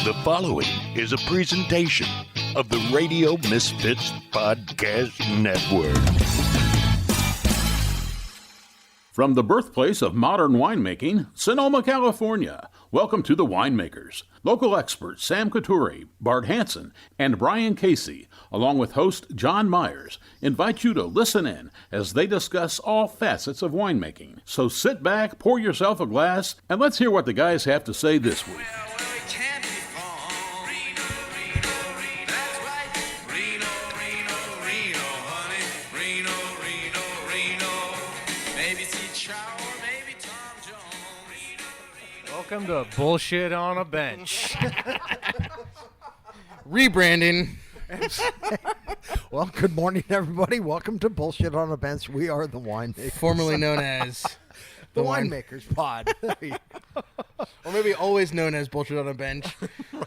The following is a presentation of the Radio Misfits Podcast Network. From the birthplace of modern winemaking, Sonoma, California, welcome to The Winemakers. Local experts Sam Couturi, Bart Hansen, and Brian Casey, along with host John Myers, invite you to listen in as they discuss all facets of winemaking. So sit back, pour yourself a glass, and let's hear what the guys have to say this week. Welcome to Bullshit on a Bench. Rebranding. Well, good morning, everybody. Welcome to Bullshit on a Bench. We are the Winemakers. Formerly known as the Winemakers Pod. Or maybe always known as Bullshit on a Bench.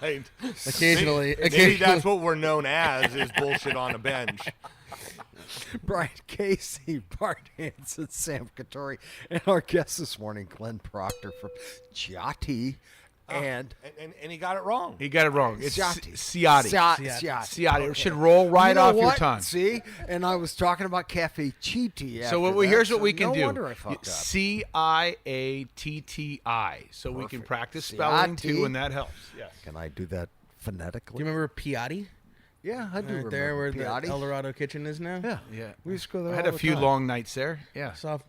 Right. Occasionally. Maybe that's what we're known as, is Bullshit on a Bench. Brian Casey, Bart Hansen, Sam Couturi, and our guest this morning, Glenn Proctor from Ciatti. And he got it wrong. He got it wrong. It's Ciatti. Ciatti. It should roll right off your tongue. See? And I was talking about Cafe Ciatti. So here's what we can do. No wonder I fucked up. Ciatti. So we can practice spelling too, and that helps. Yes. Can I do that phonetically? Do you remember Piatti? Yeah, I do Right remember there where Piatti. the El Dorado kitchen is now? Yeah. Yeah. We used to go there I had all a the few time. long nights there. Yeah. Saw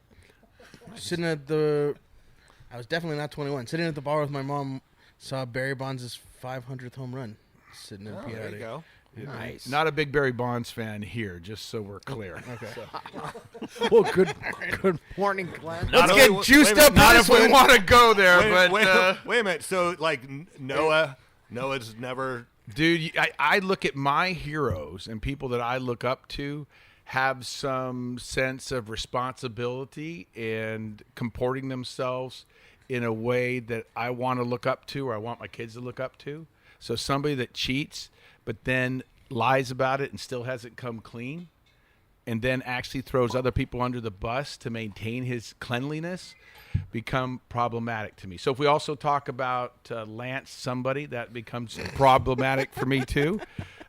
sitting at I was definitely not 21. Sitting at the bar with my mom, saw Barry Bonds' 500th home run sitting in Piatti. There you go. Nice. Not a big Barry Bonds fan here, just so we're clear. Okay. Well, good morning, Glenn. Let's get juiced up. Not if we want to go there, but wait a minute. So, like, Noah's never... dude, I look at my heroes and people that I look up to have some sense of responsibility and comporting themselves in a way that I want to look up to, or I want my kids to look up to. So somebody that cheats but then lies about it and still hasn't come clean and then actually throws other people under the bus to maintain his cleanliness become problematic to me. So if we also talk about Lance somebody, that becomes problematic for me too.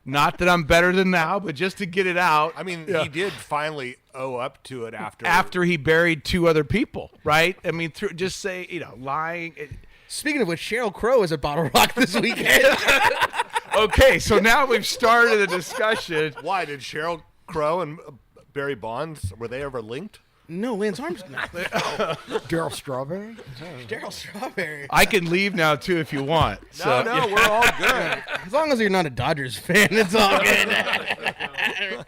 Not that I'm better than now, but just to get it out. I mean, he did finally owe up to it after he buried two other people, right? I mean, just say, lying. Speaking of which, Sheryl Crow is at Bottle Rock this weekend. Okay, so now we've started a discussion. Why? Did Sheryl Crow and Barry Bonds, were they ever linked? No, Lance Armstrong. Daryl Strawberry? Daryl Strawberry. I can leave now, too, if you want. No, we're all good. As long as you're not a Dodgers fan, it's all good. If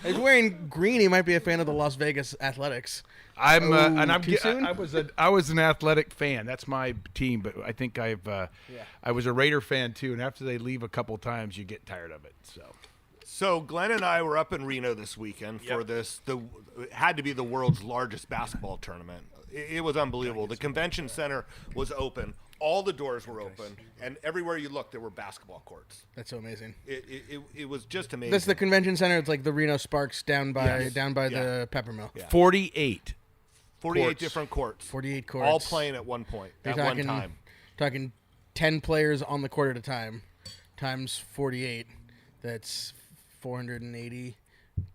he's wearing green, he might be a fan of the Las Vegas Athletics. I was an athletic fan. That's my team, but I think I was a Raider fan too. And after they leave a couple times, you get tired of it. So Glenn and I were up in Reno this weekend for it had to be the world's largest basketball tournament. It was unbelievable. The convention center was open. All the doors were open, and everywhere you looked, there were basketball courts. That's so amazing. It was just amazing. That's the convention center. It's like the Reno Sparks down by the pepper mill. Yeah. 48 different courts. 48 courts. All playing at one point, one time. Talking 10 players on the court at a time, times 48. That's 480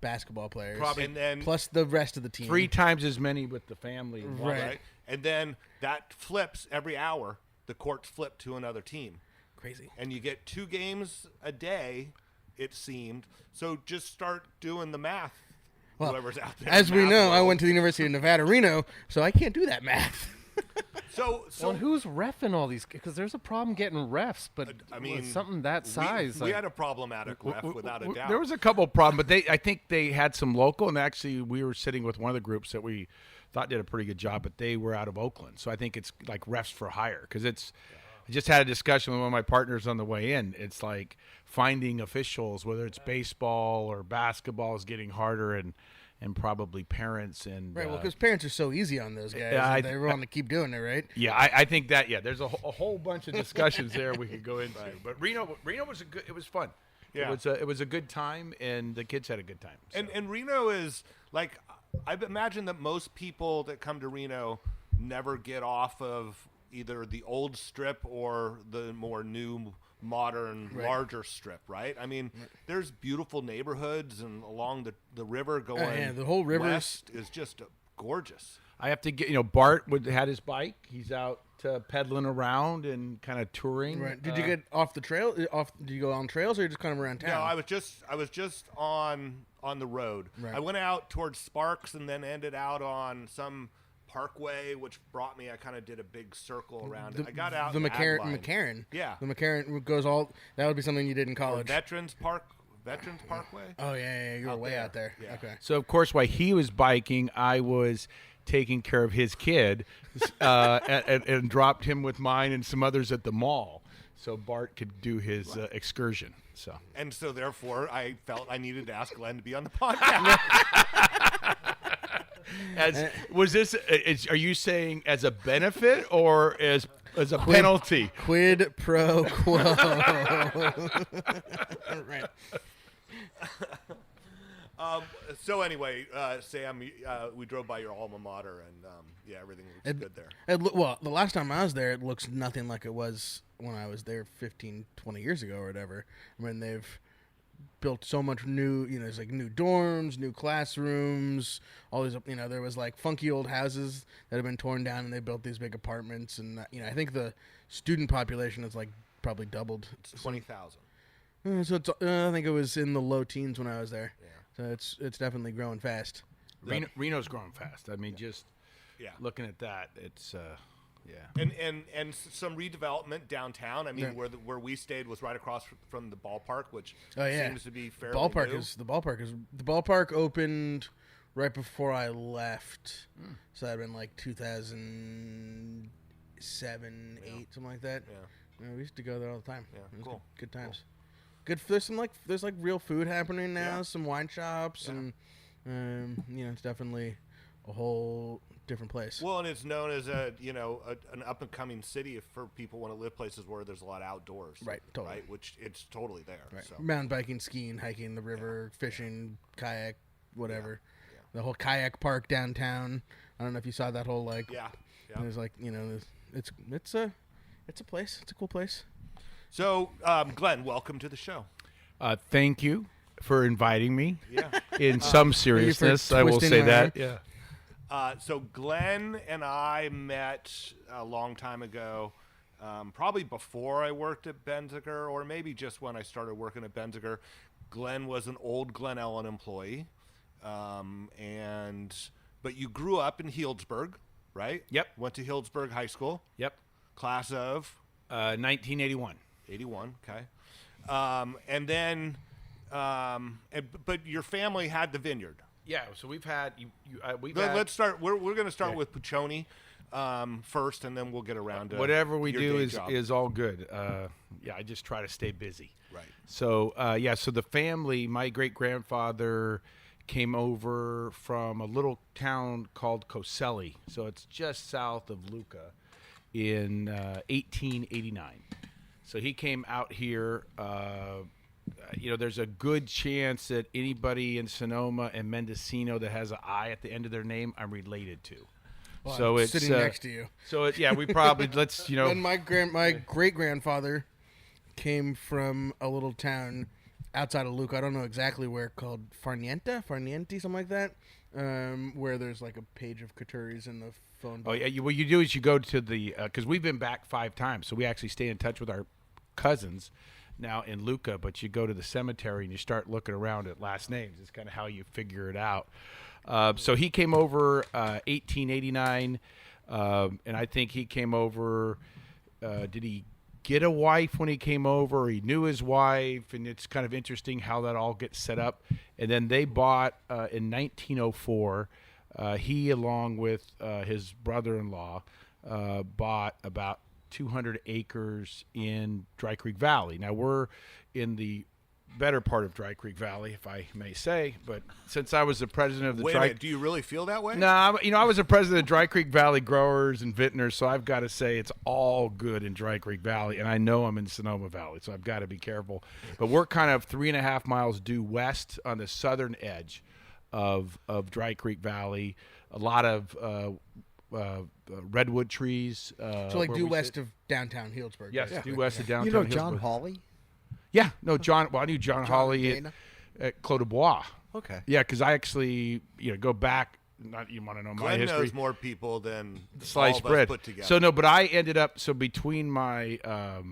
basketball players. Probably, and then plus the rest of the team. 3 times as many with the family. Right. And then that flips every hour. The courts flip to another team. Crazy. And you get 2 games a day, it seemed. So just start doing the math. Well, whoever's out there. as we know, I went to the University of Nevada, Reno, so I can't do that math. So and who's reffing all these? Because there's a problem getting refs, but I mean, with something that size. We had a problematic ref without a doubt. There was a couple of problems, but I think they had some local, and actually we were sitting with one of the groups that we thought did a pretty good job, but they were out of Oakland. So I think it's like refs for hire, because I just had a discussion with one of my partners on the way in. It's like finding officials, whether it's baseball or basketball, is getting harder, and probably parents and right. Well, because parents are so easy on those guys, they want to keep doing it, right? Yeah, I think that. Yeah, there's a whole bunch of discussions there we could go into. Right. But Reno was it was fun. Yeah, it was a good time, and the kids had a good time. So. And Reno is like, I imagine that most people that come to Reno never get off of either the old strip or the more new modern, larger strip, right? I mean, there's beautiful neighborhoods and along the river going. The whole river west is just gorgeous. I have to get, Bart had his bike. He's out pedaling around and kind of touring. Right. Did you get off the trail? Did you go on trails or just kind of around town? No, I was just on the road. Right. I went out towards Sparks and then ended out on some parkway, which brought me. I kind of did a big circle around it. I got out the McCarran. Yeah, the McCarran goes all. That would be something you did in college. Veterans Parkway. Oh yeah, you were way out there. Yeah. Okay. So of course, while he was biking, I was taking care of his kid, and dropped him with mine and some others at the mall, so Bart could do his excursion. So therefore, I felt I needed to ask Glenn to be on the podcast. Are you saying as a benefit or as a penalty? Quid pro quo. Right. So anyway, Sam, we drove by your alma mater, and everything looks good there. Well, the last time I was there, it looks nothing like it was when I was there 15, 20 years ago or whatever. I mean, they've built so much new, there's like new dorms, new classrooms, all these, there was like funky old houses that have been torn down and they built these big apartments. And, I think the student population is like probably doubled. It's 20,000. So I think it was in the low teens when I was there. Yeah. So it's definitely growing fast. Reno's growing fast. I mean, just looking at that, it's and some redevelopment downtown. I mean, where we stayed was right across from the ballpark, which seems to be fairly new. The ballpark opened right before I left. So that'd been like 2007, 8, something like that. Yeah. We used to go there all the time. Yeah, cool. Good times. Cool. Good. There's real food happening now. Some wine shops, and it's definitely a whole different place. Well, and it's known as an up and coming city for people want to live places where there's a lot of outdoors. Right. Totally. Right. Which it's totally there. Right. So. Mountain biking, skiing, hiking the river, fishing, kayak, whatever. Yeah. The whole kayak park downtown. I don't know if you saw that whole There's it's a place. It's a cool place. So, Glenn, welcome to the show. Thank you for inviting me. Yeah. In some seriousness, I will say that. Yeah. So Glenn and I met a long time ago, probably before I worked at Benziger, or maybe just when I started working at Benziger. Glenn was an old Glen Ellen employee, but you grew up in Healdsburg, right? Yep. Went to Healdsburg High School. Yep. Class of 1981. 81, okay. And then, but your family had the vineyard. Yeah, so we've had. Let's start. We're going to start with Puccioni first, and then we'll get around to whatever we do is all good. I just try to stay busy. Right. So so the family, my great grandfather came over from a little town called Coselli, so it's just south of Lucca, in 1889. So he came out here. There's a good chance that anybody in Sonoma and Mendocino that has an I at the end of their name, I'm related to. Well, so I'm it's sitting next to you. So we probably And my great grandfather came from a little town outside of Lucca. I don't know exactly where, called Farniente, something like that. Where there's like a page of Couturiers in the phone book. Oh yeah, what you do is you go to the because we've been back 5 times, so we actually stay in touch with our cousins now in Lucca. But you go to the cemetery and you start looking around at last names. It's kind of how you figure it out. So he came over 1889, and I think he came over. Did he get a wife when he came over? He knew his wife, and it's kind of interesting how that all gets set up. And then they bought in 1904. He, along with his brother-in-law, bought about 200 acres in Dry Creek Valley. Now, we're in the better part of Dry Creek Valley, if I may say, but since I was the president of the Wait a minute, do you really feel that way? No, I was the president of Dry Creek Valley Growers and Vintners, so I've got to say it's all good in Dry Creek Valley, and I know I'm in Sonoma Valley, so I've got to be careful. But we're kind of 3.5 miles due west on the southern edge of Dry Creek Valley. A lot of redwood trees. So like where due we west sit. of downtown Healdsburg. Yes, basically. due west of downtown. You know John Healdsburg. Hawley? Yeah, no, John. Well, I knew John Hawley Dana? at Clos de Bois. Okay. Yeah, because I actually go back. Not you want to know my Glenn history. knows more people than Sliced all of bread. us put together. So no, but I ended up between my I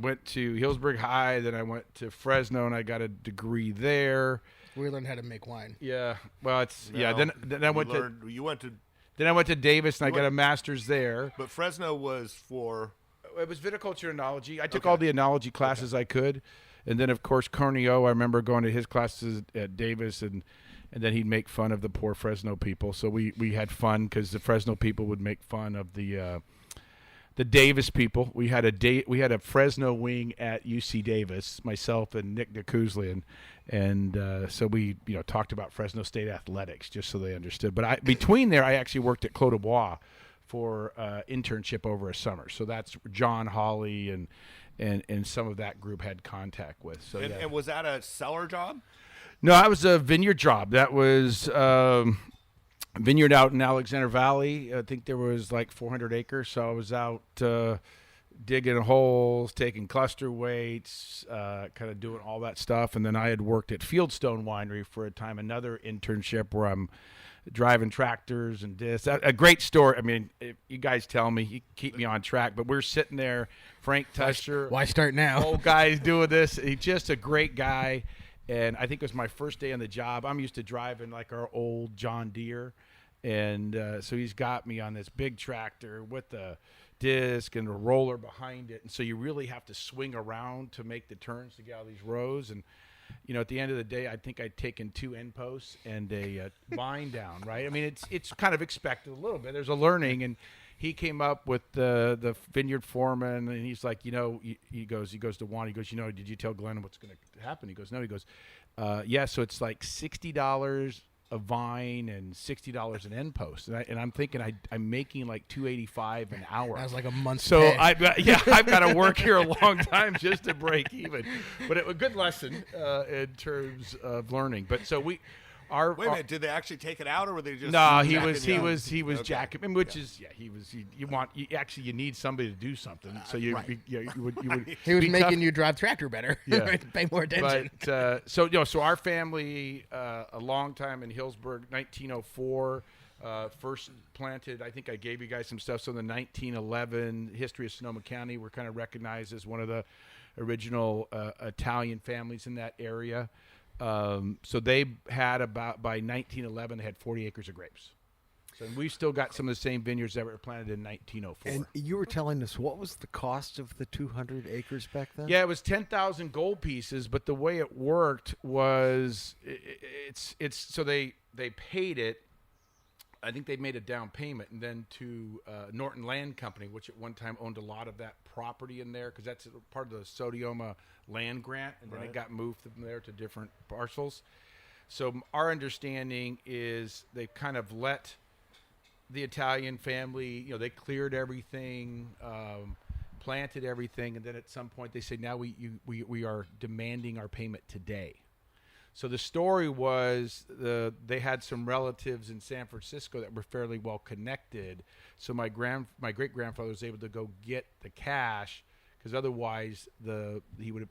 went to Healdsburg High, then I went to Fresno, and I got a degree there. We learned how to make wine. Yeah, well, it's No, yeah. Then I went you went to, then I went to Davis, and I got a went- master's there. but Fresno was for. It was viticulture enology. I took all the enology classes I could, and then of course Corneo. I remember going to his classes at Davis, and then he'd make fun of the poor Fresno people. So we had fun because the Fresno people would make fun of the Davis people. We had a Fresno wing at UC Davis, myself and Nick DeKuzlian, and so we talked about Fresno State athletics just so they understood. But between there, I actually worked at Clos de Bois for internship over a summer. So that's John Hawley and some of that group had contact with. So And, yeah. and was that a cellar job? No, that was a vineyard job. That was vineyard out in Alexander Valley. I think there was like 400 acres. So I was out digging holes, taking cluster weights, kind of doing all that stuff. And then I had worked at Fieldstone Winery for a time, another internship where I'm driving tractors and this. A great story. I mean, if you guys tell me, you keep me on track. But we're sitting there, Frank Tusher. Why start now? Old guy's doing this. He's just a great guy. And I think it was my first day on the job. I'm used to driving like our old John Deere. And so he's got me on this big tractor with the disc and a roller behind it. And so you really have to swing around to make the turns to get out of these rows. And, at the end of the day, I think I'd taken 2 end posts and a vine down, right? I mean, it's kind of expected a little bit. There's a learning. And he came up with the vineyard foreman, and he's like, he goes to Juan, he goes, did you tell Glenn what's going to happen? He goes, no. He goes, yeah, so it's like $60 a vine and $60 an end post, and I'm thinking I'm making like $285 an hour. That was like a month's So pay. I've got to work here a long time just to break even. But it was a good lesson in terms of learning. But so Wait a minute, did they actually take it out, or were they just? no, he jacking was you? Okay. jacking, which is you need somebody to do something. So you would He was be making tough. you drive tractor better. Yeah. Pay more attention. But so our family, a long time in Healdsburg, 1904, first planted. I think I gave you guys some stuff. So in the 1911 history of Sonoma County, we're kind of recognized as one of the original Italian families in that area. So they had by 1911, they had 40 acres of grapes. So we still got some of the same vineyards that were planted in 1904. And you were telling us, what was the cost of the 200 acres back then? Yeah, it was 10,000 gold pieces, but the way it worked was it's so they paid it. I think they made a down payment, and then to Norton Land Company, which at one time owned a lot of that property in there, because that's part of the Sodioma land grant, and then it got moved from there to different parcels. So our understanding is they kind of let the Italian family, they cleared everything, planted everything, and then at some point they said, now we are demanding our payment today. So the story was they had some relatives in San Francisco that were fairly well connected. So my great grandfather was able to go get the cash, because otherwise they would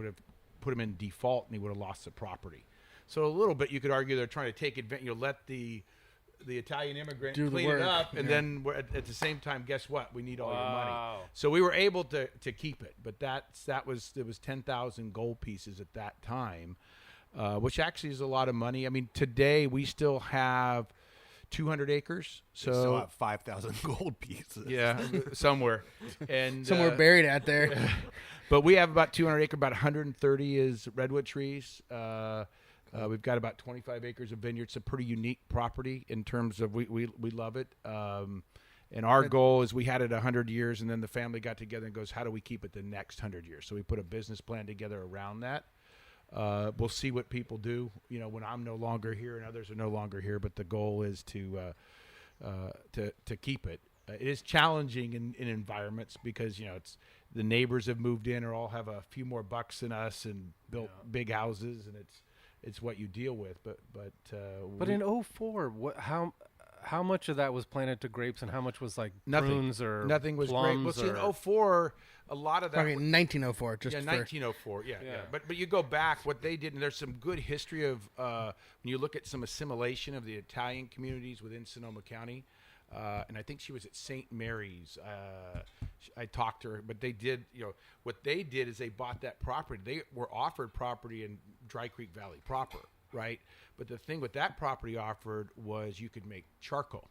have put him in default and he would have lost the property. So a little bit you could argue they're trying to take advantage. Let the Italian immigrant Do the clean work. it up, and then at the same time, guess what? We need all your money. So we were able to keep it, but it was 10,000 gold pieces at that time. Which actually is a lot of money. I mean, today we still have 200 acres. So They still have 5,000 gold pieces. yeah, somewhere, and Somewhere buried out there. But we have about 200 acres. About 130 is redwood trees. We've got about 25 acres of vineyard. It's a pretty unique property in terms of we love it. And our goal is we had it 100 years, and then the family got together and goes, how do we keep it the next 100 years? So we put a business plan together around that. We'll see what people do, when I'm no longer here and others are no longer here. But the goal is to keep it. It is challenging in environments because it's the neighbors have moved in or all have a few more bucks than us and built big houses, and it's what you deal with. But But in 04, how much of that was planted to grapes, and how much was like prunes or nothing was grape? Well, plums? see, in 04, a lot of that. Fucking 1904. Just Yeah, for, 1904. Yeah. But you go back, what they did, and there's some good history of when you look at some assimilation of the Italian communities within Sonoma County. And I think she was at St. Mary's. I talked to her, but they did, what they did is they bought that property. They were offered property in Dry Creek Valley proper, right? But the thing with that property offered was you could make charcoal.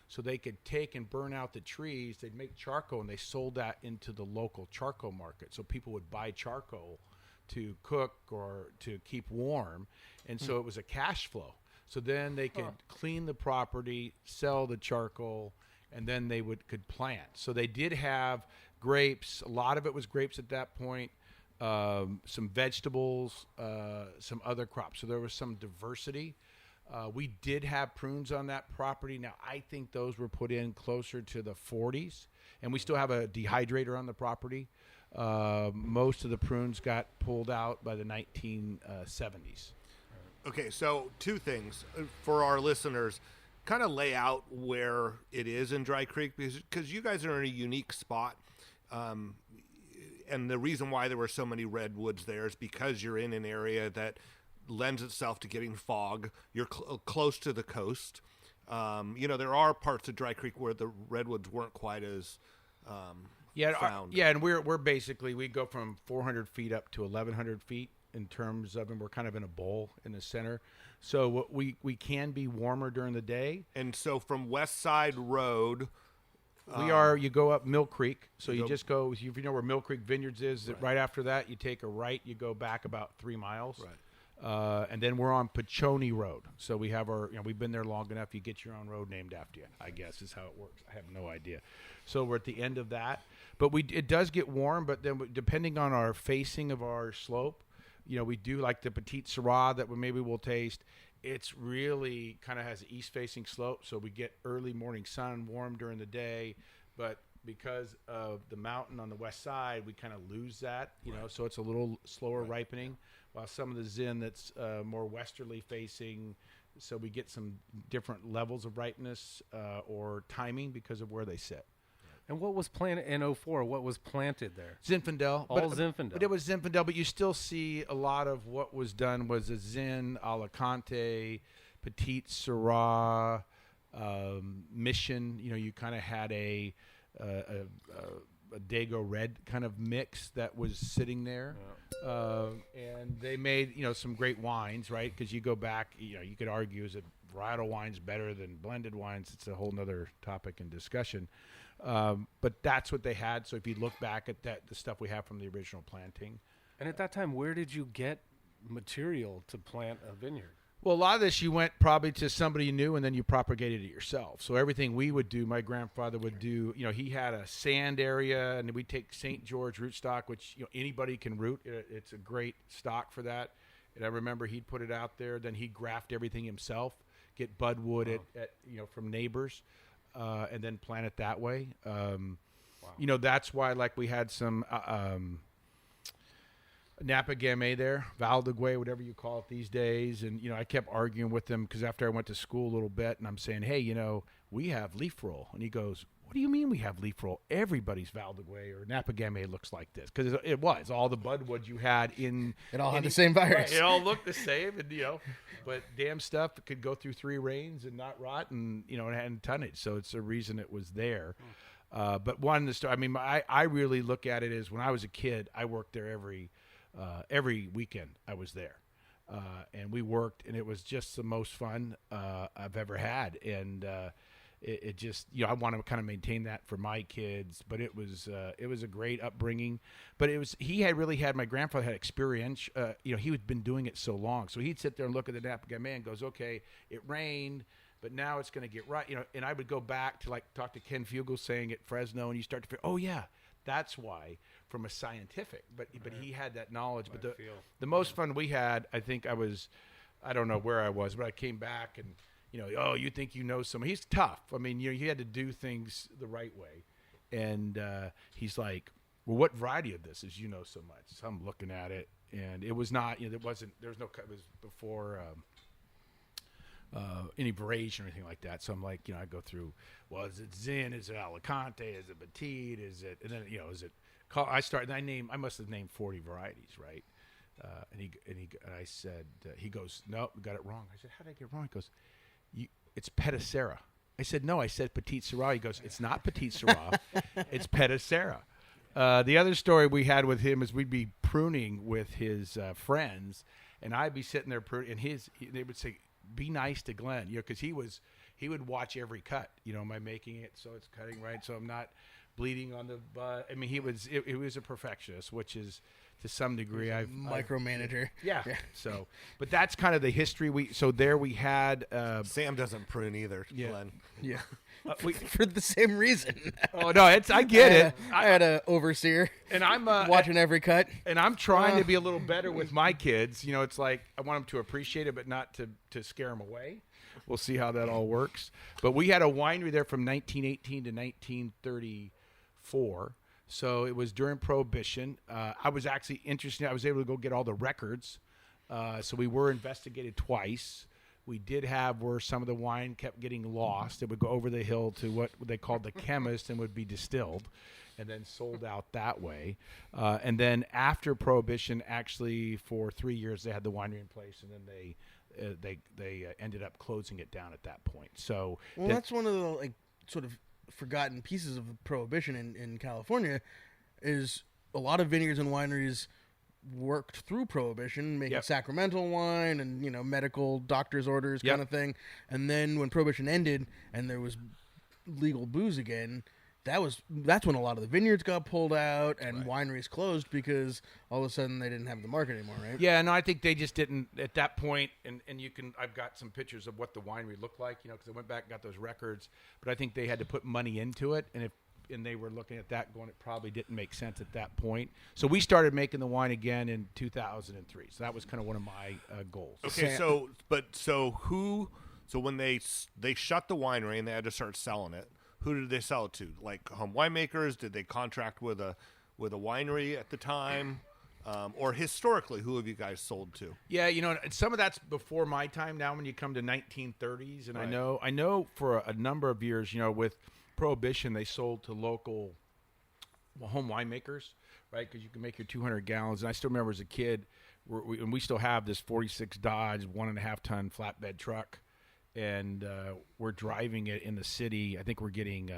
So they could take and burn out the trees. They'd make charcoal, and they sold that into the local charcoal market. So people would buy charcoal to cook or to keep warm. And so it was a cash flow. So then they could clean the property, sell the charcoal, and then they could plant. So they did have grapes. A lot of it was grapes at that point, some vegetables, some other crops. So there was some diversity. We did have prunes on that property. Now, I think those were put in closer to the 40s, and we still have a dehydrator on the property. Most of the prunes got pulled out by the 1970s. Okay, so two things for our listeners. Kind of lay out where it is in Dry Creek, because you guys are in a unique spot. And the reason why there were so many redwoods there is because you're in an area that lends itself to getting fog. You're close to the coast. There are parts of Dry Creek where the redwoods weren't quite as found. And we're basically, we go from 400 feet up to 1,100 feet. In terms of, and we're kind of in a bowl in the center, so we can be warmer during the day. And so from West Side Road, you go up Mill Creek. So you just go, if you know where Mill Creek Vineyards is, right after that, you take a right, you go back about 3 miles. Right. And then we're on Puccioni Road. So we have we've been there long enough. You get your own road named after you, I guess is how it works. I have no idea. So we're at the end of that, but it does get warm. But then depending on our facing of our slope, we do like the Petite Syrah that maybe we'll taste. It's really kind of has an east-facing slope, so we get early morning sun, warm during the day. But because of the mountain on the west side, we kind of lose that, so it's a little slower ripening. While some of the Zin that's more westerly facing, so we get some different levels of ripeness or timing because of where they sit. And what was planted in 04? What was planted there? Zinfandel. Zinfandel. But it was Zinfandel, but you still see a lot of what was done was a Zin, Alicante, Petite Syrah, Mission. You kind of had a Dago Red kind of mix that was sitting there. Yeah. And they made, some great wines, right? Because you go back, you could argue, is it varietal wines better than blended wines? It's a whole nother topic and discussion. But that's what they had. So if you look back at the stuff we have from the original planting. And at that time, where did you get material to plant a vineyard? Well, a lot of this you went probably to somebody you knew, and then you propagated it yourself. So everything we would do, my grandfather would do, he had a sand area, and we'd take St. George rootstock, which anybody can root. It's a great stock for that. And I remember he'd put it out there. Then he'd graft everything himself, get budwood at from neighbors. And then plant it that way. That's why we had some Napa Gamay there, Val de Guay, whatever you call it these days. And, I kept arguing with him because after I went to school a little bit and I'm saying, hey, we have leaf roll. And he goes, what do you mean we have leaf roll? Everybody's Val de Guay or Napa Gamay looks like this. Because it was all the budwood you had in. It all had the same virus. Right, it all looked the same. And, but damn stuff could go through 3 rains and not rot, and it hadn't tonnage, so it's a reason it was there. But I really look at it as when I was a kid, I worked there every weekend. I was there, and we worked, and it was just the most fun I've ever had, and it just I want to kind of maintain that for my kids. But it was a great upbringing. But my grandfather had experience. He had been doing it so long, so he'd sit there and look at the Napa Gamay and goes, okay, it rained, but now it's going to get right. And I would go back to talk to Ken Fugel saying at Fresno, and you start to figure, oh yeah, that's why from a scientific. But he had that knowledge. But the most fun we had, I think I don't know where I was, but I came back and. You think someone. He's tough. He had to do things the right way. And he's like, well, what variety of this is so much? So I'm looking at it, and it was not, it was before any variation or anything like that. So I'm like, I go through, well, is it Zin? Is it Alicante? Is it Petit? Is it, and then, is it, I must have named 40 varieties, right? And I said, he goes, no, we got it wrong. I said, how did I get it wrong? He goes, it's Petitcera. I said, no, I said Petite Syrah. He goes, it's not Petite Syrah, it's Petitcera. The other story we had with him is we'd be pruning with his friends, and I'd be sitting there pruning, and they would say, be nice to Glenn, because he would watch every cut. Am I making it so it's cutting right, so I'm not bleeding on the butt? I mean, he was a perfectionist, which is to some degree I've micromanager. Yeah. So, but that's kind of the history. We had Sam doesn't prune either, Glenn. Yeah. For the same reason. Oh no, I get it. I had an overseer, and I'm watching every cut. And I'm trying to be a little better with my kids. It's like I want them to appreciate it, but not to scare them away. We'll see how that all works. But we had a winery there from 1918 to 1934. So it was during Prohibition. I was actually interested. I was able to go get all the records. So we were investigated twice. We did have where some of the wine kept getting lost. It would go over the hill to what they called the chemist and would be distilled and then sold out that way. And then after Prohibition, actually for 3 years, they had the winery in place, and then they ended up closing it down at that point. So that's one of the sort of forgotten pieces of Prohibition in California is a lot of vineyards and wineries worked through Prohibition, making sacramental wine and medical doctor's orders kind of thing. And then when Prohibition ended and there was legal booze again, that's when a lot of the vineyards got pulled out and wineries closed because all of a sudden they didn't have the market anymore, right? Yeah, no, I think they just didn't at that point. And I've got some pictures of what the winery looked like, because I went back and got those records. But I think they had to put money into it, and they were looking at that going, it probably didn't make sense at that point. So we started making the wine again in 2003. So that was kind of one of my goals. Okay, so when they shut the winery and they had to start selling it, who did they sell it to? Like home winemakers? Did they contract with a winery at the time? Or historically, who have you guys sold to? Yeah, some of that's before my time now when you come to 1930s. And I know for a number of years, with Prohibition, they sold to local home winemakers, right? Because you can make your 200 gallons. And I still remember as a kid, we still have this 46 Dodge 1.5-ton flatbed truck. And we're driving it in the city. I think we're getting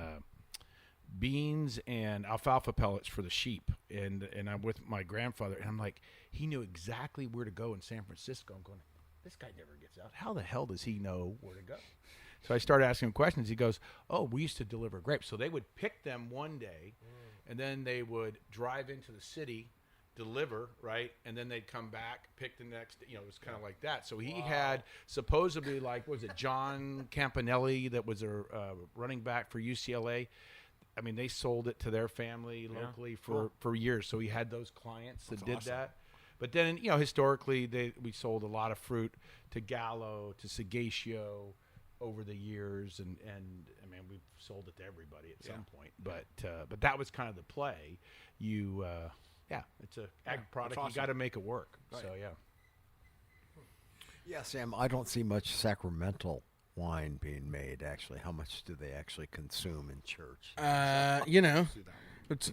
beans and alfalfa pellets for the sheep. And I'm with my grandfather, and I'm like, he knew exactly where to go in San Francisco. I'm going, this guy never gets out. How the hell does he know where to go? So I started asking him questions. He goes, oh, we used to deliver grapes. So they would pick them one day, and then they would drive into the city, deliver, right? And then they'd come back, pick the next, it was kind of like that. So he had supposedly John Campanelli that was a running back for UCLA. I mean, they sold it to their family locally for years. So he had those clients that did that. But then, historically, we sold a lot of fruit to Gallo, to Sagacio over the years. And I mean, we've sold it to everybody at some point. But that was kind of the play. It's a ag product. Awesome. You got to make it work. Right. So, Yeah, Sam, I don't see much sacramental wine being made, actually. How much do they actually consume in church?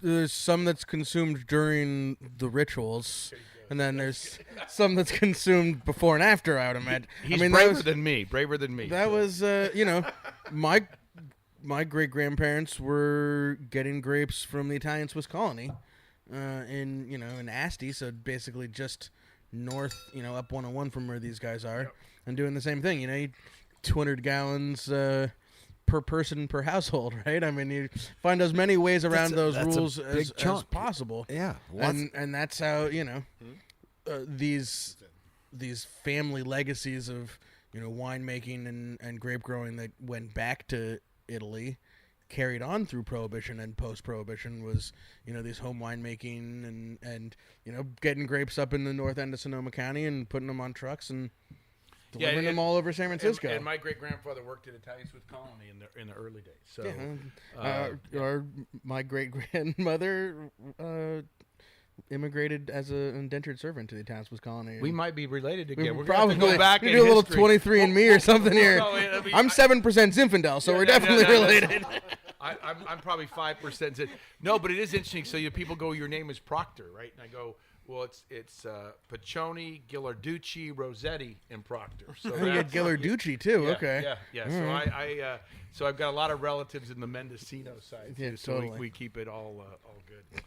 There's some that's consumed during the rituals, and then there's some that's consumed before and after, I would imagine. He's braver than me. That was, my great-grandparents were getting grapes from the Italian Swiss colony in Asti, so basically just north, up 101 from where these guys are, and doing the same thing. 200 gallons per person per household, right? I mean, you find as many ways around those rules as possible. Yeah, and that's how these family legacies of winemaking and grape growing that went back to Italy carried on through Prohibition and post-Prohibition was, these home winemaking and getting grapes up in the north end of Sonoma County and putting them on trucks and delivering them all over San Francisco. And my great-grandfather worked at Italian Swiss Colony in the early days. So, my great-grandmother immigrated as an indentured servant to the Italian colony. We might be related again. We're probably going to go back we in do a little history. 23andMe or something here. No, I mean, I'm 7% Zinfandel, so we're definitely related. I'm probably 5%. No, but it is interesting. So people go, your name is Proctor, right? And I go, well, it's Puccioni, Ghilarducci, Rossetti, and Proctor. So You get Ghilarducci too. yeah, Okay. Yeah. So so I've got a lot of relatives in the Mendocino side. Yeah, too, so totally. we keep it all good.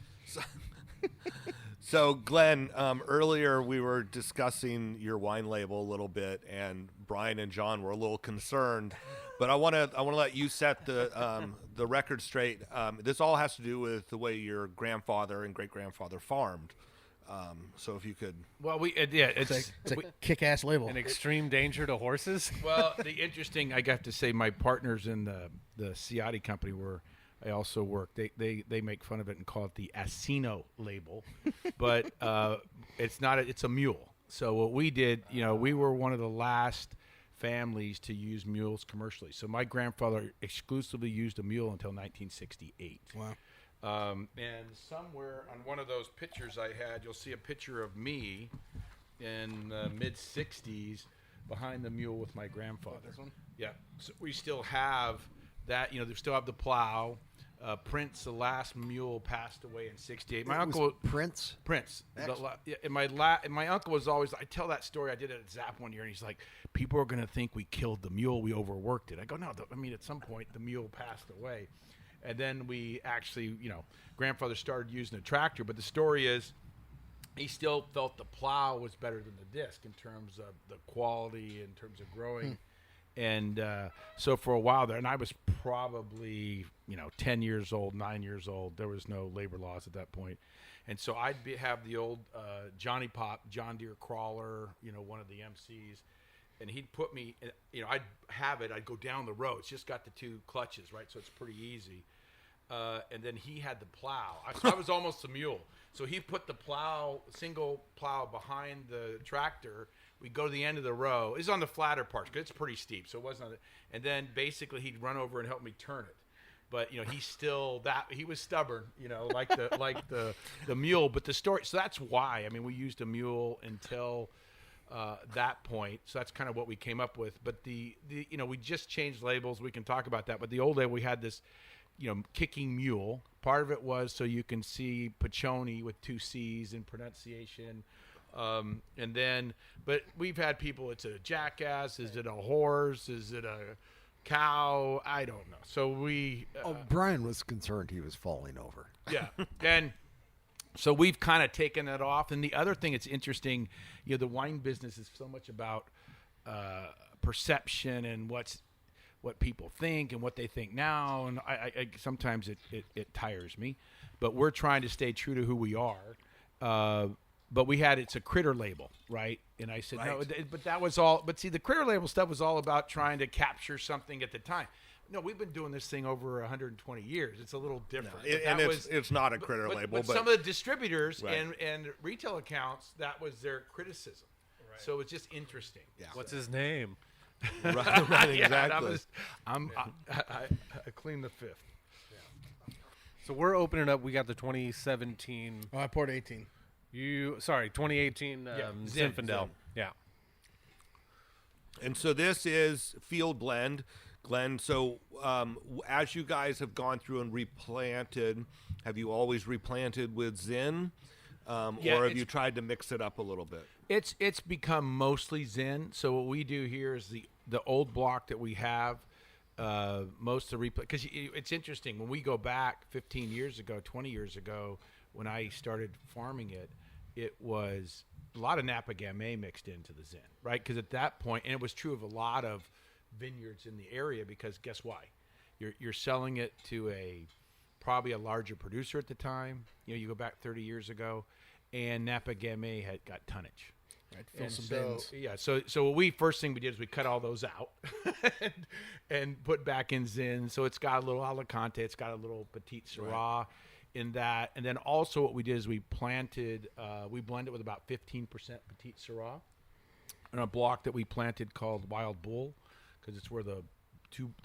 So, Glenn, earlier we were discussing your wine label a little bit, and Brian and John were a little concerned. But I want to let you set the record straight. This all has to do with the way your grandfather and great grandfather farmed. So if you could. Well, it's It's a kick-ass label. An extreme danger to horses. Well, the interesting, I got to say, my partners in the Ciatti Company were. I also work. They make fun of it and call it the Asino label, but it's not. It's a mule. So what we did, we were one of the last families to use mules commercially. So my grandfather exclusively used a mule until 1968. Wow. And somewhere on one of those pictures I had, you'll see a picture of me in the mid 60s behind the mule with my grandfather. This one? Yeah. So we still have that. They still have the plow. Prince, the last mule, passed away in '68. My uncle Prince. Prince. And my uncle was always. I tell that story. I did it at Zap one year, and he's like, "People are going to think we killed the mule. We overworked it." I go, "No. At some point, the mule passed away." And then we actually, grandfather started using a tractor. But the story is, he still felt the plow was better than the disc in terms of the quality, in terms of growing. And so for a while there, and I was probably, 10 years old, 9 years old. There was no labor laws at that point. And so I'd have the old Johnny Pop, John Deere crawler, one of the MCs. And he'd put me, I'd have it. I'd go down the road. It's just got the two clutches, right? So it's pretty easy. And then he had the plow. I was almost a mule. So he put the single plow behind the tractor. We'd go to the end of the row. It's on the flatter parts because it's pretty steep. So it wasn't on and then basically he'd run over and help me turn it. But, he was stubborn, like the mule. But the story, so that's why. We used a mule until that point. So that's kind of what we came up with. But we just changed labels. We can talk about that. But the old day we had this, kicking mule. Part of it was so you can see Puccioni with 2 C's in pronunciation. But we've had people, it's a jackass. Is it a horse? Is it a cow? I don't know. So Brian was concerned he was falling over. Yeah. And so we've kind of taken it off. And the other thing that's interesting, the wine business is so much about perception and what people think and what they think now. And I sometimes it tires me, but we're trying to stay true to who we are. But it's a critter label, right? And I said, no, but that was all. But see, the critter label stuff was all about trying to capture something at the time. No, we've been doing this thing over 120 years. It's a little different. No, it's not a critter label. But some of the distributors and retail accounts, that was their criticism. Right. So it's just interesting. Yeah. What's his name? right, exactly. I cleaned the fifth. Yeah. So we're opening up. We got the 2017. Oh, I poured 18. 2018 Zinfandel. Yeah. And so this is field blend, Glenn. So as you guys have gone through and replanted, have you always replanted with Zin? Or have you tried to mix it up a little bit? It's become mostly Zin. So what we do here is the old block that we have, most of the because it's interesting. When we go back 15 years ago, 20 years ago, when I started farming it was a lot of Napa Gamay mixed into the Zin, right? Because at that point, and it was true of a lot of vineyards in the area, because guess why? You're selling it to probably a larger producer at the time. You go back 30 years ago, and Napa Gamay had got tonnage. Right, fill some bins. Yeah, so first thing we did is we cut all those out and put back in Zin. So it's got a little Alicante, it's got a little Petite Syrah in that. And then also what we did is we blended with about 15% Petite Syrah in a block that we planted called Wild Bull, because it's where the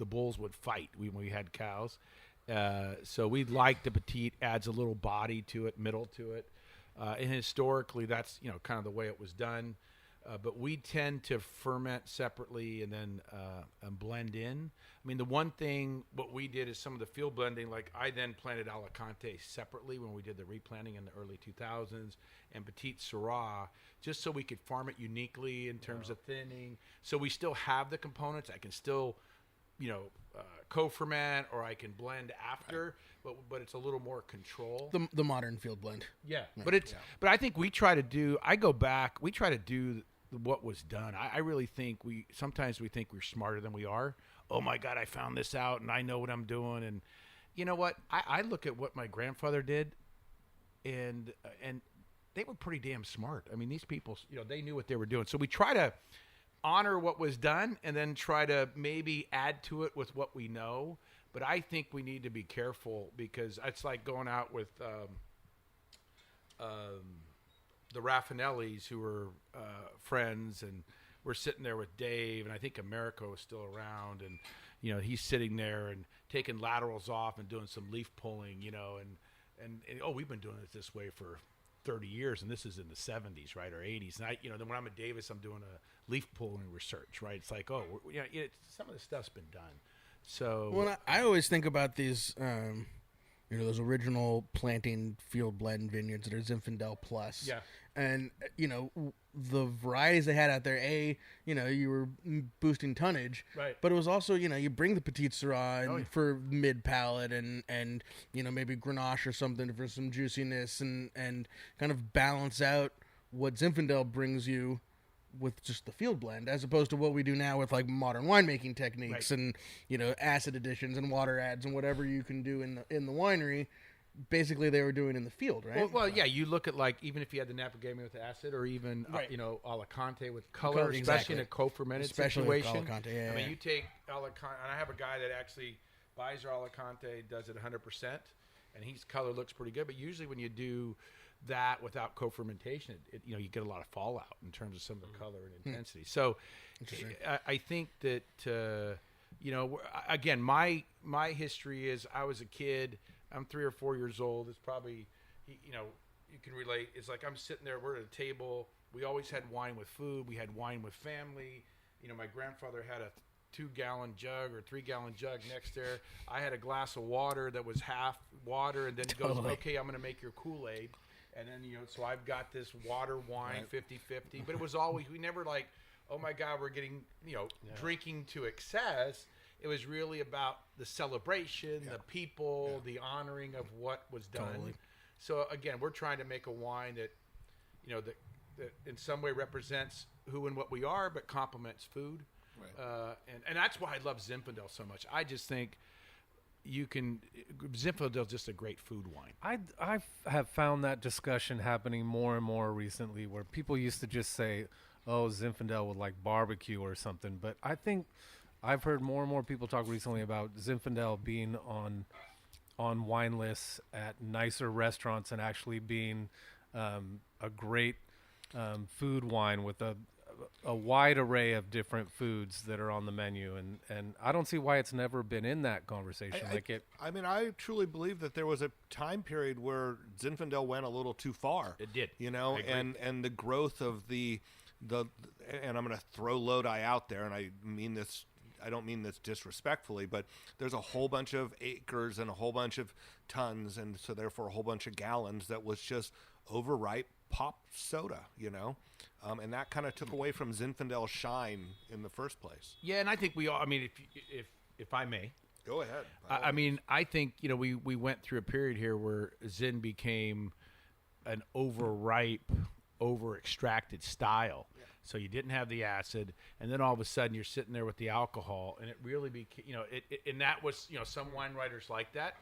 bulls would fight when we had cows. So we like the Petite, adds a little body to it, middle to it. And historically, that's kind of the way it was done. But we tend to ferment separately and then blend in. I mean, the one thing what we did is some of the field blending. Like I then planted Alicante separately when we did the replanting in the early 2000s, and Petite Syrah, just so we could farm it uniquely in terms of thinning. So we still have the components. I can still, co-ferment, or I can blend after, but it's a little more control. The modern field blend. Yeah, but but I think we try to do. I go back. We try to do what was done. I really think sometimes we think we're smarter than we are. Oh my God, I found this out and I know what I'm doing. And you know what? I look at what my grandfather did, and they were pretty damn smart. I mean, these people, they knew what they were doing. So we try to honor what was done and then try to maybe add to it with what we know. But I think we need to be careful, because it's like going out with the Raffinellis, who were friends, and we're sitting there with Dave, and I think Americo was still around, and he's sitting there and taking laterals off and doing some leaf pulling, and we've been doing it this way for 30 years, and this is in the 70s, right, or 80s. And then when I'm at Davis, I'm doing a leaf pulling research, right? It's like, some of the stuff's been done. So, well, I always think about these, those original planting field blend vineyards that are Zinfandel Plus. Yeah. And, the varieties they had out there, you were boosting tonnage. Right. But it was also, you bring the Petite Syrah for mid-palate and maybe Grenache or something for some juiciness and kind of balance out what Zinfandel brings you with just the field blend, as opposed to what we do now with like modern winemaking techniques and acid additions and water adds and whatever you can do in the winery. Basically, they were doing in the field, right? Well, yeah. You look at even if you had the Napa Gamay with acid, or even Alicante with color, especially in a co-fermented situation. Alicante, yeah. I mean, you take Alicante, and I have a guy that actually buys our Alicante, does it 100%, and his color looks pretty good. But usually, when you do that without co-fermentation, you get a lot of fallout in terms of some of the color and intensity. So, I think that again, my history is I was a kid. I'm 3 or 4 years old. It's probably, you can relate. It's like I'm sitting there. We're at a table. We always had wine with food. We had wine with family. My grandfather had a 2-gallon jug or 3-gallon jug next there. I had a glass of water that was half water, and then he goes, "Okay, I'm going to make your Kool-Aid." And then so I've got this water wine 50-50. But it was always, we never like, oh my God, we're getting drinking to excess. It was really about the celebration, the people, the honoring of what was done. Totally. So again, we're trying to make a wine that, that in some way represents who and what we are, but complements food. Right. And that's why I love Zinfandel so much. I just think Zinfandel is just a great food wine. I have found that discussion happening more and more recently, where people used to just say, "Oh, Zinfandel with like barbecue or something," but I think I've heard more and more people talk recently about Zinfandel being on wine lists at nicer restaurants and actually being a great food wine with a wide array of different foods that are on the menu, and I don't see why it's never been in that conversation. I truly believe that there was a time period where Zinfandel went a little too far. It did, and the growth of the and I'm going to throw Lodi out there, and I don't mean this disrespectfully, but there's a whole bunch of acres and a whole bunch of tons, and so therefore a whole bunch of gallons that was just overripe pop soda, and that kind of took away from Zinfandel's shine in the first place. Yeah, and I think we all. I mean, if I may, go ahead. I think we went through a period here where Zin became an overripe, over-extracted style. Yeah. So you didn't have the acid, and then all of a sudden you're sitting there with the alcohol, and it really became, and that was, some wine writers like that.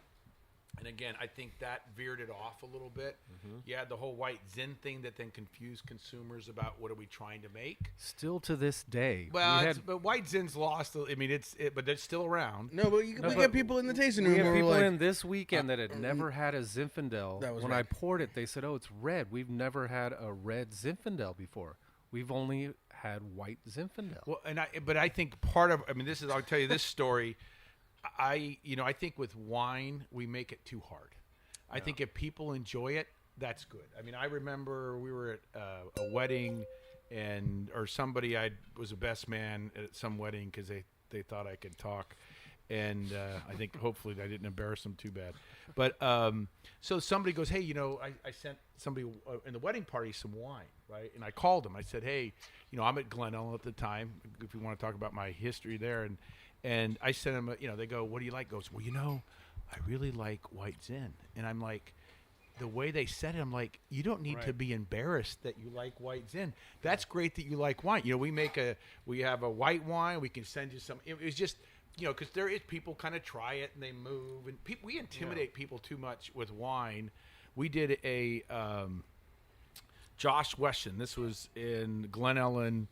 And again, I think that veered it off a little bit. Mm-hmm. You had the whole white Zin thing that then confused consumers about what are we trying to make. Still to this day. Well, but white Zin's lost. I mean, but it's still around. No, but we get people in the tasting room. We had people in this weekend that had never had a Zinfandel. When I poured it, they said, "Oh, it's red. We've never had a red Zinfandel before. We've only had white Zinfandel." Well, but I think part of, I'll tell you this story. I think with wine we make it too hard. I think if people enjoy it, that's good. I mean, I remember we were at a wedding, or somebody was a best man at some wedding because they thought I could talk, and I think hopefully I didn't embarrass them too bad. But so somebody goes, hey, I sent somebody in the wedding party some wine, right? And I called them. I said, hey, I'm at Glen Ellen at the time. If you want to talk about my history there, and I sent them, they go, what do you like? Goes, well, I really like White Zin, and I'm like. The way they said it, I'm like, you don't need to be embarrassed that you like White Zin. That's great that you like wine. We have a white wine. We can send you some. It was just, because there is people kind of try it and they move, and we intimidate people too much with wine. We did a Josh Weston. This was in Glen Ellen.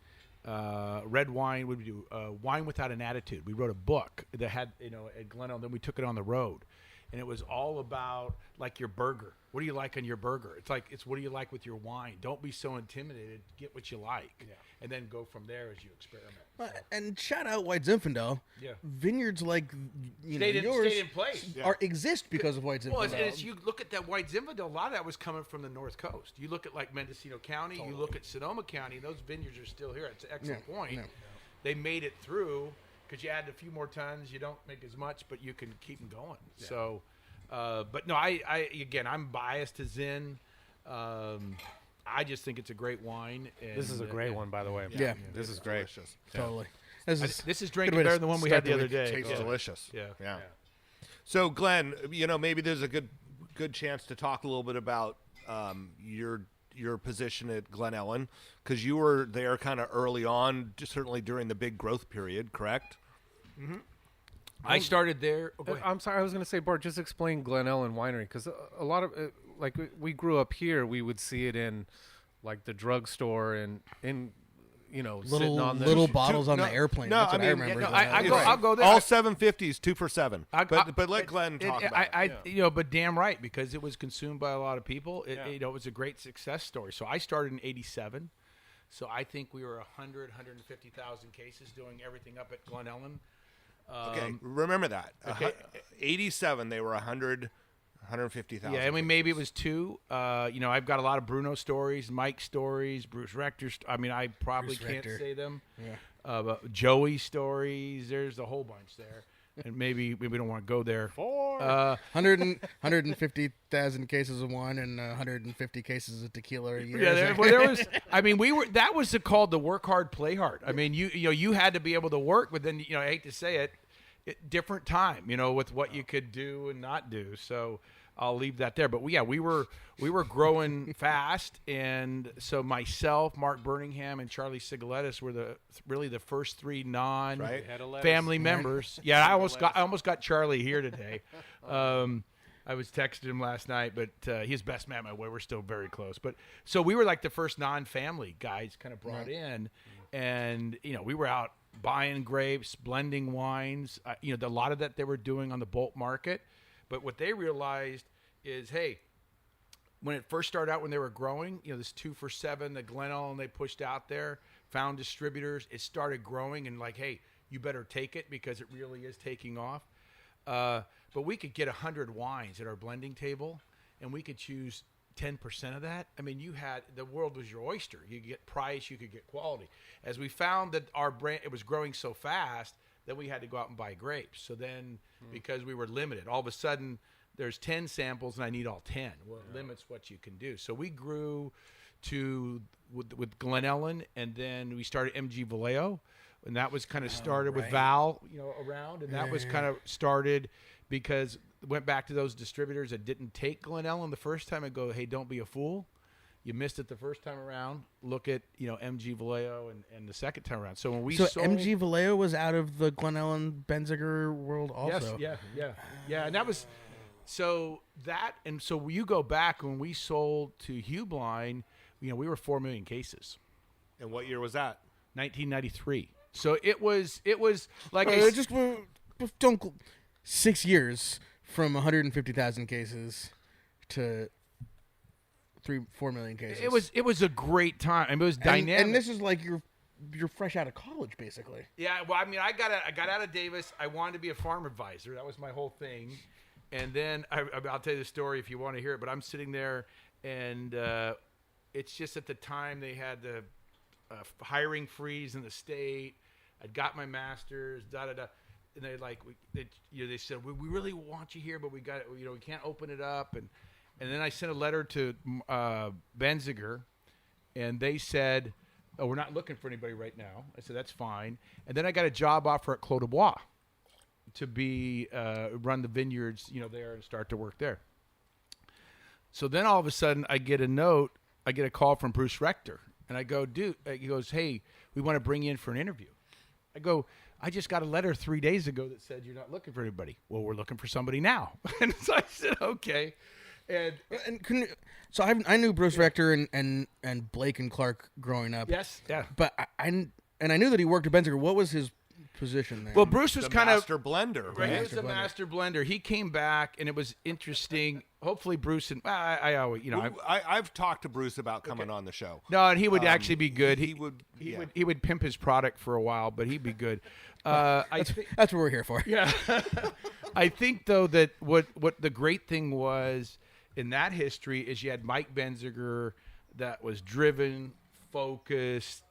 Red wine. We would do Wine Without an Attitude. We wrote a book that had at Glen Ellen. Then we took it on the road. And it was all about, like, your burger. What do you like on your burger? It's what do you like with your wine? Don't be so intimidated. Get what you like. Yeah. And then go from there as you experiment. And shout out White Zinfandel. Yeah. Vineyards like yours stayed in place. Exist because of White Zinfandel. Well, as you look at that White Zinfandel, a lot of that was coming from the North Coast. You look at, like, Mendocino County. Totally. You look at Sonoma County. Those vineyards are still here. It's an excellent point. Yeah. They made it through. Because you add a few more tons, you don't make as much, but you can keep them going. Yeah. So, but no, I'm biased to Zin. I just think it's a great wine. And, this is a great one, by the way. Yeah. This is great. Delicious. Totally. This is drinking better than the one we had the other day. Tastes delicious. Yeah. So, Glenn, maybe there's a good chance to talk a little bit about your position at Glen Ellen, because you were there kind of early on, just certainly during the big growth period, correct? Mm-hmm. I started there. I'm sorry, I was going to say, Bart, just explain Glen Ellen Winery, because a lot of like we grew up here, we would see it in like the drugstore and in sitting on the little bottles on the airplane. No, That's what I remember. I'll go there. All 750s, 2 for $7. But let Glenn talk about it. But damn right, because it was consumed by a lot of people. It was a great success story. So I started in '87. So I think we were 150,000 cases doing everything up at Glen Ellen. Okay, remember that. Okay. 87, they were 150,000. Yeah, I mean, maybe it was 2. I've got a lot of Bruno stories, Mike stories, Bruce Rector. I probably can't say them. Yeah. But Joey stories. There's a whole bunch there. And maybe we don't want to go there. 150,000 cases of wine and 150 cases of tequila a year. Yeah, there was. I mean, that was called the work hard, play hard. I mean, you had to be able to work, but then I hate to say it, different time. With what you could do and not do. So I'll leave that there. But we were growing fast, and so myself, Mark Birmingham, and Charlie Sigalettis were really the first 3 non-family members. Yeah, I almost got Charlie here today. I was texting him last night, but he's best man my way. We're still very close. But so we were like the first non-family guys kind of brought in, and we were out buying grapes, blending wines. A lot of that they were doing on the bulk market. But what they realized is, hey, when it first started out, when they were growing, this 2 for $7, the Glen Ellen they pushed out there, found distributors. It started growing, and like, hey, you better take it because it really is taking off. But we could get 100 wines at our blending table, and we could choose 10% of that. I mean, the world was your oyster. You could get price, you could get quality. As we found that our brand, it was growing so fast, then we had to go out and buy grapes. So then, because we were limited, all of a sudden there's 10 samples and I need all 10. Well, it limits what you can do. So we grew with Glen Ellen, and then we started MG Vallejo, and that was kind of started with Val, around, and that was kind of started because went back to those distributors that didn't take Glen Ellen the first time and go, hey, don't be a fool. You missed it the first time around. Look at MG Vallejo and the second time around. So when we sold, MG Vallejo was out of the Glen Ellen Benziger world also. Yes, yeah, and that was so you go back when we sold to Healdsburg, we were 4 million cases. And what year was that? 1993. So it was like don't 6 years from 150,000 cases to 3-4 million cases. It was a great time. I mean, it was dynamic. And this is like you're fresh out of college, basically. Yeah. Well, I mean, I got out of Davis. I wanted to be a farm advisor. That was my whole thing. And then I'll tell you the story if you want to hear it. But I'm sitting there, and it's just at the time they had the hiring freeze in the state. I'd got my master's, and they said we really want you here, but we can't open it up, and then I sent a letter to Benziger, and they said, oh, we're not looking for anybody right now. I said, that's fine. And then I got a job offer at Clos du Bois to be run the vineyards, there and start to work there. So then all of a sudden I get a call from Bruce Rector, and I go, dude, he goes, hey, we want to bring you in for an interview. I go, I just got a letter 3 days ago that said you're not looking for anybody. Well, we're looking for somebody now. And so I said, okay. So I knew Bruce Rector and Blake and Clark growing up. Yes, yeah. But I knew that he worked at Benziger. What was his position there? Well, Bruce was kind of master blender, right? He was the master blender. He came back, and it was interesting. Hopefully, Bruce and I always, I've talked to Bruce about coming on the show. No, and he would actually be good. He would pimp his product for a while, but he'd be good. That's what we're here for. Yeah. I think though that what the great thing was in that history is you had Mike Benziger that was driven, focused,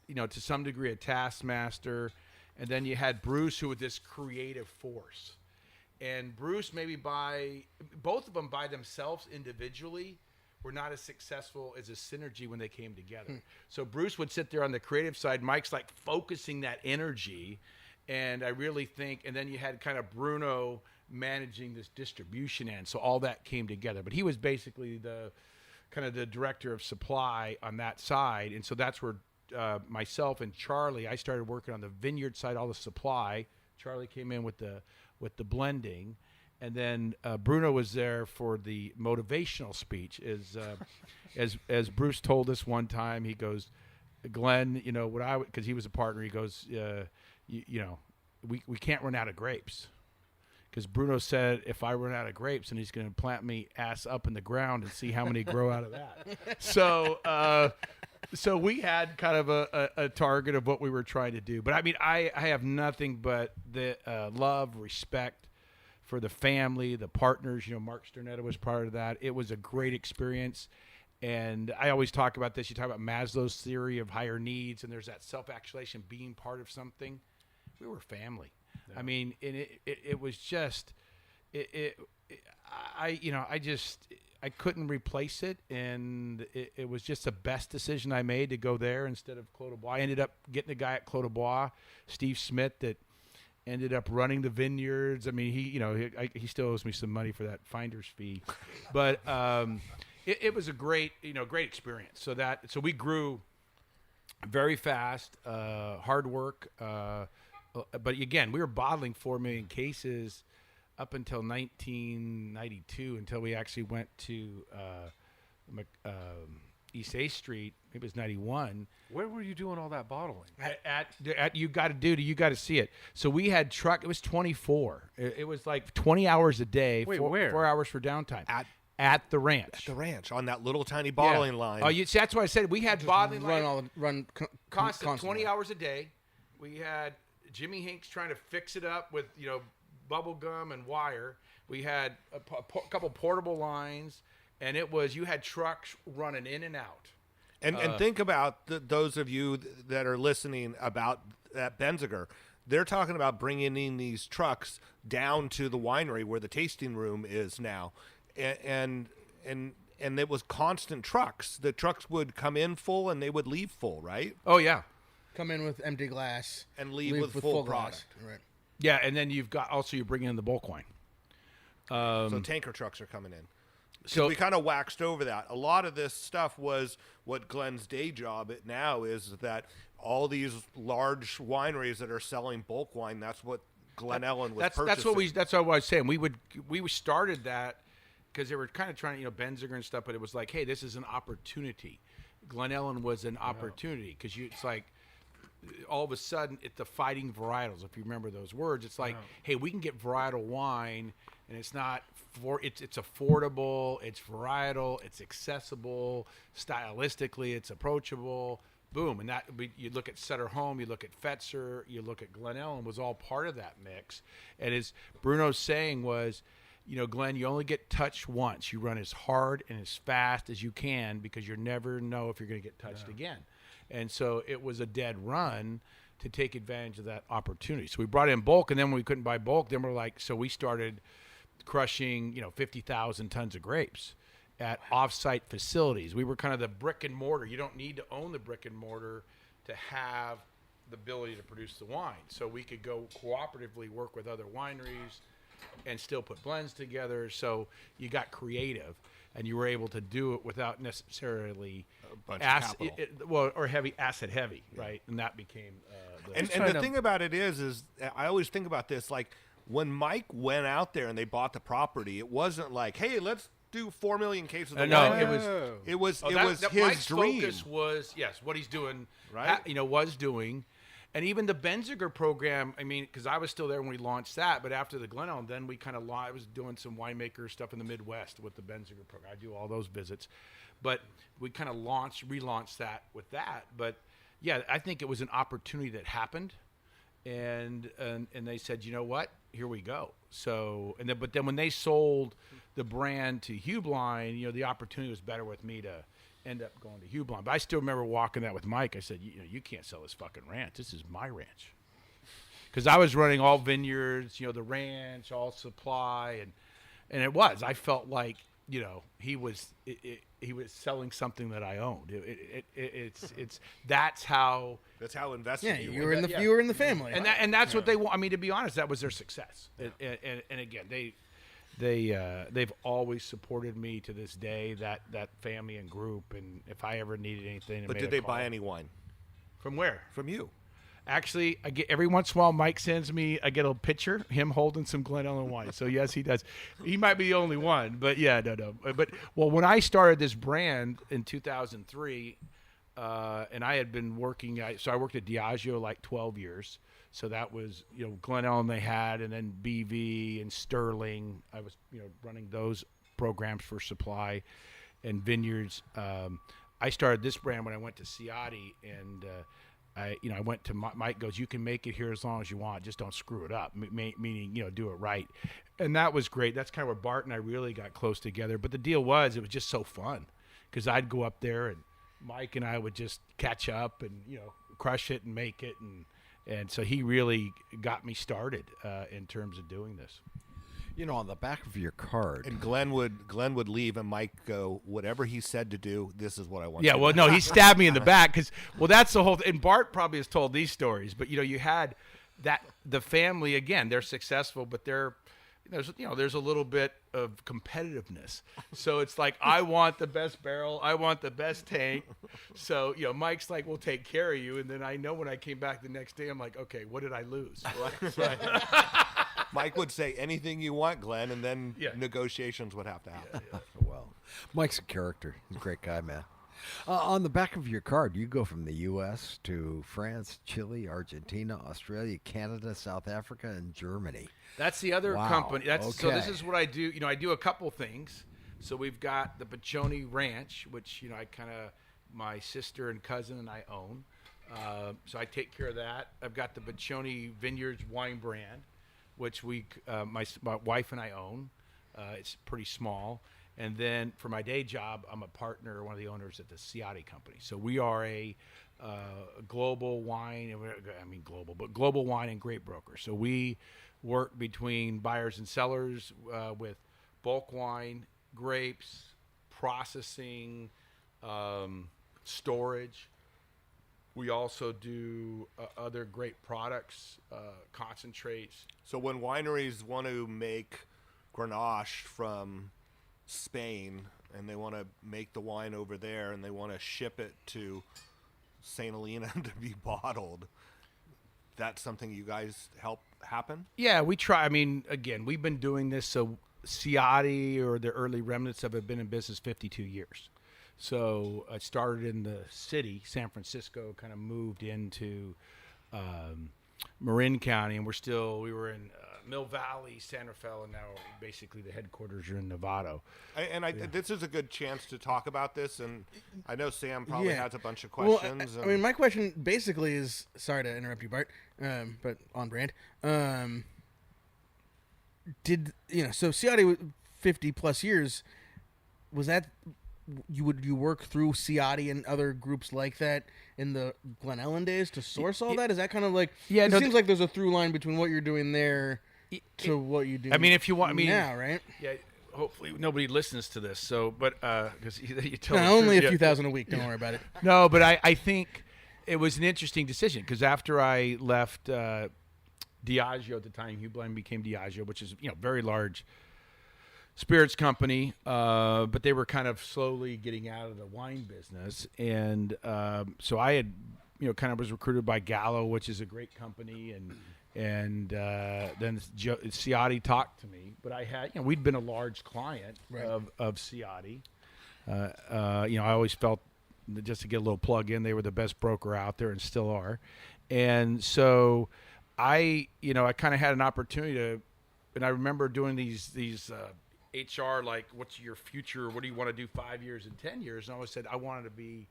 to some degree a taskmaster, and then you had Bruce who was this creative force. And Bruce, both of them by themselves individually were not as successful as a synergy when they came together. So Bruce would sit there on the creative side. Mike's like focusing that energy. And I really think, and then you had kind of Bruno managing this distribution end. So all that came together. But he was basically the director of supply on that side. And so that's where myself and Charlie, I started working on the vineyard side, all the supply. Charlie came in with the blending. And then Bruno was there for the motivational speech. As Bruce told us one time, he goes, Glenn, because he was a partner, he goes, we can't run out of grapes. Because Bruno said, if I run out of grapes, then he's going to plant me ass up in the ground and see how many grow out of that. So we had kind of a target of what we were trying to do. But I mean, I have nothing but the love, respect for the family, the partners. Mark Sternetta was part of that. It was a great experience. And I always talk about this. You talk about Maslow's theory of higher needs, and there's that self-actualization being part of something. We were family. Yeah. I mean, and it was just, I couldn't replace it, and it was just the best decision I made to go there instead of Clos du Bois. I ended up getting a guy at Clos du Bois, Steve Smith, that ended up running the vineyards. I mean, he still owes me some money for that finder's fee, but it was a great experience. So we grew very fast, hard work. But again, we were bottling 4 million cases up until 1992, until we actually went to East 8th Street. Maybe it was 91. Where were you doing all that bottling? At you got to see it. So we had truck. It was 24. It was like 20 hours a day. Wait, 4 hours for downtime. At the ranch. At the ranch, on that little tiny bottling line. Oh, see, that's why I said we had bottling run constant 20 hours a day. We had Jimmy Hinks trying to fix it up with bubble gum and wire. We had a couple portable lines, and you had trucks running in and out. And think about those of you that are listening about that Benziger. They're talking about bringing in these trucks down to the winery where the tasting room is now, and it was constant trucks. The trucks would come in full and they would leave full, right? Oh yeah, come in with empty glass and leave with full product. Right. Yeah, and then you're bringing in the bulk wine. So tanker trucks are coming in. So we kind of waxed over that. A lot of this stuff was what Glenn's day job now is, that all these large wineries that are selling bulk wine, that's what Glen Ellen was purchasing. That's what I was saying. We started that because they were kind of trying to, Benziger and stuff, but it was like, hey, this is an opportunity. Glen Ellen was an opportunity because it's like all of a sudden it's the fighting varietals. If you remember those words, it's like, hey, we can get varietal wine, and it's not it's affordable, it's varietal, it's accessible, stylistically it's approachable. Boom, and you look at Sutter Home, you look at Fetzer, you look at Glen Ellen, was all part of that mix. And as Bruno's saying was, Glenn, you only get touched once. You run as hard and as fast as you can because you never know if you're going to get touched again. And so it was a dead run to take advantage of that opportunity. So we brought in bulk, and then when we couldn't buy bulk, then so we started crushing, 50,000 tons of grapes at off-site facilities. We were kind of the brick and mortar. You don't need to own the brick and mortar to have the ability to produce the wine. So we could go cooperatively work with other wineries and still put blends together. So you got creative, and you were able to do it without necessarily asset heavy, right? And that became and the thing about it is I always think about this, like when Mike went out there and they bought the property, it wasn't like, hey, let's do 4 million cases of wine. No, it was his Mike's dream. Focus was what he's doing, right? Was doing. And even the Benziger program, because I was still there when we launched that, but after the Glenelg, then we kind of I was doing some winemaker stuff in the Midwest with the Benziger program. I do all those visits. But we kind of relaunched that with that. But, yeah, I think it was an opportunity that happened. And they said, you know what? Here we go. So, but then when they sold the brand to Healdsburg, the opportunity was better with me to end up going to Healdsburg. But I still remember walking that with Mike. I said, you can't sell this fucking ranch. This is my ranch. Because I was running all vineyards, the ranch, all supply, and it was. I felt like, he was selling something that I owned. That's how invested you were. You were in the family, and that's what they want. To be honest, that was their success. Yeah. And again, they've always supported me to this day. That family and group, and if I ever needed anything, but did they buy any wine? From where? From you. Actually, I get every once in a while. Mike sends me. I get a picture, him holding some Glenelg wine. So yes, he does. He might be the only one, but yeah, no. But when I started this brand in 2003, and I had been working. So I worked at Diageo like 12 years. So that was Glenelg they had, and then BV and Sterling. I was running those programs for supply and vineyards. I started this brand when I went to Ciatti, and I went to Mike goes, you can make it here as long as you want, just don't screw it up, meaning do it right. And that was great. That's kind of where Bart and I really got close together. But the deal was, it was just so fun because I'd go up there and Mike and I would just catch up and crush it and make it, and so he really got me started in terms of doing this. On the back of your card. And Glenn would leave, and Mike go, whatever he said to do, this is what I want. Yeah, well, no, he stabbed me in the back because, that's the whole. And Bart probably has told these stories, but you had that the family again. They're successful, but there's a little bit of competitiveness. So it's like, I want the best barrel, I want the best tank. So Mike's like, we'll take care of you, and then I know when I came back the next day, I'm like, okay, what did I lose? Right. Mike would say anything you want, Glenn, and then negotiations would have to happen. Yeah. Well, Mike's a character. He's a great guy, man. On the back of your card, you go from the U.S. to France, Chile, Argentina, Australia, Canada, South Africa, and Germany. That's the other company. So okay. This is what I do. I do a couple things. So we've got the Puccioni Ranch, which my sister and cousin and I own. So I take care of that. I've got the Puccioni Vineyards wine brand, which my wife and I own. It's pretty small. And then for my day job, I'm a partner, one of the owners at the Ciatti Company. So we are a global wine, global wine and grape broker. So we work between buyers and sellers with bulk wine, grapes, processing, storage. We also do other great products, concentrates. So when wineries want to make Grenache from Spain and they want to make the wine over there and they want to ship it to St. Helena to be bottled, that's something you guys help happen? Yeah, we try. Again, we've been doing this. So Ciatti, or the early remnants of it, have been in business 52 years. So I started in the city, San Francisco, kind of moved into Marin County, and we were in Mill Valley, Santa Fe, and now basically the headquarters are in Novato. This is a good chance to talk about this, and I know Sam probably has a bunch of questions. Well, my question basically is, sorry to interrupt you, Bart, but on brand. So Ciatti 50 plus years, was that you work through Ciatti and other groups like that in the Glen Ellen days to source all that? Is that kind of like it seems like there's a through line between what you're doing there to what you do. I mean, if you want, now, right? Yeah. Hopefully nobody listens to this. So, but because you tell only a few thousand a week. Don't worry about it. No, but I think it was an interesting decision because after I left Diageo at the time, Hugh Blind became Diageo, which is very large spirits company, but they were kind of slowly getting out of the wine business, and so I had kind of was recruited by Gallo, which is a great company, and then Ciatti talked to me, but I had we'd been a large client of Ciatti. I always felt, just to get a little plug in, they were the best broker out there and still are, and so I kind of had an opportunity to, and I remember doing these HR, like, what's your future? What do you want to do 5 years and 10 years? And I always said I wanted to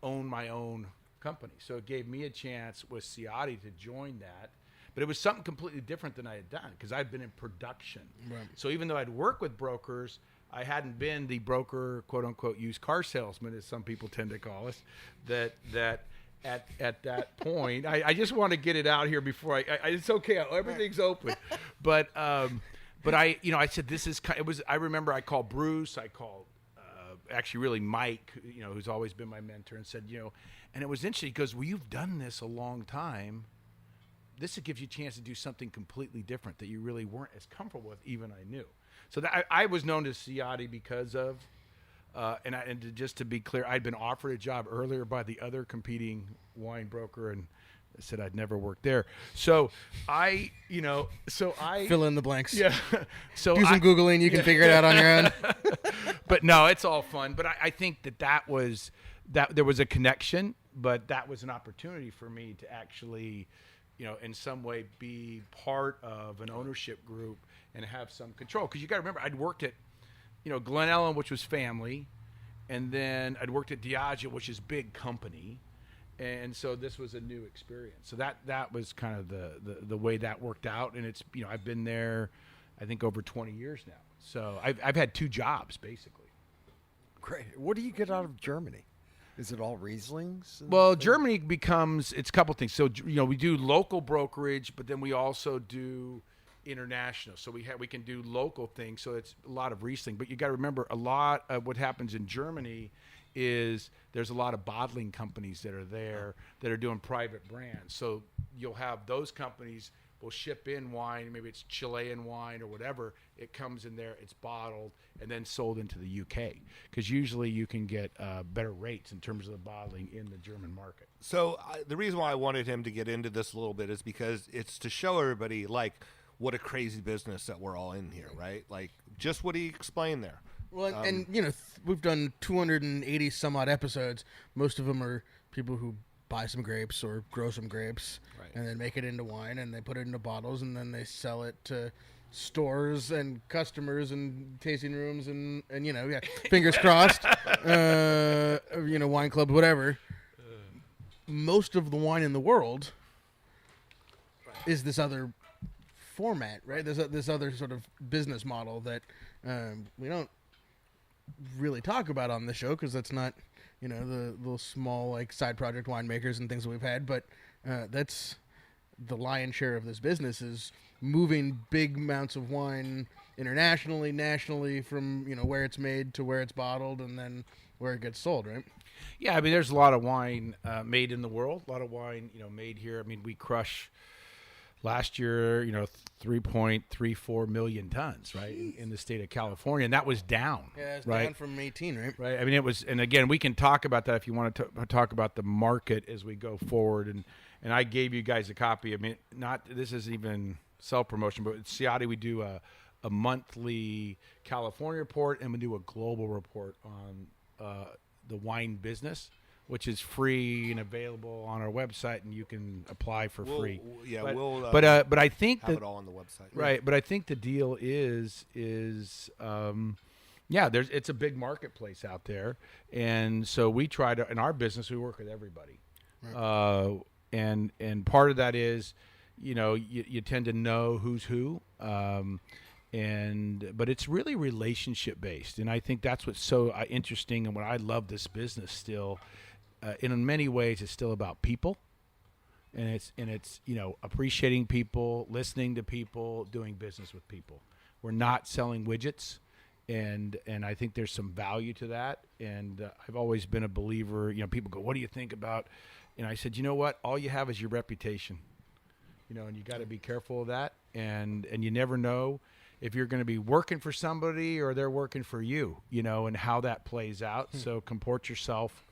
own my own company. So it gave me a chance with Ciatti to join that. But it was something completely different than I had done because I'd been in production. Right. So even though I'd worked with brokers, I hadn't been the broker, quote unquote, used car salesman, as some people tend to call us, that at that point, I just want to get it out here before it's okay. Everything's open. But I said, this is it was. I remember I called Bruce. I called actually really Mike, who's always been my mentor, and said, and it was interesting because, well, you've done this a long time. This gives you a chance to do something completely different that you really weren't as comfortable with, even I knew. So I was known to Ciatti because of, just to be clear, I'd been offered a job earlier by the other competing wine broker, and I said I'd never worked there. So I fill in the blanks. Yeah. So do some Googling. You can figure it out on your own. But no, it's all fun. But I think that there was a connection, but that was an opportunity for me to actually, in some way be part of an ownership group and have some control. Because you got to remember, I'd worked at, Glen Ellen, which was family, and then I'd worked at Diageo, which is big company. And so this was a new experience. So that was kind of the way that worked out. And it's, I've been there, I think, over 20 years now. So I've had 2 jobs, basically. Great. What do you get out of Germany? Is it all Rieslings? Well, Germany it's a couple things. So, we do local brokerage, but then we also do international. So we can do local things. So it's a lot of Riesling. But you got to remember, a lot of what happens in Germany is there's a lot of bottling companies that are there that are doing private brands. So you'll have those companies will ship in wine, maybe it's Chilean wine or whatever. It comes in there, it's bottled, and then sold into the UK. Because usually you can get better rates in terms of the bottling in the German market. So the reason why I wanted him to get into this a little bit is because it's to show everybody, like, what a crazy business that we're all in here, right? Like, just what he explained there. Well, and we've done 280 some odd episodes. Most of them are people who buy some grapes or grow some grapes, and then make it into wine, and they put it into bottles, and then they sell it to stores and customers and tasting rooms and fingers crossed, wine clubs, whatever. Most of the wine in the world is this other format, right? There's this other sort of business model that we don't really talk about on the show because that's not, the little small like side project winemakers and things that we've had, but that's the lion's share of this business is moving big amounts of wine internationally, nationally, from where it's made to where it's bottled and then where it gets sold, right? Yeah, I mean, there's a lot of wine made in the world, a lot of wine made here. I mean, we crush last year, 3.34 million tons, right, in the state of California, and that was down. Yeah, it's right? down from 18, right? Right. I mean, it was, and again, we can talk about that if you want to talk about the market as we go forward. And I gave you guys a copy. I mean, this is even self-promotion, but at Ciatti we do a monthly California report, and we do a global report on the wine business, which is free and available on our website, and you can apply for free. But I think have it all on the website, right? But I think the deal is it's a big marketplace out there, and so we try to, in our business, we work with everybody, and part of that is, you tend to know who's who. But it's really relationship based, and I think that's what's so interesting, and what I love this business still. In many ways, it's still about people, and it's appreciating people, listening to people, doing business with people. We're not selling widgets, and I think there's some value to that. And I've always been a believer. People go, "What do you think about?" And I said, "You know what? All you have is your reputation, and you got to be careful of that. And you never know if you're going to be working for somebody or they're working for you, and how that plays out. So comport yourself,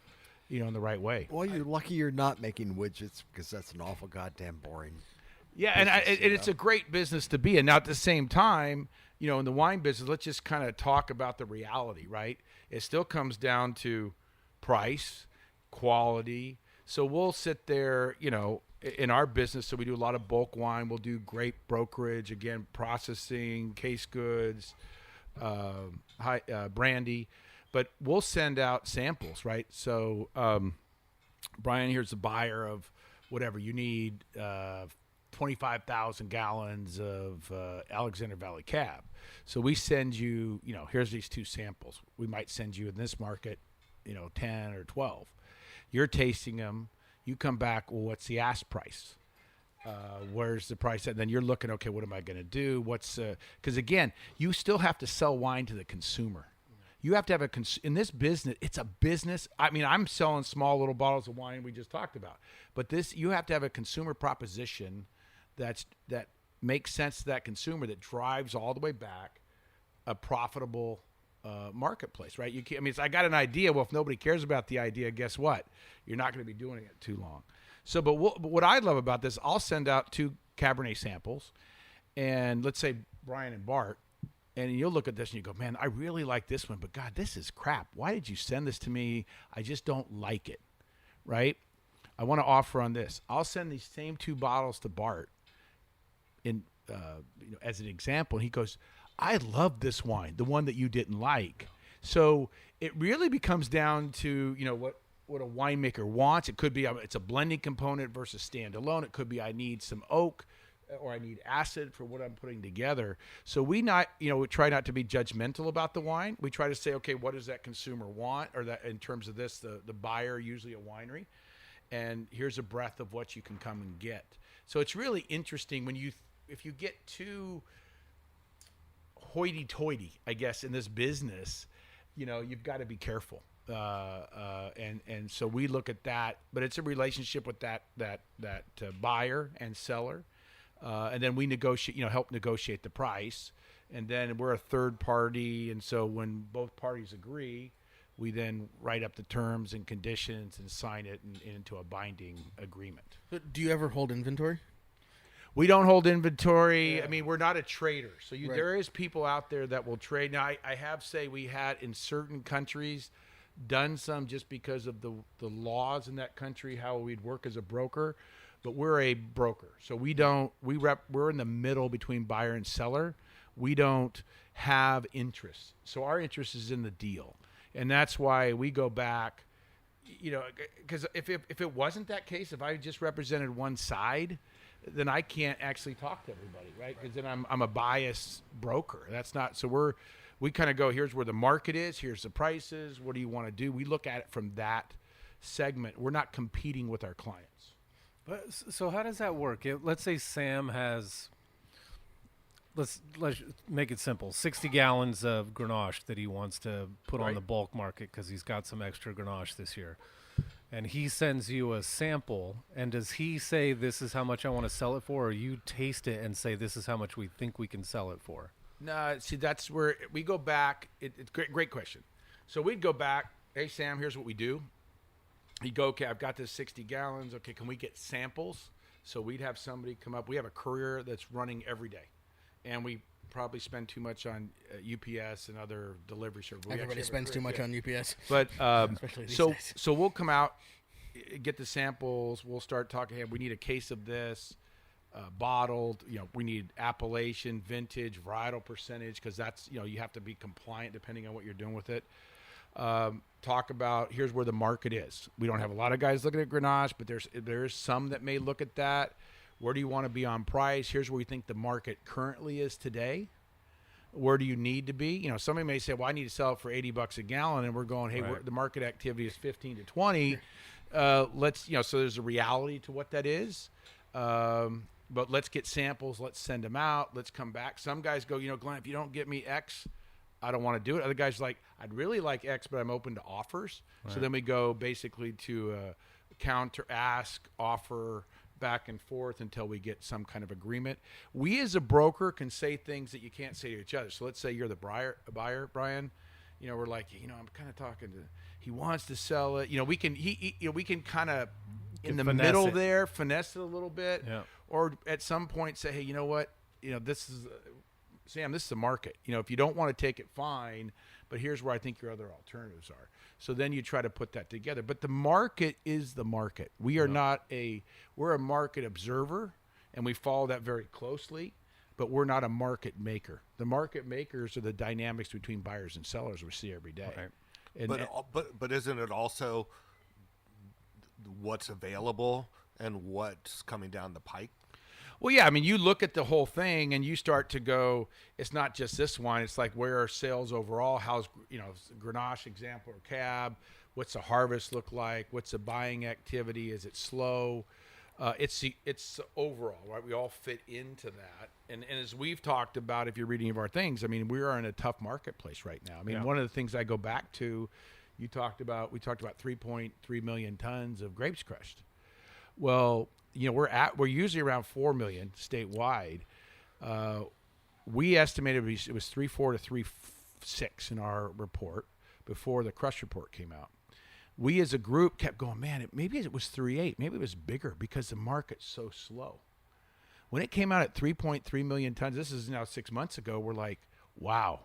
in the right way." Well, you're lucky you're not making widgets, because that's an awful goddamn boring. Yeah, and it's a great business to be in. Now, at the same time, in the wine business, let's just kind of talk about the reality, right? It still comes down to price, quality. So we'll sit there, in our business, so we do a lot of bulk wine. We'll do grape brokerage, again, processing, case goods, brandy. But we'll send out samples, right? So, Brian, here's the buyer of whatever you need, 25,000 gallons of Alexander Valley Cab. So we send you, here's these 2 samples. We might send you in this market, 10 or 12. You're tasting them. You come back, well, what's the ask price? Where's the price? And then you're looking, okay, what am I going to do? Because again, you still have to sell wine to the consumer. You have to have in this business, it's a business. I mean, I'm selling small little bottles of wine we just talked about, but you have to have a consumer proposition that makes sense to that consumer, that drives all the way back a profitable marketplace, right? You can't, I got an idea. Well, if nobody cares about the idea, guess what? You're not going to be doing it too long. So, but what I love about this, I'll send out 2 Cabernet samples, and let's say Brian and Bart, and you'll look at this and you go, "Man, I really like this one, but God, this is crap. Why did you send this to me? I just don't like it," right? I want to offer on this. I'll send these same 2 bottles to Bart, as an example, and he goes, "I love this wine, the one that you didn't like." So it really becomes down to what a winemaker wants. It could be it's a blending component versus standalone. It could be I need some oak, or I need acid for what I'm putting together. So we try not to be judgmental about the wine. We try to say, okay, what does that consumer want, or that in terms of this, the buyer, usually a winery, and here's a breadth of what you can come and get. So it's really interesting if you get too hoity-toity, I guess, in this business, you've got to be careful. And so we look at that, but it's a relationship with that buyer and seller. And then we help negotiate the price, and then we're a third party. And so when both parties agree, we then write up the terms and conditions and sign it into a binding agreement. Do you ever hold inventory? We don't hold inventory. Yeah. We're not a trader. So Right. There is people out there that will trade. Now, I have say we had in certain countries done some just because of the laws in that country, how we'd work as a broker. But we're a broker. So we're in the middle between buyer and seller. We don't have interest. So our interest is in the deal. And that's why we go back, because if it wasn't that case, if I just represented one side, then I can't actually talk to everybody, right? Because then I'm a biased broker. That's not, so we kind of go, here's where the market is, here's the prices, what do you want to do? We look at it from that segment. We're not competing with our clients. But so how does that work? Let's say Sam has, let's make it simple, 60 gallons of Grenache that he wants to put on the bulk market because he's got some extra Grenache this year. And he sends you a sample, and does he say, this is how much I want to sell it for, or you taste it and say, this is how much we think we can sell it for? No, see, that's where we go back. It's great question. So we'd go back, hey, Sam, here's what we do. He'd go, okay, I've got this 60 gallons. Okay, can we get samples? So we'd have somebody come up. We have a courier that's running every day. And we probably spend too much on UPS and other delivery services. Everybody spends too much on UPS. But Especially these days. so we'll come out, get the samples. We'll start talking, hey, we need a case of this, bottled. We need appellation, vintage, varietal percentage, because that's, you have to be compliant depending on what you're doing with it. Talk about, here's where the market is. We don't have a lot of guys looking at Grenache, but there's some that may look at that. Where do you want to be on price? Here's where we think the market currently is today. Where do you need to be? Somebody may say, well, I need to sell it for $80 a gallon, and we're going, hey, the market activity is 15 to 20. Let's, so there's a reality to what that is. But let's get samples. Let's send them out. Let's come back. Some guys go, Glenn, if you don't get me X, I don't want to do it. Other guys like, I'd really like X, but I'm open to offers. Right. So then we go basically to counter, ask, offer, back and forth until we get some kind of agreement. We as a broker can say things that you can't say to each other. So let's say you're the buyer, Brian. We're like, I'm kind of talking to. He wants to sell it. We can we can kind of in the middle there finesse it a little bit, or at some point say, hey, you know what, this is Sam. This is the market. If you don't want to take it, fine. But here's where I think your other alternatives are. So then you try to put that together. But the market is the market. We are we're a market observer, and we follow that very closely, but we're not a market maker. The market makers are the dynamics between buyers and sellers we see every day. Right. But isn't it also what's available and what's coming down the pike? Well, yeah, you look at the whole thing and you start to go, it's not just this wine. It's like, where are sales overall? How's, Grenache example or Cab? What's the harvest look like? What's the buying activity? Is it slow? It's overall, right? We all fit into that. And as we've talked about, if you're reading of our things, we are in a tough marketplace right now. One of the things I go back to, we talked about 3.3 million tons of grapes crushed. Well, we're usually around 4 million statewide. We estimated it was 3.4 to 3.6 in our report before the crush report came out. We as a group kept going, man, maybe it was 3.8, maybe it was bigger because the market's so slow. When it came out at 3.3 million tons, this is now 6 months ago, we're like, wow,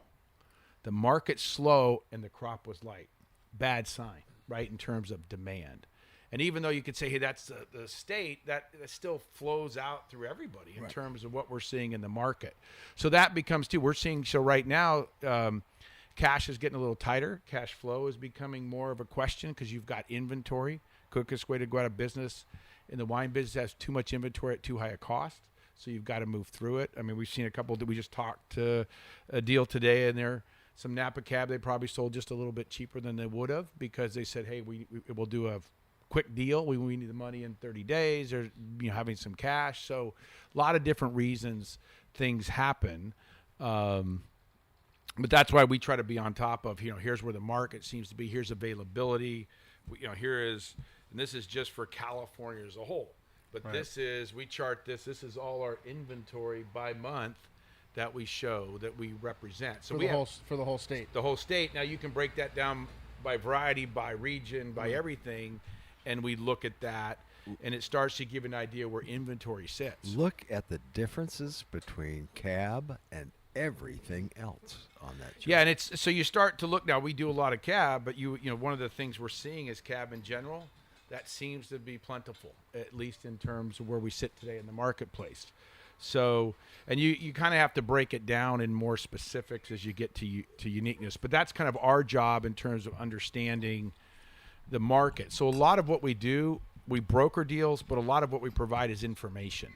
the market's slow and the crop was light. Bad sign, right, in terms of demand. And even though you could say, hey, that's the state, that still flows out through everybody in terms of what we're seeing in the market. So that becomes, too, we're seeing, so right now, cash is getting a little tighter. Cash flow is becoming more of a question because you've got inventory. Quickest way to go out of business in the wine business has too much inventory at too high a cost. So you've got to move through it. We've seen a couple that we just talked to a deal today, and there some Napa Cab they probably sold just a little bit cheaper than they would have because they said, hey, we'll do a quick deal. We need the money in 30 days or having some cash. So a lot of different reasons things happen. But that's why we try to be on top of, here's where the market seems to be. Here's availability. Here is, and this is just for California as a whole. But we chart this. This is all our inventory by month that we show, that we represent. So for the whole state. The whole state. Now you can break that down by variety, by region, by everything. And we look at that, and it starts to give an idea where inventory sits. Look at the differences between Cab and everything else on that chart. Yeah, and it's so you start to look now. We do a lot of Cab, but one of the things we're seeing is Cab in general. That seems to be plentiful, at least in terms of where we sit today in the marketplace. So, and you kind of have to break it down in more specifics as you get to uniqueness. But that's kind of our job in terms of understanding the market. So a lot of what we do, we broker deals, but a lot of what we provide is information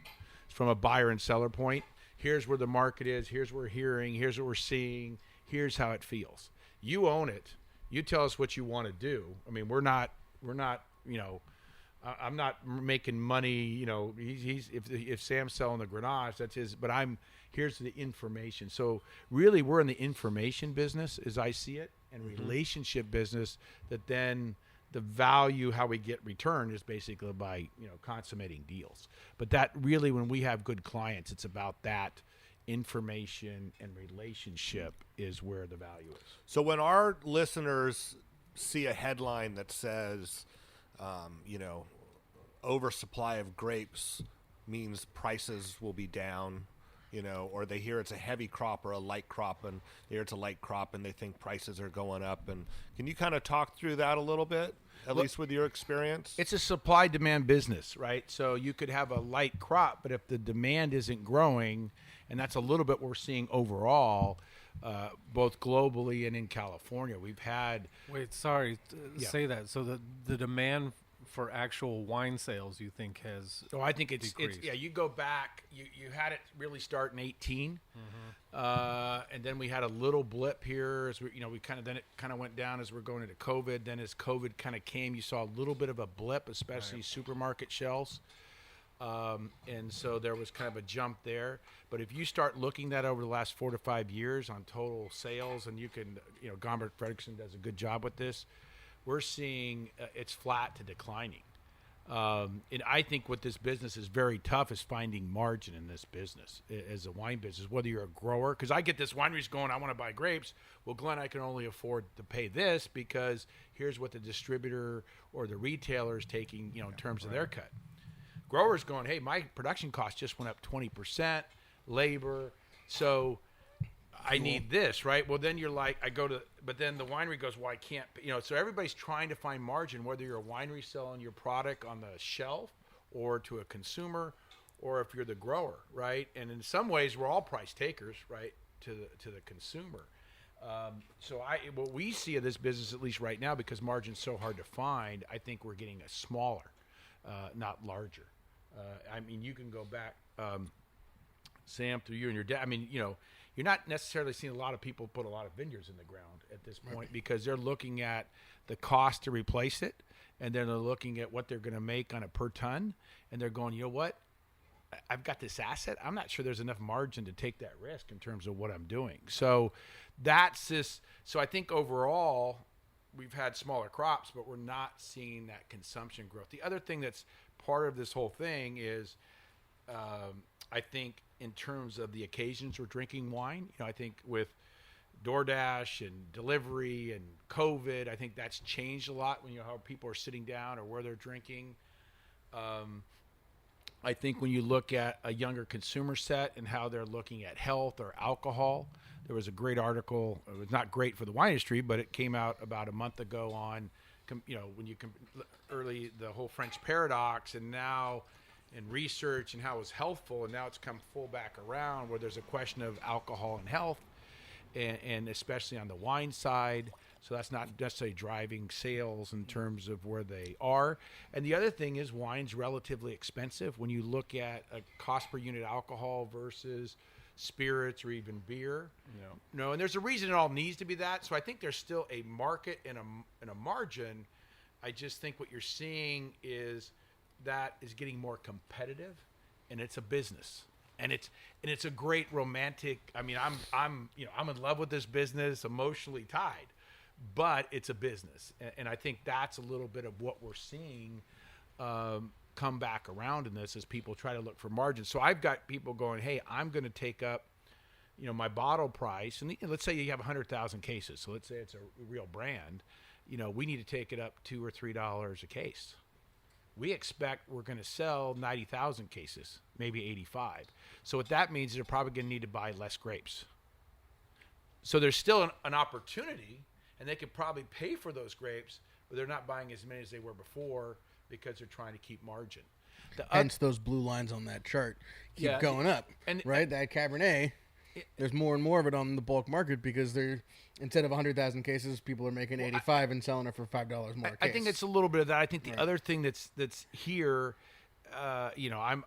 from a buyer and seller point. Here's where the market is. Here's what we're hearing. Here's what we're seeing. Here's how it feels. You own it. You tell us what you want to do. We're not. I'm not making money. If Sam's selling the Grenache, that's his. But here's the information. So really, we're in the information business, as I see it, and relationship business. That then the value, how we get return, is basically by consummating deals. But that really, when we have good clients, it's about that information and relationship is where the value is. So when our listeners see a headline that says, oversupply of grapes means prices will be down, or they hear it's a heavy crop or a light crop, and they hear it's a light crop and they think prices are going up. And can you kind of talk through that a little bit, at least with your experience? It's a supply-demand business, right? So you could have a light crop, but if the demand isn't growing, and that's a little bit what we're seeing overall, both globally and in California, we've had... Wait, sorry, say that. So the demand for actual wine sales you think has? So I think it's decreased? yeah. You go back, you had it really start in 18, and then we had a little blip here as we then it kind of went down as we're going into COVID. Then as COVID kind of came, you saw a little bit of a blip, especially supermarket shelves. And so there was kind of a jump there. But if you start looking at over the last 4 to 5 years on total sales, and you can, Gombert Fredrickson does a good job with this, we're seeing it's flat to declining. And I think what this business is very tough is finding margin in this business, as a wine business, whether you're a grower. Because I get this wineries going, I want to buy grapes. Well, Glenn, I can only afford to pay this because here's what the distributor or the retailer is taking, in terms of their cut. Growers going, hey, my production cost just went up 20%, labor, so I need this, right? Well, then you're like, but then the winery goes, well, I can't, so everybody's trying to find margin, whether you're a winery selling your product on the shelf or to a consumer, or if you're the grower, right? And in some ways, we're all price takers, right, to the consumer. So what we see of this business, at least right now, because margin's so hard to find, I think we're getting a smaller, not larger. You can go back, Sam, through you and your dad. You're not necessarily seeing a lot of people put a lot of vineyards in the ground at this point because they're looking at the cost to replace it, and then they're looking at what they're going to make on a per ton, and they're going, you know what? I've got this asset. I'm not sure there's enough margin to take that risk in terms of what I'm doing. So that's this. So I think overall, we've had smaller crops, but we're not seeing that consumption growth. The other thing that's part of this whole thing is, I think in terms of the occasions we're drinking wine, I think with DoorDash and delivery and COVID, I think that's changed a lot when how people are sitting down or where they're drinking. I think when you look at a younger consumer set and how they're looking at health or alcohol, there was a great article. It was not great for the wine industry, but it came out about a month ago on, when you the whole French paradox, and now in research and how it was healthful, and now it's come full back around where there's a question of alcohol and health, and especially on the wine side. So that's not necessarily driving sales in terms of where they are. And the other thing is wine's relatively expensive when you look at a cost per unit alcohol versus spirits or even beer. And there's a reason it all needs to be that. So I think there's still a market and a margin. I just think what you're seeing is that is getting more competitive, and it's a business, and it's a great romantic. I'm in love with this business, emotionally tied, but it's a business, and I think that's a little bit of what we're seeing come back around in this as people try to look for margins. So I've got people going, hey, I'm going to take up, my bottle price, and let's say you have 100,000 cases. So let's say it's a real brand. We need to take it up $2 or $3 a case. We expect we're going to sell 90,000 cases, maybe 85. So what that means is they're probably going to need to buy less grapes. So there's still an opportunity, and they could probably pay for those grapes, but they're not buying as many as they were before because they're trying to keep margin. Hence those blue lines on that chart keep going up, right? That Cabernet, there's more and more of it on the bulk market because they're, instead of 100,000 cases, people are making 85 and selling it for $5 more. I think it's a little bit of that. I think the other thing that's here, I'm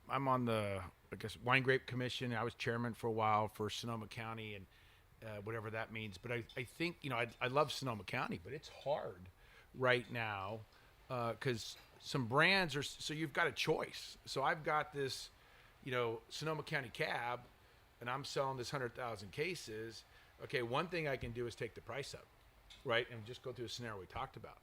on the Wine Grape Commission. I was chairman for a while for Sonoma County and whatever that means. But I think I love Sonoma County, but it's hard right now because some brands are. So you've got a choice. So I've got this, Sonoma County Cab, and I'm selling this 100,000 cases. Okay, one thing I can do is take the price up, right? And just go through a scenario we talked about.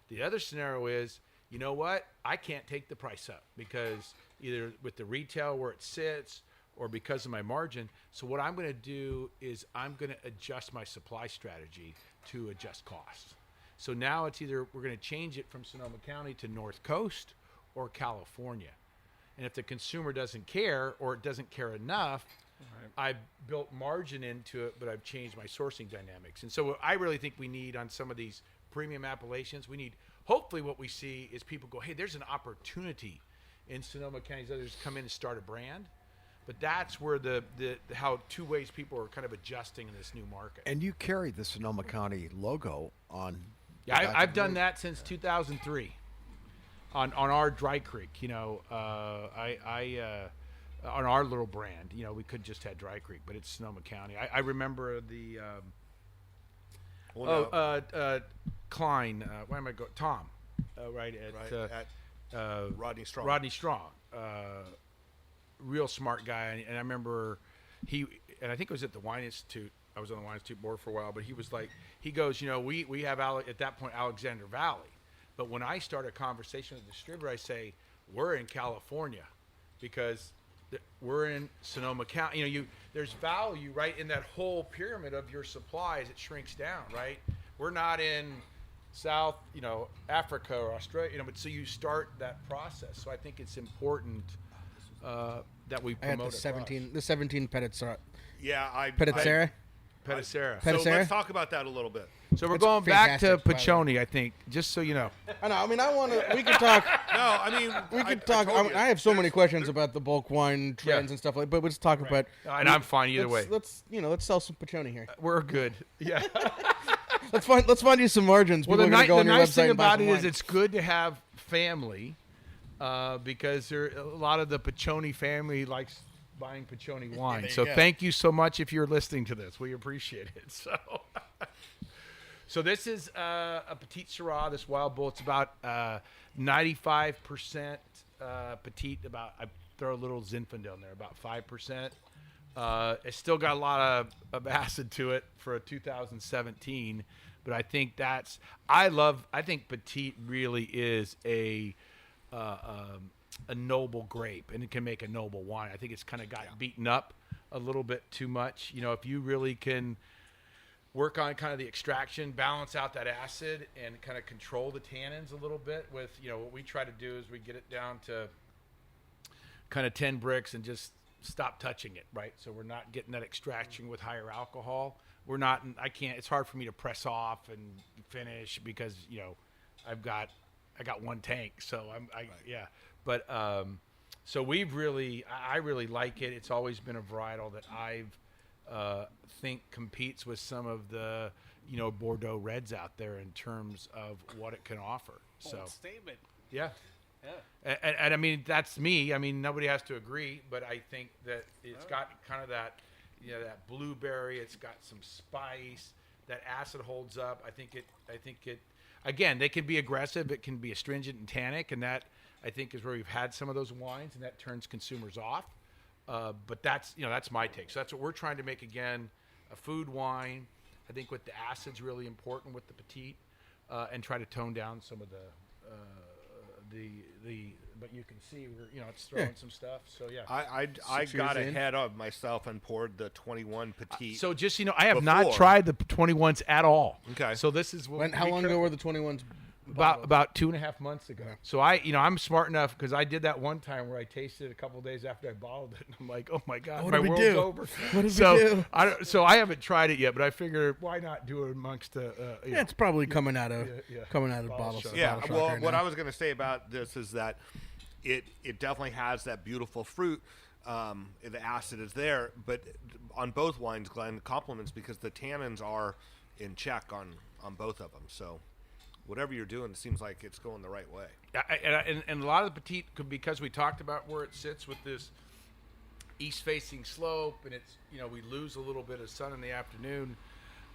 The other scenario is, you know what? I can't take the price up because either with the retail where it sits or because of my margin. So what I'm going to do is I'm going to adjust my supply strategy to adjust costs. So now it's either we're going to change it from Sonoma County to North Coast or California. And if the consumer doesn't care or it doesn't care enough, I've built margin into it, but I've changed my sourcing dynamics. And so I really think we need on some of these premium appellations, hopefully what we see is people go, hey, there's an opportunity in Sonoma County, others come in and start a brand. But that's where how two ways people are kind of adjusting in this new market. And you carry the Sonoma County logo on. Yeah, I've done that since 2003. on our dry creek, on our little brand, we could just had Dry Creek, but it's Sonoma County. I remember the Klein. Why am I going? Tom, right at Rodney Strong. Rodney Strong, real smart guy, and I remember and I think it was at the Wine Institute. I was on the Wine Institute board for a while, but he was like, he goes, we have at that point Alexander Valley, but when I start a conversation with the distributor, I say we're in California because we're in Sonoma County. There's value right in that whole pyramid of your supply as it shrinks down, right? We're not in South, Africa or Australia, but so you start that process. So I think it's important that we promote. I had the 17 Petitser. Yeah, Petitser. Petitser. So let's talk about that a little bit. So we're It's going back to fantastic, by the Puccioni, I think, just so you know. I know. I mean, we could talk. No, I mean, We could talk. I have so many questions about the bulk wine trends and stuff like. But let's talk about. And I'm fine either way. Let's sell some Puccioni here. We're good. Yeah. Let's find you some margins. Well, People the are gonna go on your nice website thing and buy about some it is wine. it's good to have family because a lot of the Puccioni family likes buying Puccioni wine. there you So go. thank you so much if you're listening to this. We appreciate it. So this is a Petite Syrah, this Wild Bull. It's about 95% Petite. I throw a little Zinfandel in there, about 5%. It's still got a lot of acid to it for a 2017, but I think I think Petite really is a noble grape, and it can make a noble wine. I think it's kind of got beaten up a little bit too much. If you really can work on kind of the extraction, balance out that acid, and kind of control the tannins a little bit with, what we try to do is we get it down to kind of 10 bricks and just stop touching it, right? So we're not getting that extraction with higher alcohol. It's hard for me to press off and finish because, I got one tank. So But so I really like it. It's always been a varietal that I've think competes with some of the Bordeaux reds out there in terms of what it can offer. So statement. yeah. And I mean, that's me. I mean, nobody has to agree, but I think that it's got kind of that that blueberry. It's got some spice. That acid holds up. I think it again, they can be aggressive. It can be astringent and tannic, and that I think is where we've had some of those wines, and that turns consumers off. But that's my take. So that's what we're trying to make again, a food wine. I think with the acid's really important with the Petite, and try to tone down some of the. But you can see we're it's throwing some stuff. So yeah, I got ahead of myself and poured the 21 Petite. So just I have not tried the 21s at all. Okay. So this is How long ago were the 21s? About 2.5 months ago. So I'm smart enough because I did that one time where I tasted it a couple of days after I bottled it, and I'm like, oh my god, my world's over. What did we do? I haven't tried it yet, but I figured why not do it amongst It's probably coming out of bottles. shop. Yeah, bottle well, shop right what now. I was going to say about this is that it definitely has that beautiful fruit. The acid is there, but on both wines, Glenn, compliments because the tannins are in check on both of them. So whatever you're doing, it seems like it's going the right way. And a lot of the Petite, because we talked about where it sits with this east-facing slope, and it's we lose a little bit of sun in the afternoon.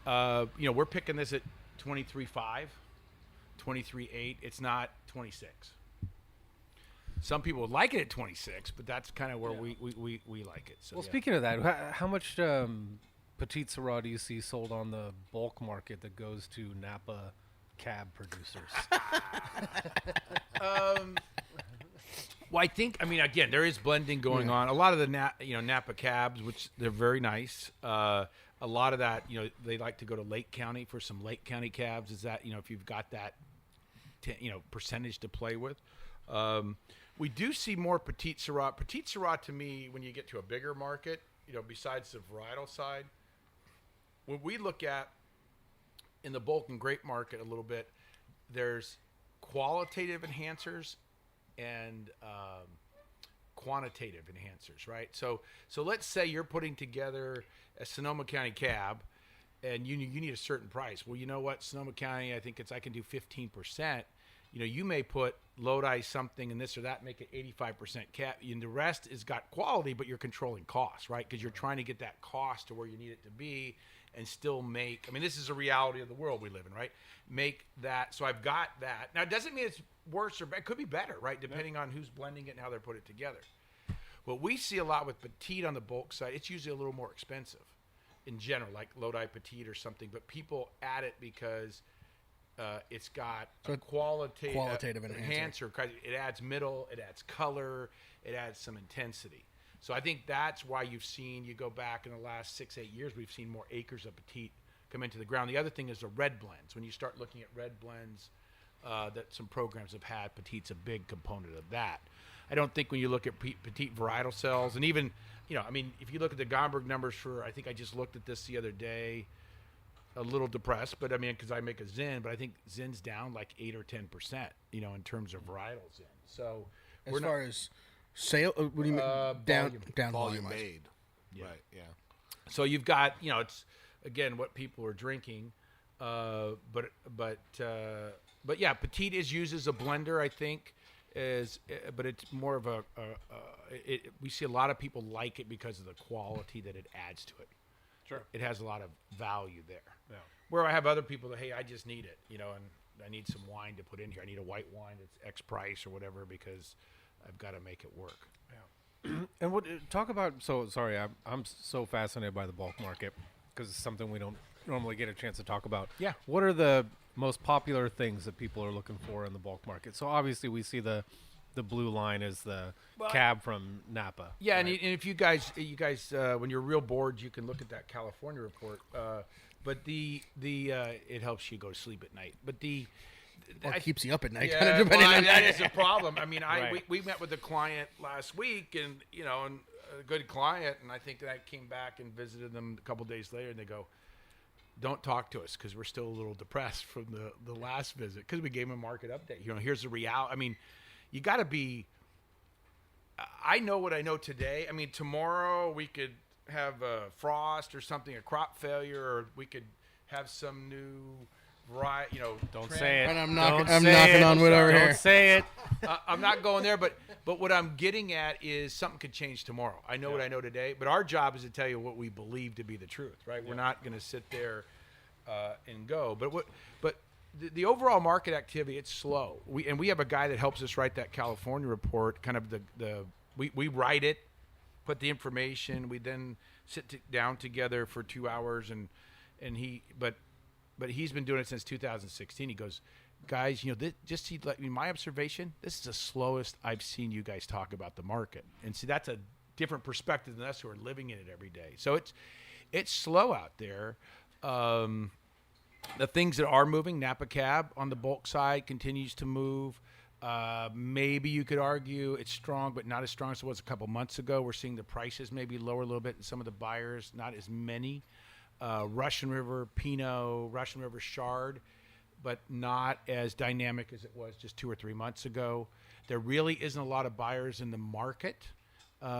We're picking this at 23.5, 23.8. It's not 26. Some people would like it at 26, but that's kind of where we like it. So, Well, speaking of that, how much Petite Syrah do you see sold on the bulk market that goes to Napa cab producers? Well, I mean, again, there is blending going on. A lot of the Napa cabs, which they're very nice. A lot of that, they like to go to Lake County for some Lake County cabs. Is that if you've got that, percentage to play with. We do see more Petite Syrah. Petite Syrah, to me, when you get to a bigger market, besides the varietal side, when we look at in the bulk and grape market a little bit, there's qualitative enhancers and quantitative enhancers, right? So let's say you're putting together a Sonoma County cab, and you need a certain price. Well, you know what, Sonoma County, I can do 15%, you may put Lodi something and this or that, make it 85% cap, and the rest is got quality, but you're controlling costs, right? Because you're trying to get that cost to where you need it to be and still make, I mean, this is a reality of the world we live in, right? Make that, so I've got that. Now, it doesn't mean it's worse or better. It could be better, right? Depending on who's blending it and how they're put it together. What we see a lot with Petite on the bulk side, it's usually a little more expensive in general, like Lodi Petite or something, but people add it because it's got a qualitative enhancer. It adds middle, it adds color, it adds some intensity. So I think that's why you go back in the last 6-8 years, we've seen more acres of Petite come into the ground. The other thing is the red blends. When you start looking at red blends, that some programs have had, Petite's a big component of that. I don't think when you look at Petite varietal cells, and even, if you look at the Gomberg numbers I think I just looked at this the other day, a little depressed, but because I make a Zin, but I think Zin's down like 8 or 10%, in terms of varietal Zin. So as far as sale, what do you mean? Down volume made. Yeah. Right, yeah. So you've got, it's again what people are drinking, but yeah, Petite is used as a blender, I think, but it's more of we see a lot of people like it because of the quality that it adds to it. Sure. It has a lot of value there. Yeah. Where I have other people that, hey, I just need it, and I need some wine to put in here. I need a white wine that's X price or whatever because I've got to make it work. Yeah. And talk about, sorry, I'm so fascinated by the bulk market because it's something we don't normally get a chance to talk about. Yeah. What are the most popular things that people are looking for in the bulk market? So obviously we see the blue line is the cab from Napa. Yeah, right? and if you guys, when you're real bored, you can look at that California report. But it helps you go to sleep at night. But it keeps you up at night. Yeah, kind of depending on that is a problem. I mean, Right. we met with a client last week, and and a good client, and I think that I came back and visited them a couple days later, and they go, "Don't talk to us because we're still a little depressed from the last visit because we gave them a market update. Here's the reality. I mean, you got to be. I know what I know today. I mean, tomorrow we could have a frost or something, a crop failure, or we could have some new variety. Don't trend. say it. And I'm Don't knocking say on it. wood over Don't here. say it. I'm not going there, but what I'm getting at is something could change tomorrow. I know what I know today, but our job is to tell you what we believe to be the truth, right? We're not going to sit there and go. But the overall market activity, it's slow. We have a guy that helps us write that California report. Kind of we write it, put the information. We then sit down together for 2 hours, and he's been doing it since 2016. He goes, guys, my observation, this is the slowest I've seen you guys talk about the market. And see, that's a different perspective than us who are living in it every day. So it's slow out there. The things that are moving, Napa Cab on the bulk side continues to move. Maybe you could argue it's strong, but not as strong as it was a couple months ago. We're seeing the prices maybe lower a little bit, and some of the buyers, not as many. Russian River Pinot, Russian River Chard, but not as dynamic as it was just 2 or 3 months ago. There really isn't a lot of buyers in the market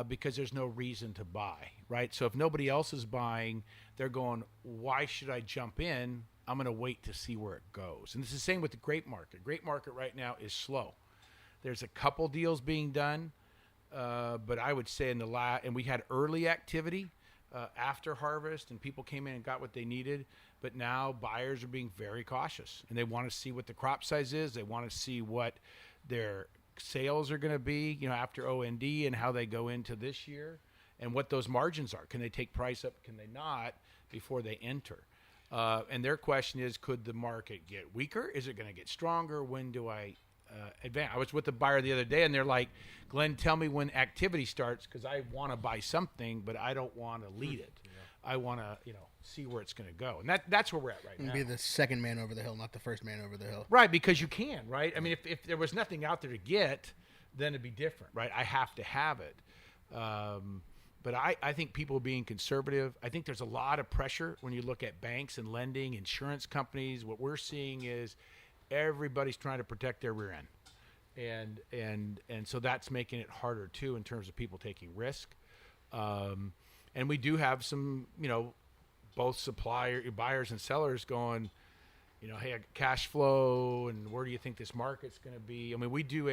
because there's no reason to buy, right? So if nobody else is buying, they're going, why should I jump in? I'm going to wait to see where it goes. And it's the same with the grape market. Grape market right now is slow. There's a couple deals being done, but I would say and we had early activity after harvest, and people came in and got what they needed. But now buyers are being very cautious, and they want to see what the crop size is. They want to see what their sales are going to be, after OND, and how they go into this year, and what those margins are. Can they take price up? Can they not before they enter? And their question is, could the market get weaker? Is it going to get stronger? When do I advance? I was with the buyer the other day, and they're like, Glenn, tell me when activity starts because I want to buy something, but I don't want to lead it. Yeah. I want to, see where it's going to go. And that's where we're at right now. Be the second man over the hill, not the first man over the hill. Right, because you can, right? I mean, if there was nothing out there to get, then it'd be different, right? I have to have it. But I think people are being conservative. I think there's a lot of pressure when you look at banks and lending, insurance companies. What we're seeing is everybody's trying to protect their rear end. And so that's making it harder, too, in terms of people taking risk. And we do have some, both buyers and sellers going, hey, cash flow, and where do you think this market's going to be? I mean, we do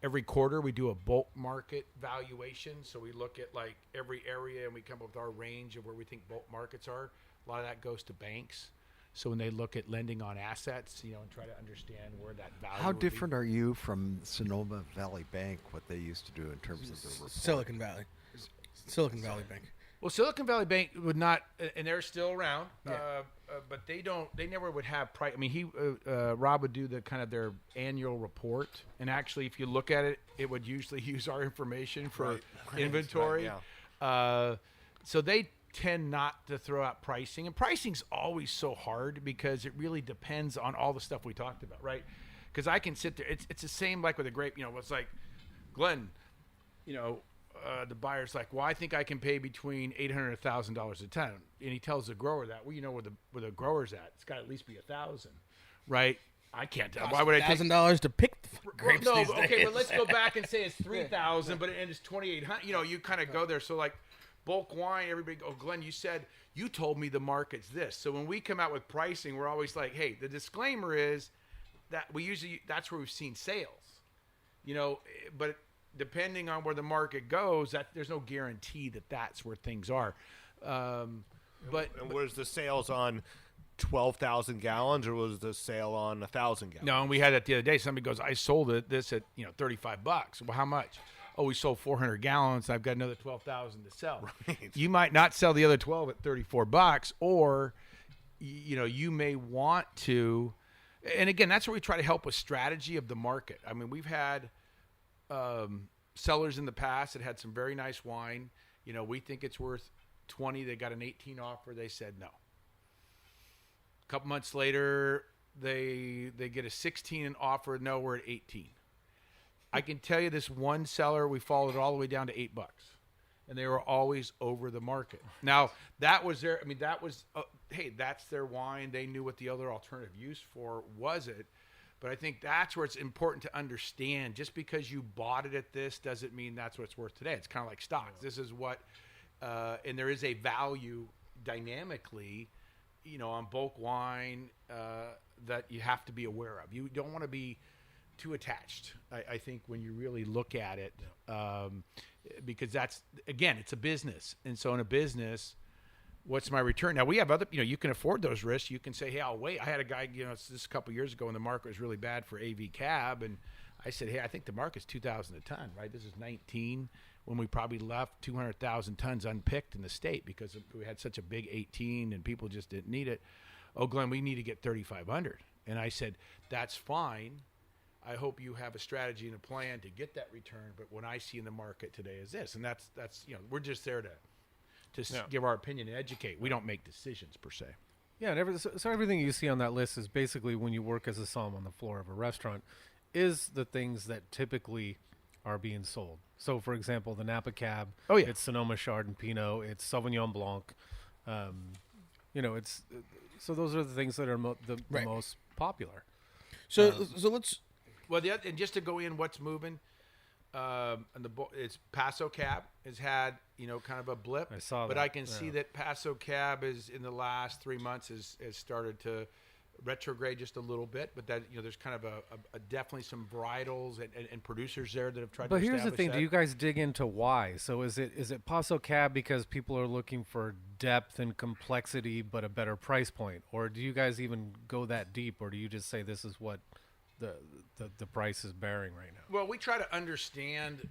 every quarter we do a bulk market valuation. So we look at like every area and we come up with our range of where we think bulk markets are. A lot of that goes to banks. So when they look at lending on assets, and try to understand where that value How would different be. are you from Sonoma Valley Bank, what they used to do in terms of the report? Silicon Valley. Silicon Valley Bank. Well, Silicon Valley Bank would not, and they're still around, but they never would have price. I mean, Rob would do the kind of their annual report, and actually, if you look at it, it would usually use our information for inventory. Right, So they tend not to throw out pricing, and pricing's always so hard because it really depends on all the stuff we talked about, right? Because I can sit there. It's the same like with a grape. It's like, Glenn, the buyer's like, well, I think I can pay between $800 and $1,000 a ton, and he tells the grower that. Well, where the grower's at, it's got to at least be $1,000, right? I can't tell. Why would I take $1,000 to pick the grapes? No, these okay, days. but let's go back and say it's 3,000, but it's 2,800. You kind of go there. So like bulk wine, everybody go, Glenn, you told me the market's this. So when we come out with pricing, we're always like, hey, the disclaimer is that that's where we've seen sales, but depending on where the market goes, that there's no guarantee that that's where things are. But was the sales on 12,000 gallons, or was the sale on 1,000 gallons? no, and we had that the other day. Somebody goes, I sold this at $35. Well, how much? Oh, we sold 400 gallons. I've got another 12,000 to sell. Right. You might not sell the other 12 at $34, or you may want to. And again, that's where we try to help with strategy of the market. I mean, we've had sellers in the past that had some very nice wine. We think it's worth 20. They got an 18 offer. They said no. A couple months later, they get a 16 offer. No, we're at 18. I can tell you this one seller, we followed it all the way down to $8, and they were always over the market. Now that was hey, that's their wine. They knew what the other alternative use for was it. But I think that's where it's important to understand. Just because you bought it at this doesn't mean that's what it's worth today. It's kind of like stocks. This is what, and there is a value dynamically, on bulk wine that you have to be aware of. You don't want to be too attached, I think, when you really look at it, because that's, again, it's a business. And so in a business, what's my return? Now we have other, you can afford those risks. You can say, hey, I'll wait. I had a guy, this a couple of years ago when the market was really bad for AV cab. And I said, hey, I think the market's 2,000 a ton, right? This is 19 when we probably left 200,000 tons unpicked in the state because we had such a big 18 and people just didn't need it. Oh, Glenn, we need to get 3,500. And I said, that's fine. I hope you have a strategy and a plan to get that return. But what I see in the market today is this. And that's we're just there to give our opinion and educate. We don't make decisions per se. Yeah, and so everything you see on that list is basically when you work as a somm on the floor of a restaurant is the things that typically are being sold. So, for example, the Napa Cab, it's Sonoma Chard and Pinot, it's Sauvignon Blanc. So those are the things that are the most popular. So let's... Well, and just to go in, what's moving, it's Paso Cab has had kind of a blip. I saw but that. I can see that Paso Cab is in the last 3 months has started to retrograde just a little bit. But that there's kind of a definitely some varietals and producers there that have tried. But to here's the establish thing: that. do you guys dig into why? So is it Paso Cab because people are looking for depth and complexity, but a better price point, or do you guys even go that deep, or do you just say this is what the price is bearing right now? Well, we try to understand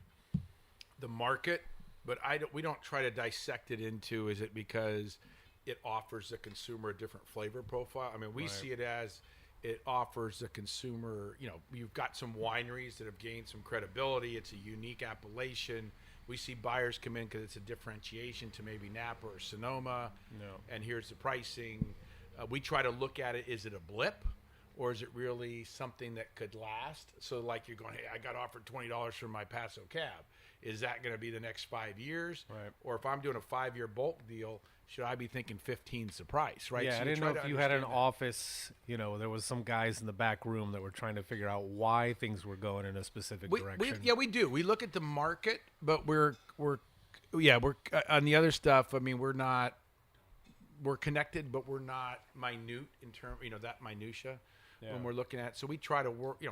the market, but we don't try to dissect it into, is it because it offers the consumer a different flavor profile? I mean, we see it as it offers the consumer, you've got some wineries that have gained some credibility. It's a unique appellation. We see buyers come in because it's a differentiation to maybe Napa or Sonoma. And here's the pricing. We try to look at it, is it a blip? Or is it really something that could last? So like you're going, hey, I got offered $20 for my Paso Cab. Is that going to be the next 5 years? Right. Or if I'm doing a 5-year bulk deal, should I be thinking 15's the price, right? Yeah, So I didn't know if you had an office, there was some guys in the back room that were trying to figure out why things were going in a specific direction. We do. We look at the market, but we're on the other stuff. I mean, we're we're connected, but we're not minute in term, that minutia when we're looking at. So we try to work,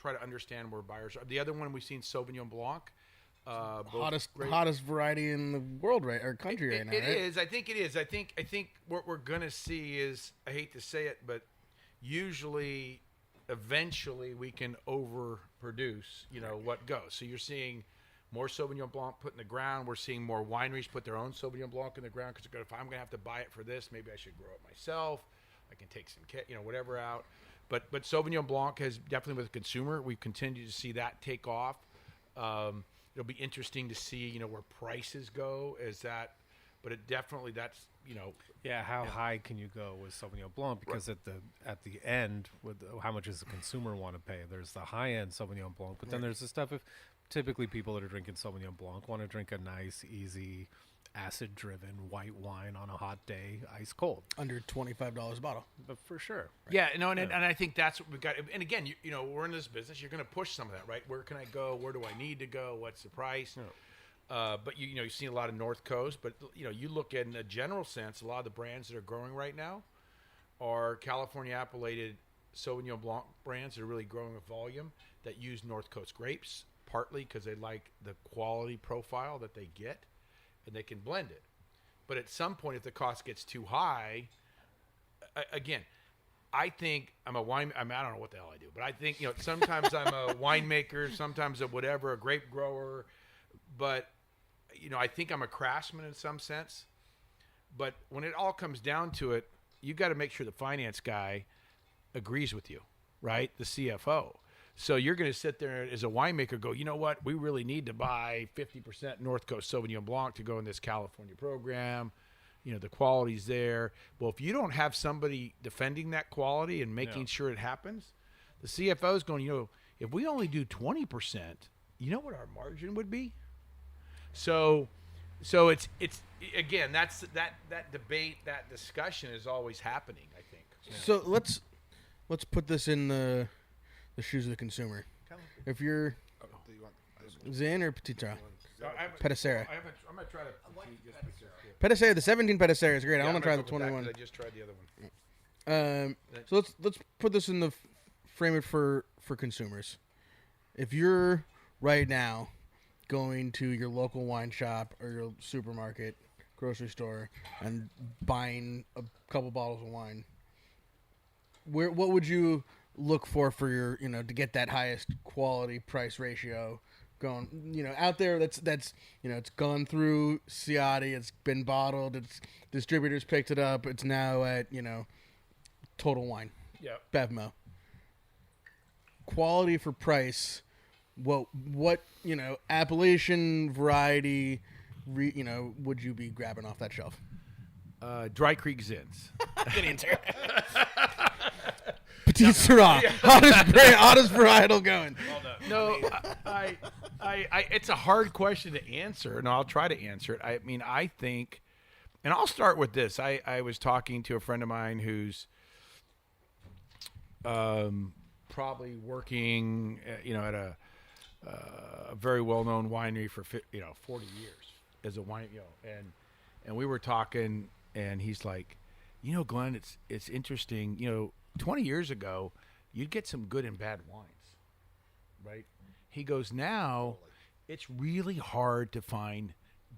try to understand where buyers are. The other one we've seen Sauvignon Blanc, hottest variety in the world, right, or country right now. It is. I think it is. I think what we're gonna see is, I hate to say it, but usually, eventually, we can overproduce, what goes. So you're seeing more Sauvignon Blanc put in the ground. We're seeing more wineries put their own Sauvignon Blanc in the ground because if I'm gonna have to buy it for this, maybe I should grow it myself. I can take some, whatever out. But Sauvignon Blanc has definitely, with the consumer, we've continued to see that take off. It'll be interesting to see, where prices go but it definitely, that's, how high can you go with Sauvignon Blanc? Because at the end, with how much does the consumer want to pay? There's the high end Sauvignon Blanc, but then there's the stuff. If typically people that are drinking Sauvignon Blanc want to drink a nice, easy, acid-driven white wine on a hot day, ice cold, under $25 a bottle. But for sure, right? Yeah, and I think that's what we got. And again, we're in this business. You're going to push some of that, right? Where can I go? Where do I need to go? What's the price? But you've seen a lot of North Coast. But you look at, in a general sense, a lot of the brands that are growing right now are California appellated Sauvignon Blanc brands that are really growing with volume that use North Coast grapes, partly because they like the quality profile that they get, and they can blend it. But at some point, if the cost gets too high, again, I think I don't know what the hell I do, but I think, sometimes I'm a winemaker, sometimes a grape grower, but, I think I'm a craftsman in some sense. But when it all comes down to it, you got to make sure the finance guy agrees with you, right? The CFO. So you're going to sit there as a winemaker, go, you know what? We really need to buy 50% North Coast Sauvignon Blanc to go in this California program. The quality's there. Well, if you don't have somebody defending that quality and making sure it happens, the CFO is going, if we only do 20%, you know what our margin would be? So it's again, that's that debate, that discussion is always happening, I think. So let's put this in the shoes of the consumer. If you're Zin or Petitera? Petitera. I'm going to try to Petitera, the 17 Petitera is great. I want to try the 21. I just tried the other one. So let's put this in the frame it for consumers. If you're right now going to your local wine shop or your supermarket, grocery store, and buying a couple bottles of wine, what would you look for your, to get that highest quality price ratio going, out there that's, it's gone through Ciatti, it's been bottled, it's distributors picked it up, it's now at, Total Wine. Yeah. Bevmo. Quality for price, what appellation variety, would you be grabbing off that shelf? Dry Creek Zins. Good answer. Petit Syrah, hottest varietal going. No, I it's a hard question to answer, and I'll try to answer it. I mean, I think, and I'll start with this. I was talking to a friend of mine who's probably working, at a very well-known winery for 40 years as a wine, and we were talking, and he's like, Glenn, it's interesting, 20 years ago, you'd get some good and bad wines, right? He goes, now it's really hard to find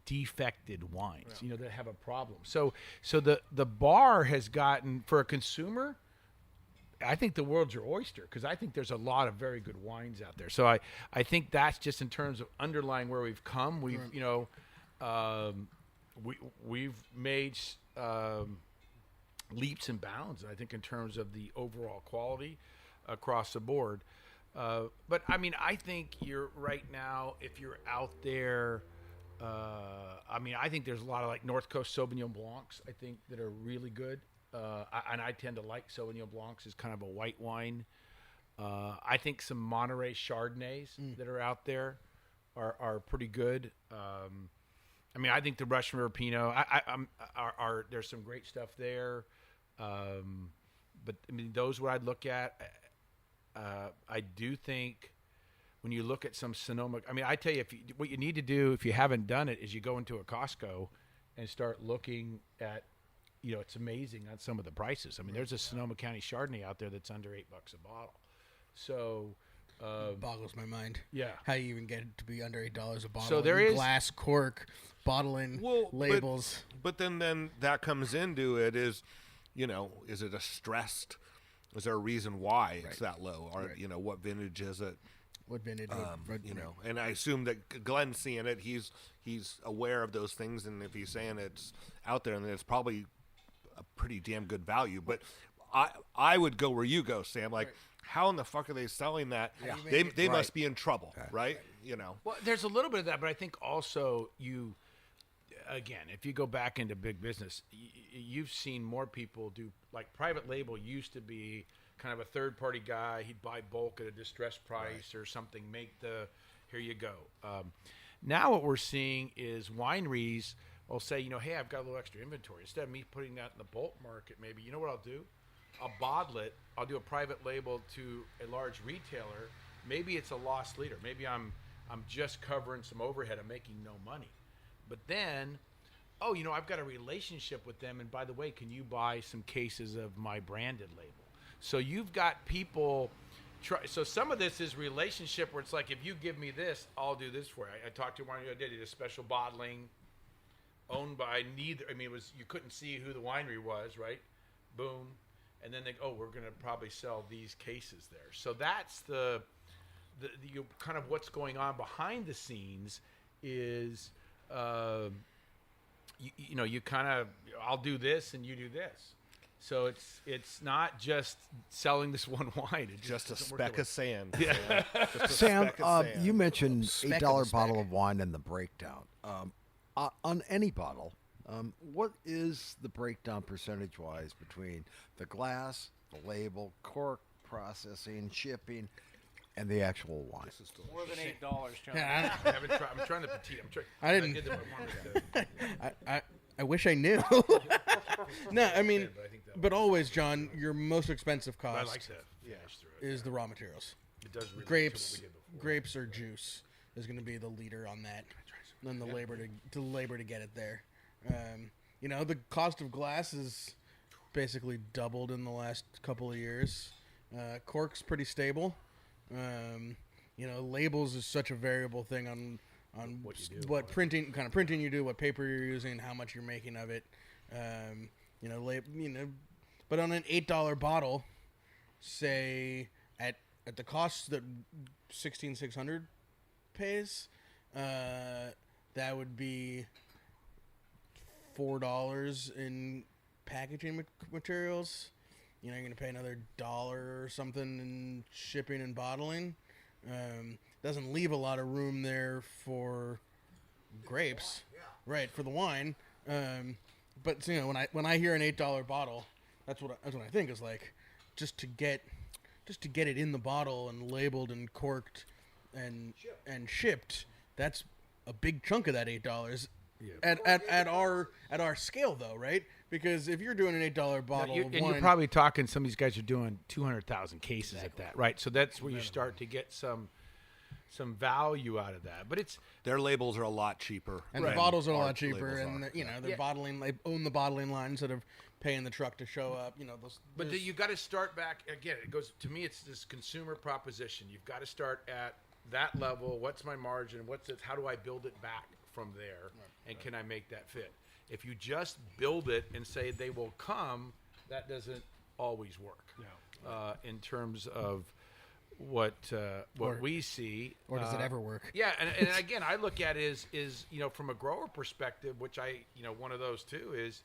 defected wines, that have a problem. So the bar has gotten, for a consumer, I think the world's your oyster, because I think there's a lot of very good wines out there. So I think that's just in terms of underlying where we've come. We've, we've made leaps and bounds, I think, in terms of the overall quality across the board. But I mean, I think you're right now, if you're out there, I think there's a lot of like North Coast Sauvignon Blancs, I think, that are really good. And I tend to like Sauvignon Blancs as kind of a white wine. I think some Monterey Chardonnays that are out there are pretty good. I think the Russian River Pinot, there's some great stuff there. But those what I'd look at. I do think when you look at some Sonoma, I tell you, what you need to do if you haven't done it is you go into a Costco and start looking at it's amazing on some of the prices. I mean, there's a Sonoma County Chardonnay out there that's under $8 a bottle. So boggles my mind. Yeah. How you even get it to be under $8 a bottle? So there is glass, cork, bottling, labels. But then that comes into it is, is it a stressed? Is there a reason why it's that low? Or what vintage is it? What vintage? And I assume that Glenn's seeing it. He's aware of those things, and if he's saying it's out there, then it's probably a pretty damn good value. But I would go where you go, Sam. Like, how in the fuck are they selling that? Yeah. They must be in trouble, right? Well, there's a little bit of that, but I think also again, if you go back into big business, you've seen more people do, like, private label used to be kind of a third-party guy. He'd buy bulk at a distressed price or something, here you go. Now what we're seeing is wineries will say, hey, I've got a little extra inventory. Instead of me putting that in the bulk market, maybe, you know what I'll do? I'll bottle it. I'll do a private label to a large retailer. Maybe it's a loss leader. Maybe I'm just covering some overhead. I'm making no money. But then, I've got a relationship with them. And by the way, can you buy some cases of my branded label? So you've got people so some of this is relationship where it's like, if you give me this, I'll do this for you. I talked to one the other day, did a special bottling owned by neither. I mean, you couldn't see who the winery was, right? Boom. And then we're going to probably sell these cases there. So that's the kind of what's going on behind the scenes is, you kind of, I'll do this and you do this. So it's not just selling this one wine. It's just a speck of sand. Yeah. Sam, you mentioned $8 bottle of wine and the breakdown. On any bottle, what is the breakdown percentage-wise between the glass, the label, cork, processing, shipping, and the actual wine? More than $8, John. Yeah, I'm trying to petite. I wish I knew. No, I mean, but always, John, your most expensive cost I like that. is the raw materials. It does relate Grapes, to what we did before. grapes or juice is going to be the leader on that. And then the labor to get it there. The cost of glass is basically doubled in the last couple of years. Cork's pretty stable. Labels is such a variable thing on what you do, what printing you do, what paper you're using, how much you're making of it. But on an $8 bottle, say at the cost that 16,600 pays, that would be $4 in packaging materials. You're going to pay another $1 or something in shipping and bottling. Doesn't leave a lot of room there for grapes, right? For the wine. But when I hear an $8 bottle, that's what I think is like, just to get it in the bottle and labeled and corked and shipped. That's a big chunk of that $8. Yeah. At our scale though, right? Because if you're doing an $8 bottle of wine, you're probably talking, some of these guys are doing 200,000 cases at that, right? So that's where you start to get some value out of that. But their labels are a lot cheaper, and the bottles are a lot cheaper, and they're bottling. They own the bottling line instead of paying the truck to show up. But you got to start back again. It goes to me. It's this consumer proposition. You've got to start at that level. What's my margin? How do I build it back from there? And can I make that fit? If you just build it and say they will come, that doesn't always work. No. In terms of what we see, or does it ever work? Yeah, and again, I look at it is from a grower perspective, which one of those too is,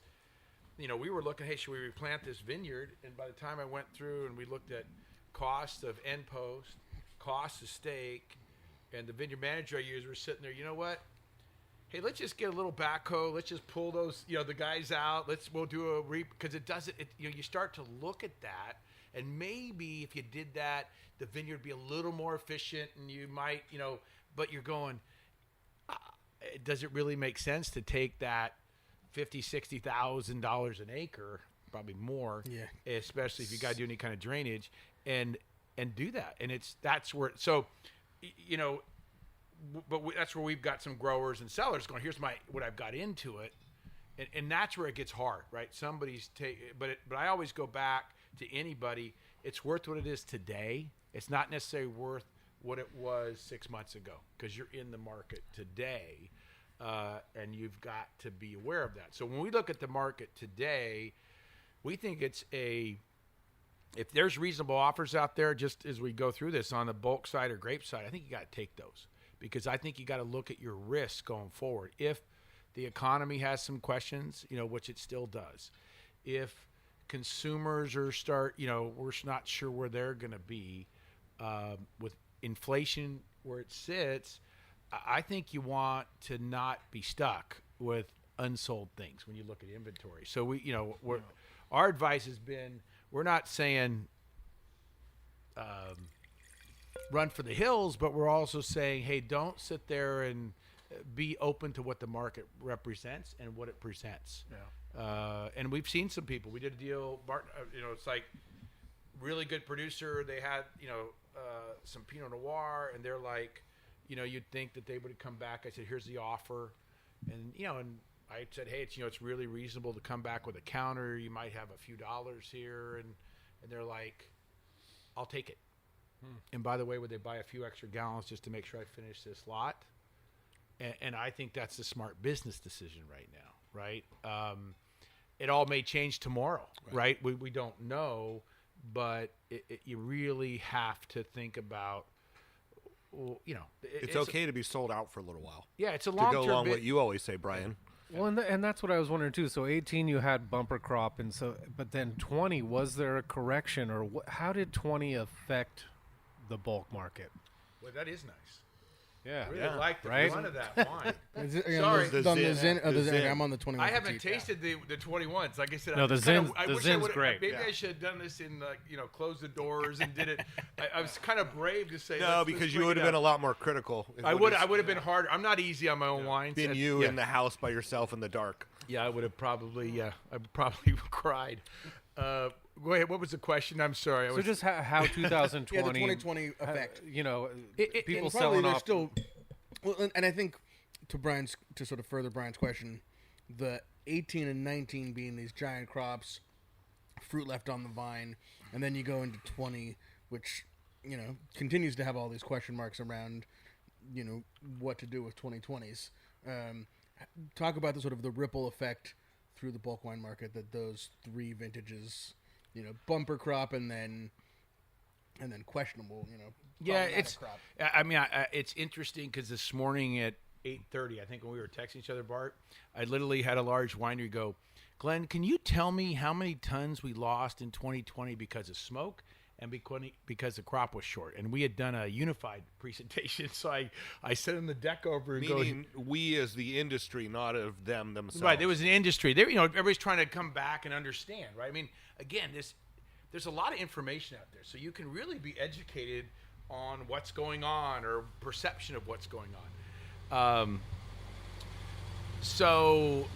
we were looking, hey, should we replant this vineyard? And by the time I went through and we looked at cost of end post, cost of stake, and the vineyard manager I used were sitting there, you know what? Hey, let's just get a little backhoe. Let's just pull those, the guys out. We'll do a because it doesn't. You start to look at that, and maybe if you did that, the vineyard would be a little more efficient, and you might, But you're going. Does it really make sense to take that $50,000-$60,000 an acre, probably more, especially if you got to do any kind of drainage, and do that, and that's where but that's where we've got some growers and sellers going, here's what I've got into it, and that's where it gets hard, right? But I always go back to anybody. It's worth what it is today. It's not necessarily worth what it was 6 months ago, because you're in the market today, and you've got to be aware of that. So when we look at the market today, we think if there's reasonable offers out there, just as we go through this on the bulk side or grape side, I think you got to take those, because I think you got to look at your risk going forward. If the economy has some questions, which it still does, if consumers we're not sure where they're going to be with inflation where it sits, I think you want to not be stuck with unsold things when you look at inventory. So our advice has been, we're not saying run for the hills, but we're also saying, hey, don't sit there and be open to what the market represents and what it presents. Yeah. And we've seen some people. We did a deal, Martin, it's like really good producer. They had, some Pinot Noir, and they're like, you'd think that they would come back. I said, here's the offer. And, and I said, hey, it's really reasonable to come back with a counter. You might have a few dollars here. And they're like, I'll take it. And by the way, would they buy a few extra gallons just to make sure I finish this lot? And I think that's the smart business decision right now, right? It all may change tomorrow, right? We don't know, but you really have to think about, it's okay to be sold out for a little while. Yeah, it's a long-term to go along what you always say, Brian. Well, and that's what I was wondering too. So 18, you had bumper crop, but then 20, was there a correction, or how did 20 affect the bulk market? Well, that is nice. Yeah, I really like the fun of that wine. Sorry, the Zin. I'm on the 21. I haven't tasted the 21s. Like I said, no, the Zin's great. Maybe I should have done this in close the doors and did it. I was kind of brave to say no, because you would have been a lot more critical. I would have been harder. I'm not easy on my own wines. Been you in the house by yourself in the dark. Yeah, I would have probably. I cried. Go ahead. What was the question? I'm sorry. So just how 2020, the 2020 effect. People selling off. Still, well, and I think to sort of further Brian's question, the 18 and 19 being these giant crops, fruit left on the vine, and then you go into 20, which continues to have all these question marks around, what to do with 2020s. Talk about the sort of the ripple effect through the bulk wine market that those three vintages, bumper crop and then questionable, yeah, it's crop. It's interesting because this morning at 8:30, I think when we were texting each other, Bart, I literally had a large winery go, Glenn, can you tell me how many tons we lost in 2020 because of smoke and because the crop was short? And we had done a unified presentation, so I sent him the deck over. And Meaning we as the industry, not of them themselves. Right, there was an industry. There, everybody's trying to come back and understand, right? I mean, again, there's a lot of information out there, so you can really be educated on what's going on or perception of what's going on. So,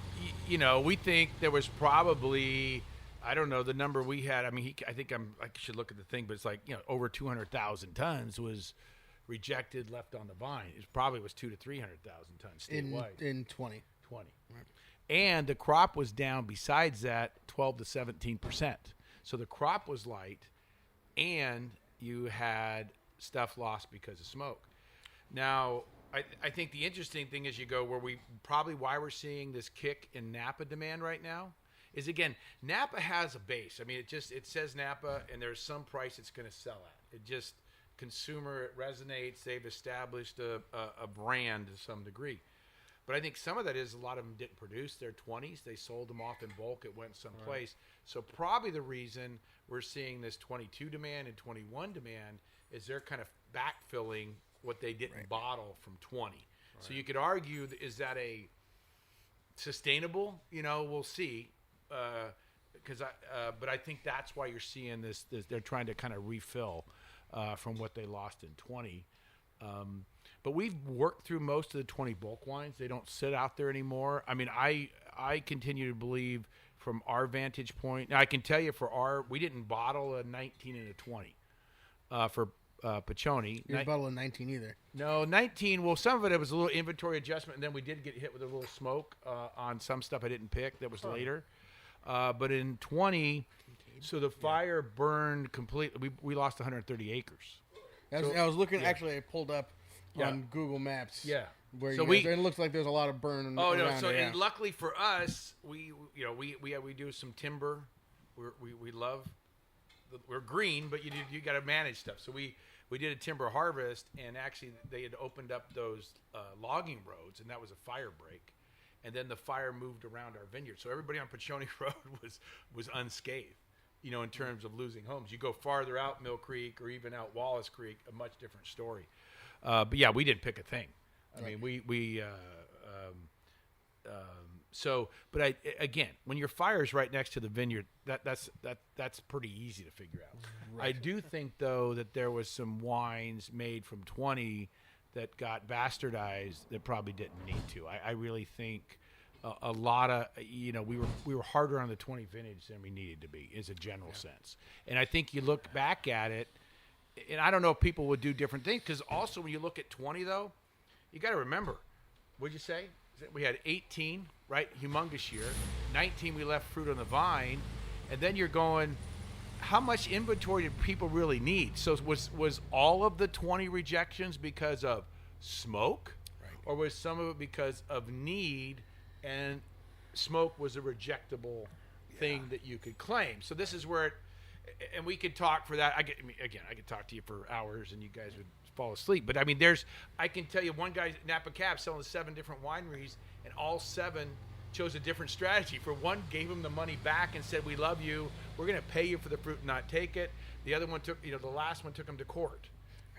we think there was probably, I don't know the number we had. I mean, I should look at the thing, but it's like, over 200,000 tons was rejected, left on the vine. It probably was 200,000 to 300,000 tons statewide. In 20. Right. And the crop was down, besides that, 12 to 17%. So the crop was light, and you had stuff lost because of smoke. Now, I think the interesting thing is why we're seeing this kick in Napa demand right now is, again, Napa has a base. I mean, it says Napa, and there's some price it's going to sell at. It just, it resonates. They've established a brand to some degree. But I think some of that is a lot of them didn't produce their 20s. They sold them off in bulk. It went someplace. Right. So probably the reason we're seeing this 22 demand and 21 demand is they're kind of backfilling what they didn't bottle from 20. Right. So you could argue, is that a sustainable? We'll see. But I think that's why you're seeing this they're trying to kind of refill from what they lost in 20. But we've worked through most of the 20 bulk wines. They don't sit out there anymore. I mean, I continue to believe from our vantage point. Now, I can tell you we didn't bottle a 19 and a 20 for Puccioni. Your bottle of 19 either. No, 19. Well, some of it was a little inventory adjustment, and then we did get hit with a little smoke on some stuff I didn't pick that was later. But in 20, so the fire burned completely. We lost 130 acres. I was looking. Actually, I pulled up on Google Maps. Yeah. Where and it looks like there's a lot of burn. Oh no! So and luckily for us, we do some timber. We love. We're green, but you got to manage stuff. So we did a timber harvest, and actually they had opened up those logging roads, and that was a fire break. And then the fire moved around our vineyard, so everybody on Puccioni Road was unscathed. In terms of losing homes, you go farther out Mill Creek or even out Wallace Creek, a much different story. But yeah, we didn't pick a thing. I mean, but again, when your fire's right next to the vineyard, that's pretty easy to figure out. Right. I do think though that there was some wines made from 20 that got bastardized that probably didn't need to. I really think a lot of we were harder on the 20 vintage than we needed to be, is a general sense. And I think you look back at it, and I don't know if people would do different things, because also when you look at 20 though, you got to remember, what'd you say? We had 18, right? Humongous year. 19, we left fruit on the vine. And then you're going, how much inventory did people really need? So was all of the 20 rejections because of smoke? Right. Or was some of it because of need, and smoke was a rejectable thing that you could claim? So this is where and we could talk for that. I could talk to you for hours and you guys would fall asleep. But I mean, I can tell you one guy, Napa Cab, selling 7 different wineries, and all 7 chose a different strategy. For one, gave him the money back and said, "We love you. We're going to pay you for the fruit and not take it." The other one took, the last one took him to court,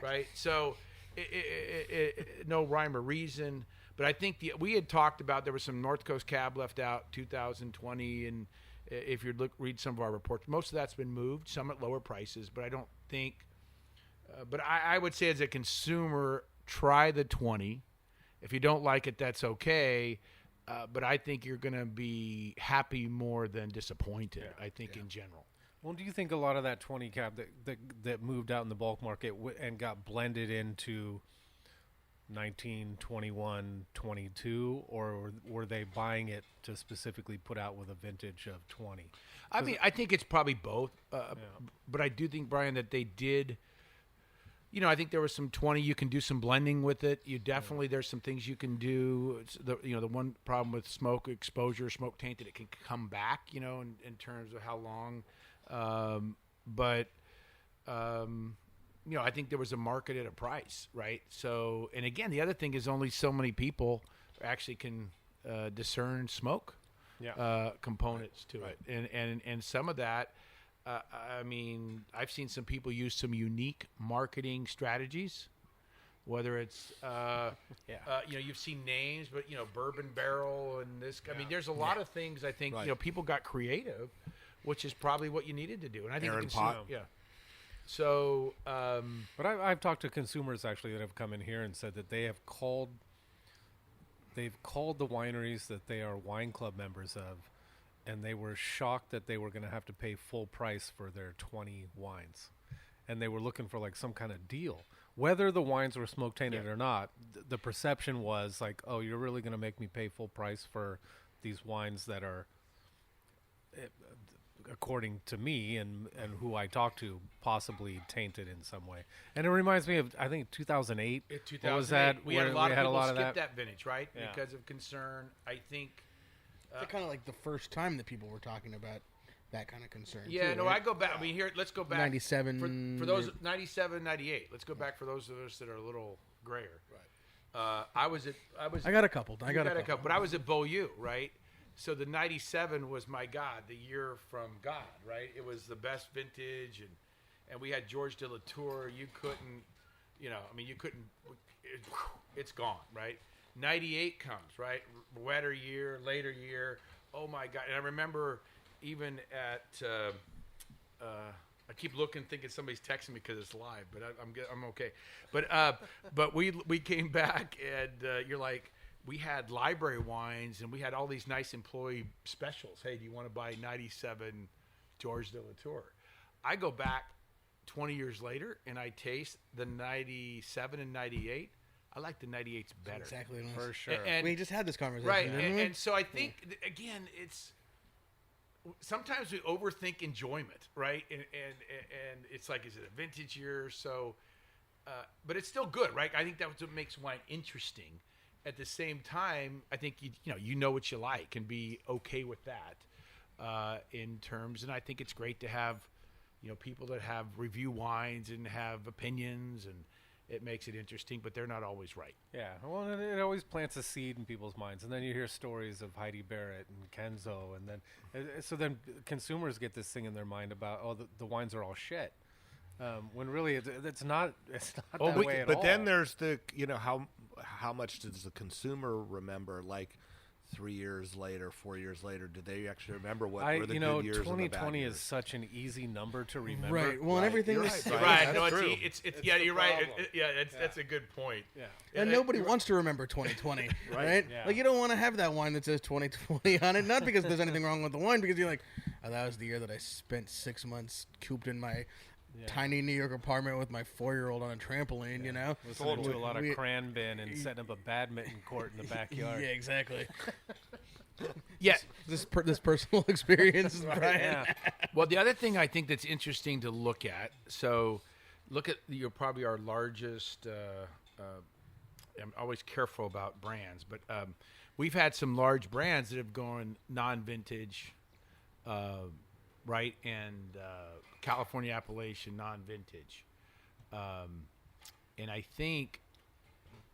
right? So no rhyme or reason. But I think we had talked about, there was some North Coast Cab left out 2020, and if you read some of our reports, most of that's been moved, some at lower prices. But I don't think. But I would say, as a consumer, try the 20. If you don't like it, that's okay. But I think you're going to be happy more than disappointed, I think, in general. Well, do you think a lot of that 20 cab that moved out in the bulk market and got blended into 19, 21, 22, or were they buying it to specifically put out with a vintage of 20? I mean, I think it's probably both. But I do think, Brian, that they did. I think there was some 20. You can do some blending with it. There's some things you can do. The one problem with smoke exposure, smoke tainted, it can come back. In terms of how long. I think there was a market at a price, right? So, and again, the other thing is only so many people actually can discern smoke components to it, and some of that. I mean, I've seen some people use some unique marketing strategies, whether it's, you've seen names, but, bourbon barrel and this. I mean, there's a lot of things I think, people got creative, which is probably what you needed to do. And I think Aaron Pot. Yeah. So, but I've talked to consumers actually that have come in here and said that they've called the wineries that they are wine club members of, and they were shocked that they were going to have to pay full price for their 20 wines. And they were looking for like some kind of deal. Whether the wines were smoke tainted or not, the perception was like, oh, you're really going to make me pay full price for these wines that are, according to me and who I talked to, possibly tainted in some way. And it reminds me of, I think, 2008. What was that? We had a lot of people skip that vintage, right? Yeah. Because of concern. I think... It's kind of like the first time that people were talking about that kind of concern. Yeah, too, no, right? I go back. I mean, here, let's go back. 97. For those, 97, 98. Let's go back for those of us that are a little grayer. Right. I got a couple. I got a couple. But I was at Beaulieu, right? So the 97 was my God, the year from God, right? It was the best vintage, and we had George de la Tour. You couldn't, it's gone, right? 98 comes, right? Wetter year, later year. Oh my God! And I remember even at, I keep looking, thinking somebody's texting me because it's live, but I'm okay. But we came back and you're like, we had library wines and we had all these nice employee specials. Hey, do you want to buy 97 George de la Tour? I go back 20 years later and I taste the 97 and 98, I like the 98s better. Exactly. For sure. And we just had this conversation, right, didn't we? and so I think again, it's sometimes we overthink enjoyment, right? And it's like, is it a vintage year or so? But it's still good, right? I think that's what makes wine interesting. At the same time, I think you know what you like and be okay with that in terms. And I think it's great to have people that have review wines and have opinions, and it makes it interesting. But they're not always right. Yeah, well, it always plants a seed in people's minds, and then you hear stories of Heidi Barrett and Kenzo, and then consumers get this thing in their mind about the wines are all shit. When really it's not that way at all. But then there's the how much does the consumer remember? Like 3 years later, 4 years later, do they actually remember what were the good years? 2020 is such an easy number to remember. Right. Well, and everything You're is right. No, True. it's you're right. That's a good point. Yeah. and nobody wants to remember 2020, right? Yeah. Like you don't want to have that wine that says 2020 on it, not because there's anything wrong with the wine, because you're like, oh, that was the year that I spent 6 months cooped in my tiny New York apartment with my 4-year-old on a trampoline, Listening to a lot of Cranbin and setting up a badminton court in the backyard. Yeah, exactly. Yeah. This personal experience, Brian. Yeah. Well, the other thing I think that's interesting to look at. So, look at you're probably our largest. I'm always careful about brands, but we've had some large brands that have gone non-vintage, right, and California appellation non-vintage, and I think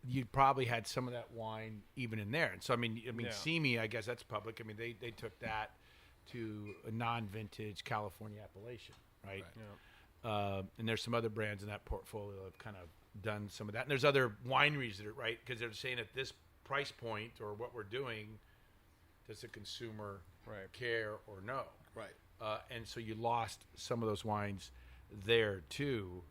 you probably had some of that wine even in there. And so I mean, Simi, I guess that's public. I mean, they took that to a non-vintage California appellation, right? Yeah. And there's some other brands in that portfolio that have kind of done some of that. And there's other wineries that are right because they're saying at this price point or what we're doing, does the consumer care or no? Right. And so you lost some of those wines there too,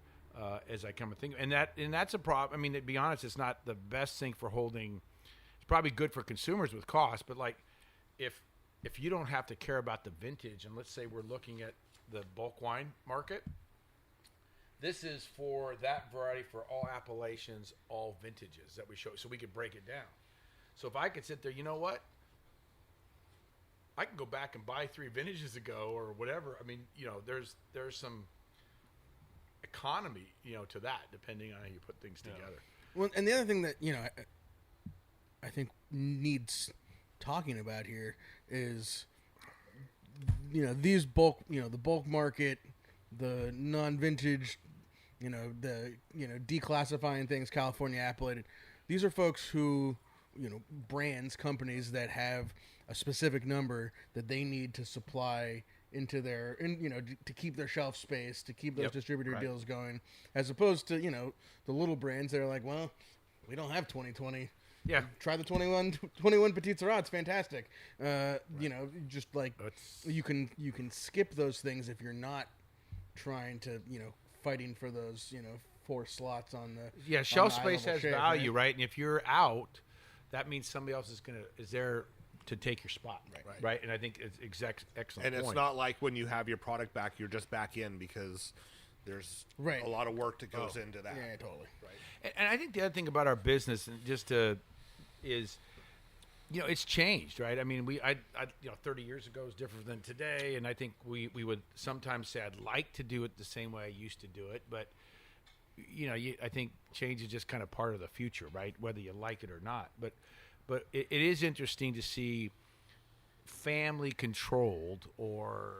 as I come to think. And that's a problem. I mean, to be honest, it's not the best thing for holding. It's probably good for consumers with cost, but like if you don't have to care about the vintage, and let's say we're looking at the bulk wine market, this is for that variety for all appellations, all vintages that we show, so we could break it down. So if I could sit there, you know what? I can go back and buy 3 vintages ago or whatever. I mean, there's some economy, to that, depending on how you put things together. Well, and the other thing that I think needs talking about here is these bulk, the bulk market, the non-vintage, the declassifying things, California appellated. These are folks who, brands, companies that have a specific number that they need to supply into their, to keep their shelf space, to keep those distributor deals going, as opposed to, the little brands that are like, well, we don't have 2020. Yeah. Try the 21 Petit Syrah. It's fantastic. Just like you can skip those things if you're not trying to, fighting for those, 4 slots on the shelf on the space has shelf, value, right? And if you're out, that means somebody else is there to take your spot, right? And I think it's excellent. And point. it's not like when you have your product back, you're just back in because there's a lot of work that goes into that. Yeah, totally. Right. And I think the other thing about our business, and is it's changed, right? I mean, 30 years ago is different than today, and I think we would sometimes say I'd like to do it the same way I used to do it, but I think change is just kind of part of the future, right? Whether you like it or not, but it is interesting to see family controlled or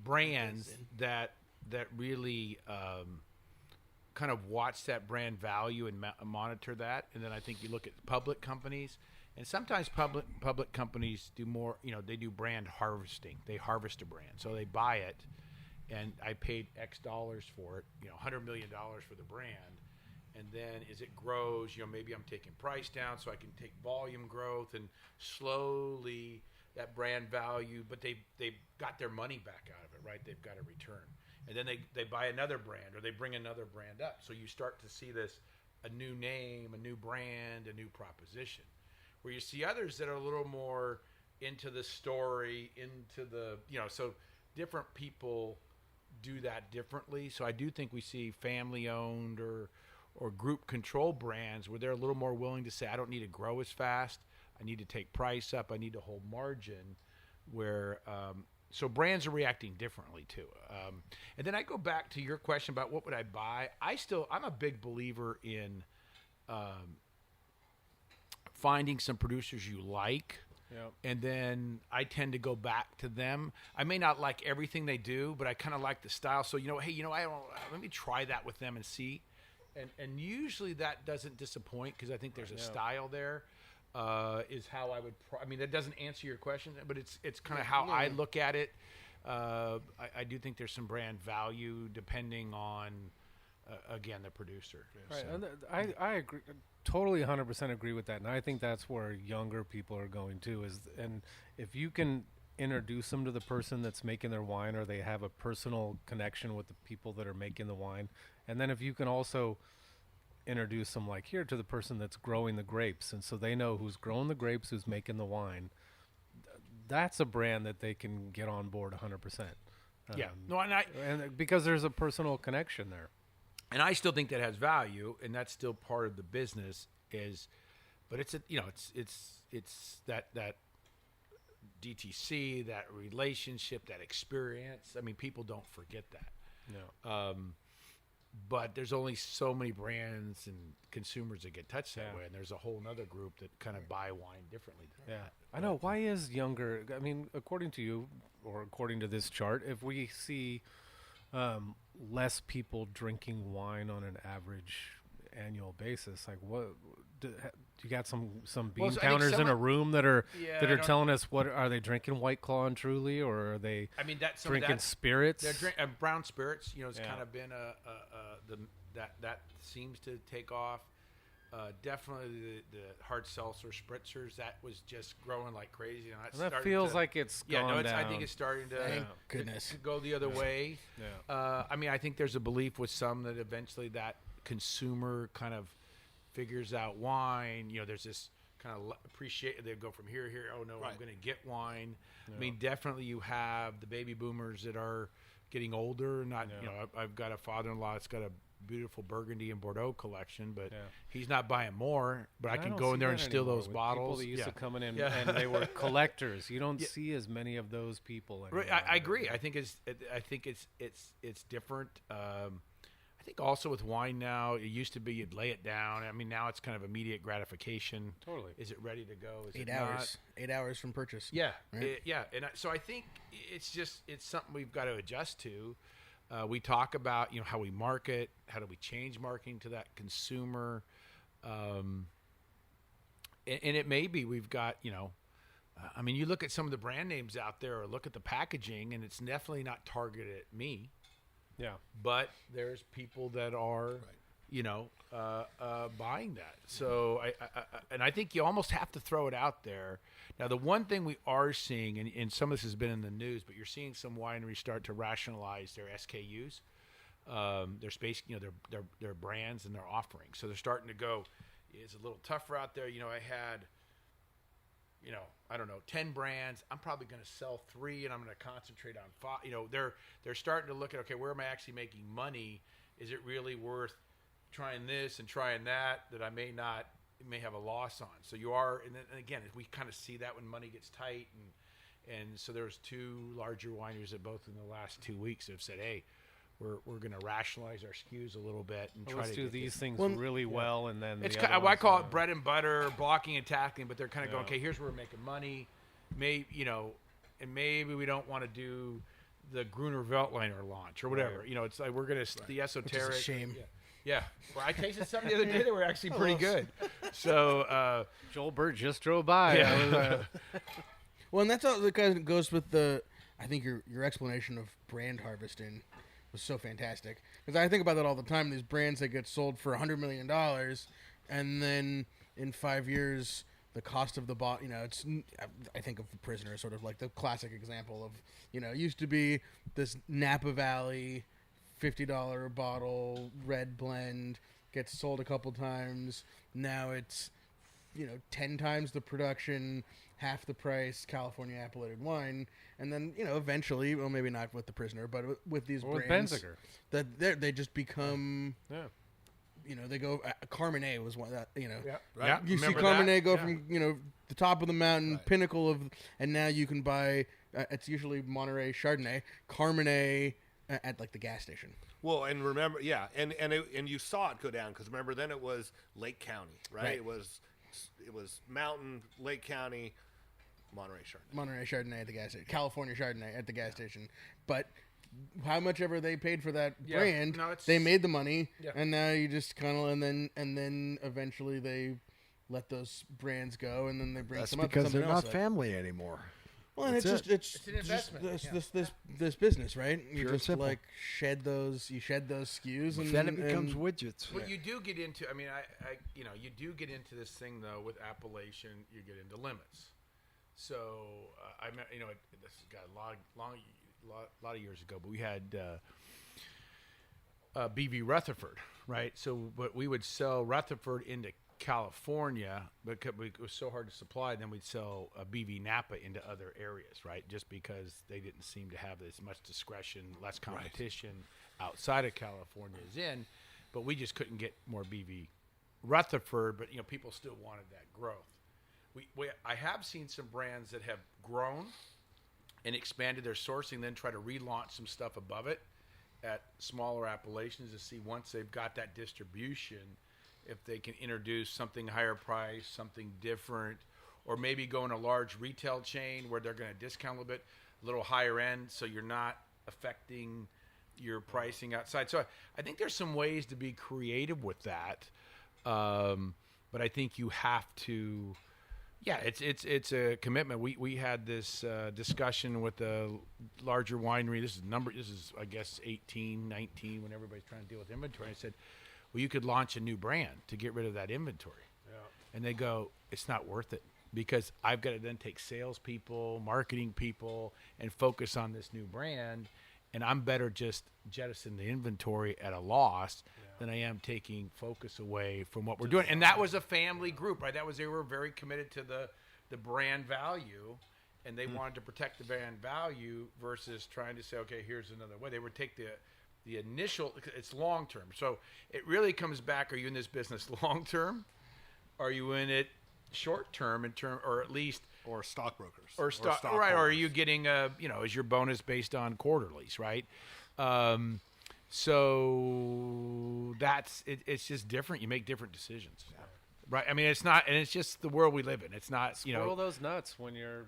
brands that really kind of watch that brand value and monitor that. And then I think you look at public companies, and sometimes public companies do more, they do brand harvesting. They harvest a brand. So they buy it, and I paid X dollars for it, $100 million for the brand. And then as it grows, maybe I'm taking price down so I can take volume growth, and slowly that brand value, but they've got their money back out of it, right? They've got a return. And then they buy another brand, or they bring another brand up. So you start to see this, a new name, a new brand, a new proposition. Where you see others that are a little more into the story, into the, so different people do that differently. So I do think we see family-owned or group-control brands where they're a little more willing to say, I don't need to grow as fast. I need to take price up. I need to hold margin. Where so brands are reacting differently too. And then I go back to your question about what would I buy. I'm a big believer in finding some producers you like. Yep. And then I tend to go back to them. I may not like everything they do, but I kind of like the style. So, let me try that with them and see. And usually that doesn't disappoint because I think there's a style there. Is how I would. That doesn't answer your question, but it's kind of how I look at it. I do think there's some brand value depending on, again, the producer. Right. So. I agree. Totally 100% agree with that. And I think that's where younger people are going to and if you can introduce them to the person that's making their wine or they have a personal connection with the people that are making the wine. And then if you can also introduce them like here to the person that's growing the grapes. And so they know who's growing the grapes, who's making the wine. That's a brand that they can get on board 100%. And because there's a personal connection there. And I still think that has value, and that's still part of the business. But it's that DTC, that relationship, that experience. People don't forget that. No. But there's only so many brands and consumers that get touched that way, and there's a whole other group that kind of buy wine differently. I know. Why is younger? According to you, or according to this chart, if we see less people drinking wine on an average annual basis, like what do you got some bean counters in a room that are telling us what are they drinking, White Claw and Truly, or are they drinking spirits? They're brown spirits. It's kind of been that seems to take off. Definitely the hard seltzer spritzers, that was just growing like crazy, and that feels like it's gone down. I think it's starting to go the other way. I think there's a belief with some that eventually that consumer kind of figures out wine. There's this kind of appreciate. They go from here. Oh no, I'm going to get wine. Yeah. Definitely you have the baby boomers that are getting older. I've got a father-in-law that's got a beautiful Burgundy and Bordeaux collection, but he's not buying more. But I can go in there and steal those bottles. People that used to come in and they were collectors. You don't see as many of those people anymore. Right, I agree. I think it's different. I think also with wine now, it used to be you'd lay it down. Now it's kind of immediate gratification. Totally. Is it ready to go? Is 8 it hours. Not? 8 hours from purchase. Yeah, right? And so I think it's something we've got to adjust to. We talk about how we market, how do we change marketing to that consumer, and it may be we've got you look at some of the brand names out there or look at the packaging, and it's definitely not targeted at me. Yeah, but there's people that are buying that. So I think you almost have to throw it out there. Now, the one thing we are seeing, and some of this has been in the news, but you're seeing some wineries start to rationalize their SKUs, their space, their brands and their offerings. So they're starting to go, it's a little tougher out there. I had, 10 brands. I'm probably going to sell 3, and I'm going to concentrate on 5. They're starting to look at, okay, where am I actually making money? Is it really worth trying this and trying that I may have a loss on? So you are, and again, we kind of see that when money gets tight, and so there's 2 larger wineries that both in the last 2 weeks have said, hey, we're going to rationalize our SKUs a little bit and try to do these things really well, and then it's I call it bread and butter, blocking and tackling. But they're kind of going, okay, here's where we're making money, and maybe we don't want to do the Gruner Veltliner launch or whatever. It's like we're going to the esoteric. Which is a shame. Yeah. Well, I tasted some the other day that were actually pretty good. So Joel Burt just drove by. Yeah. Well, and that's all that kind of goes with I think your explanation of brand harvesting was so fantastic, because I think about that all the time. These brands that get sold for $100 million, and then in 5 years, the cost of the bottle. I think of The Prisoner as sort of like the classic example of it used to be this Napa Valley $50 a bottle red blend, gets sold a couple times. Now it's 10 times the production, half the price, California appellated wine, and then eventually, well, maybe not with the Prisoner, but with these brands, Benziger. that they just become. They go. Carmenet was one that Yeah. You see Remember Carmenet that? go Yeah. from the top of the mountain, pinnacle of, and now you can buy. It's usually Monterey Chardonnay, Carmenet at like the gas station. Well, and remember, and you saw it go down because remember then it was Lake County, right? It was Mountain, Lake County, Monterey Chardonnay at the gas station, California Chardonnay at the gas station. But how much ever they paid for that brand, they made the money, and now you just kind of and then eventually they let those brands go, and then they bring That's some up. because they're else not family anymore. Well, and it's an investment. This business, right? You Pure and just simple. like shed those SKUs, and Then it becomes widgets. Well, you do get into. I mean, you do get into this thing though with appellation. You get into limits. So this got a lot of years ago, but we had BV Rutherford, right? So, but we would sell Rutherford into California, but it was so hard to supply. Then we'd sell BV Napa into other areas, right? Just because they didn't seem to have as much discretion, less competition outside of California as in. But we just couldn't get more BV Rutherford. But people still wanted that growth. I have seen some brands that have grown and expanded their sourcing, then try to relaunch some stuff above it at smaller appellations to see once they've got that distribution, if they can introduce something higher price, something different, or maybe go in a large retail chain where they're going to discount a little higher end, so you're not affecting your pricing outside. So I think there's some ways to be creative with that, but I think you have to. Yeah, it's a commitment. We had this discussion with a larger winery. This is I guess 18, 19 when everybody's trying to deal with inventory. I said, well, you could launch a new brand to get rid of that inventory. Yeah. And they go, it's not worth it because I've got to then take salespeople, marketing people, and focus on this new brand. And I'm better just jettison the inventory at a loss than I am taking focus away from what we're doing. And that was a family group, right? They were very committed to the brand value, and they wanted to protect the brand value versus trying to say, okay, here's another way. They would take the initial, it's long term. So it really comes back, are you in this business long term? Are you in it short term or at least or stockbrokers or stock right? Or are you getting is your bonus based on quarterlies, right? So that's it. It's just different. You make different decisions, right? I mean, it's not, and it's just the world we live in. It's not, Squirrel those nuts when you're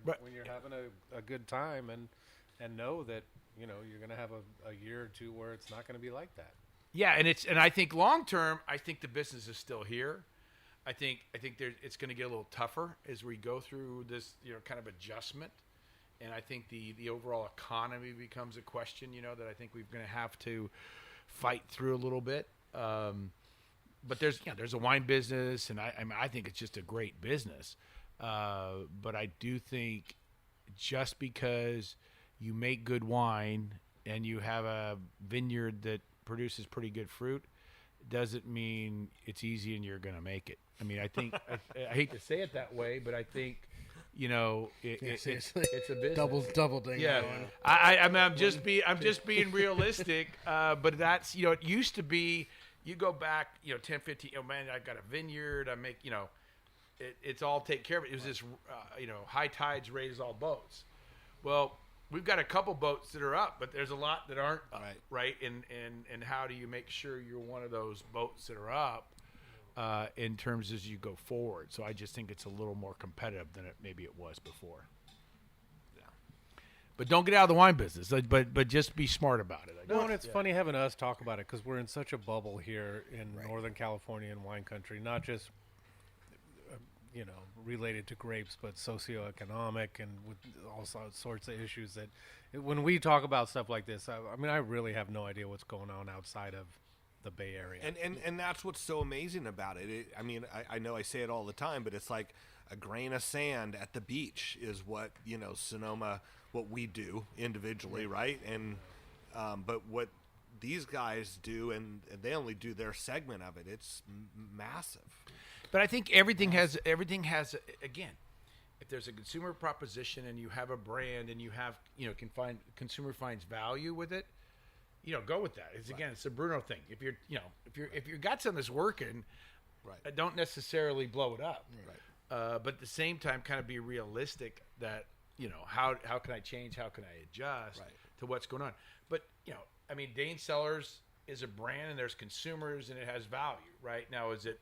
having a good time, and know that you're going to have a year or two where it's not going to be like that. Yeah, and I think long term, I think the business is still here. I think it's going to get a little tougher as we go through this kind of adjustment. And I think the overall economy becomes a question, that I think we're going to have to fight through a little bit. But there's a wine business, and I think it's just a great business. But I do think just because you make good wine and you have a vineyard that produces pretty good fruit doesn't mean it's easy and you're going to make it. I mean, I think I hate to say it that way, but I think it's a business. Double ding. Yeah, I'm just being realistic. But that's it used to be. You go back 10, 15. Oh man, I got a vineyard. I make it's all take care of it. It was this high tides raise all boats. Well, we've got a couple boats that are up, but there's a lot that aren't up, right? And how do you make sure you're one of those boats that are up in terms as you go forward? So I just think it's a little more competitive than maybe it was before. Yeah. But don't get out of the wine business. But just be smart about it. No, and it's funny having us talk about it because we're in such a bubble here in Northern California and wine country, not just related to grapes, but socioeconomic and with all sorts of issues that when we talk about stuff like this, I really have no idea what's going on outside of the Bay Area. And that's what's so amazing about it. I know I say it all the time, but it's like a grain of sand at the beach is what, Sonoma, what we do individually, right? And but what these guys do, and they only do their segment of it, it's massive. But I think everything has again. If there's a consumer proposition and you have a brand and you have consumer finds value with it, go with that. It's a Bruno thing. If you got something that's working, don't necessarily blow it up. Right. But at the same time, kind of be realistic that how can I change? How can I adjust to what's going on? But Dane Cellars is a brand and there's consumers and it has value. Right now, is it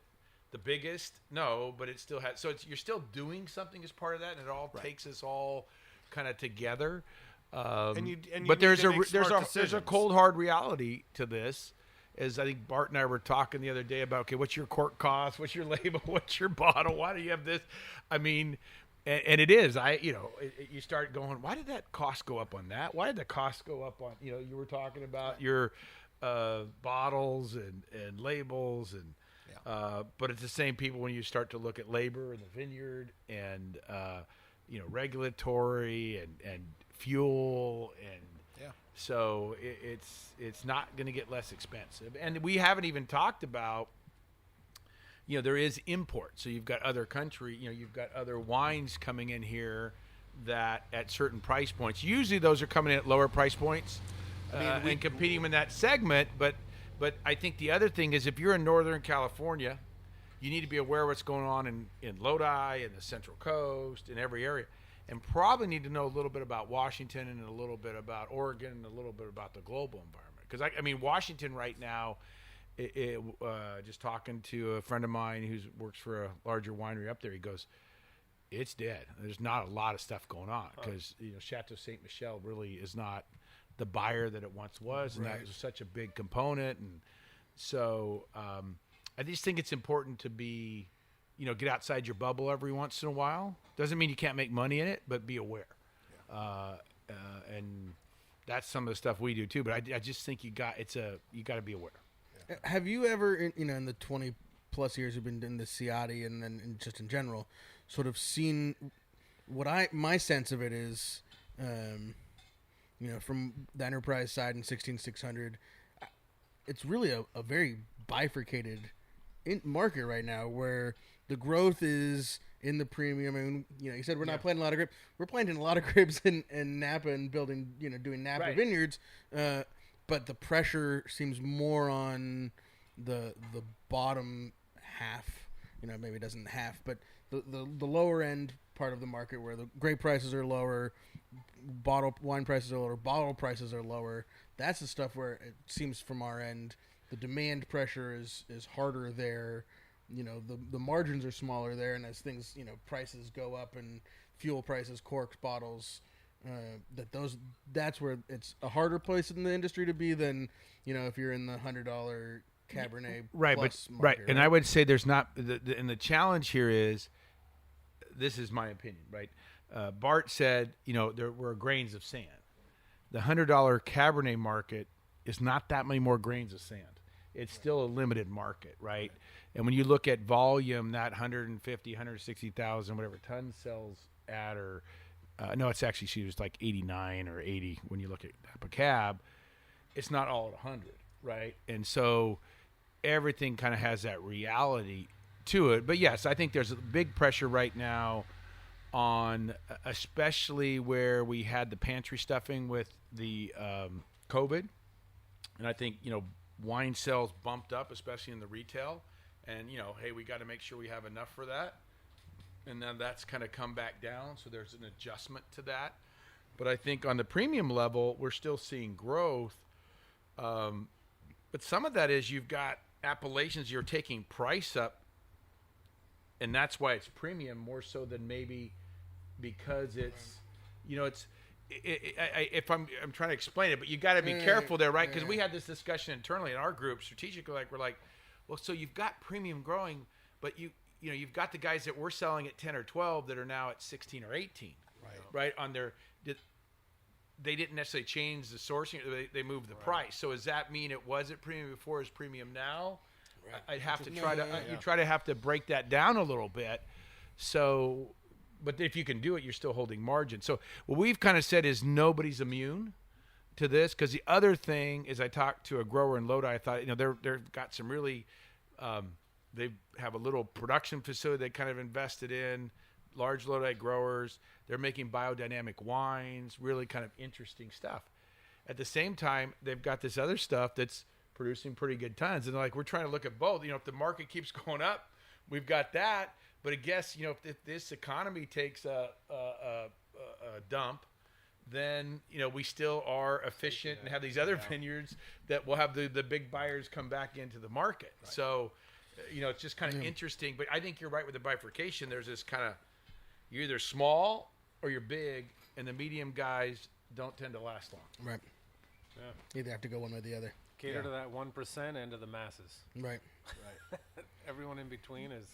the biggest? No, but it still has. So you're still doing something as part of that, and it all takes us all kind of together. But there's a cold hard reality to this. As I think Bart and I were talking the other day about, okay, what's your cork cost? What's your label? What's your bottle? Why do you have this? And it is. You start going, why did that cost go up on that? Why did the cost go up on? You were talking about your bottles and labels and. But it's the same people when you start to look at labor in the vineyard and regulatory and fuel and so it's not going to get less expensive. And we haven't even talked about there is import. So you've got other you've got other wines coming in here that at certain price points. Usually those are coming in at lower price points and competing in that segment, But I think the other thing is if you're in Northern California, you need to be aware of what's going on in Lodi and the Central Coast and every area, and probably need to know a little bit about Washington and a little bit about Oregon and a little bit about the global environment. Because Washington right now, just talking to a friend of mine who works for a larger winery up there, he goes, it's dead. There's not a lot of stuff going on because Chateau Ste. Michelle really is not the buyer that it once was, and that was such a big component. And so I just think it's important to be, get outside your bubble every once in a while. Doesn't mean you can't make money in it, but be aware. And that's some of the stuff we do too. But I just think you got to be aware. Yeah. Have you ever, in the 20 plus years you've been in the Ciatti and then just in general, sort of seen my sense of it is, from the enterprise side in 16600, it's really a very bifurcated market right now where the growth is in the premium. I mean, you said we're not planting a lot of grapes. We're planting a lot of grapes in Napa and building, doing Napa vineyards. But the pressure seems more on the bottom half. Maybe it doesn't half, but the lower end part of the market where the grape prices are lower, wine prices are lower, bottle prices are lower. That's the stuff where it seems from our end the demand pressure is harder there. The margins are smaller there, and as things prices go up and fuel prices, corks, bottles, that's where it's a harder place in the industry to be than if you're in the $100 Cabernet plus market, And I would say there's not and the challenge here is, this is my opinion, right? Bart said, there were grains of sand. The $100 Cabernet market is not that many more grains of sand. It's still a limited market, right? And when you look at volume, that 150, 160,000, whatever ton sells at, or no, it's actually, she was like 89 or 80 when you look at Napa Cab. It's not all at 100, right? And so everything kind of has that reality to it. But yes, I think there's a big pressure right now on, especially where we had the pantry stuffing with the COVID. And I think, wine sales bumped up, especially in the retail. And, hey, we got to make sure we have enough for that. And then that's kind of come back down. So there's an adjustment to that. But I think on the premium level, we're still seeing growth. But some of that is you've got appellations, you're taking price up. And that's why it's premium more so than maybe because it's, if I'm trying to explain it, but you got to be careful there, right? Because we had this discussion internally in our group strategically, we're like, well, so you've got premium growing, but you've got the guys that were selling at 10 or 12 that are now at 16 or 18, right? On their, they didn't necessarily change the sourcing; they moved the price. So does that mean it wasn't premium before, it's premium now? Right. I'd have to try to you try to have to break that down a little bit. So. But if you can do it, you're still holding margin. So what we've kind of said is nobody's immune to this, because the other thing is I talked to a grower in Lodi. I thought, they've got some really They have a little production facility they kind of invested in, large Lodi growers. They're making biodynamic wines, really kind of interesting stuff. At the same time, they've got this other stuff that's producing pretty good tons. And like, we're trying to look at both. If the market keeps going up, we've got that. But I guess, if this economy takes a dump, then, we still are efficient and have these other vineyards that will have the big buyers come back into the market. Right. So, it's just kind of interesting. But I think you're right with the bifurcation. There's this kind of, you're either small or you're big, and the medium guys don't tend to last long. Right. Yeah. Either have to go one or the other. Cater to that 1% and to the masses. Right. Everyone in between is...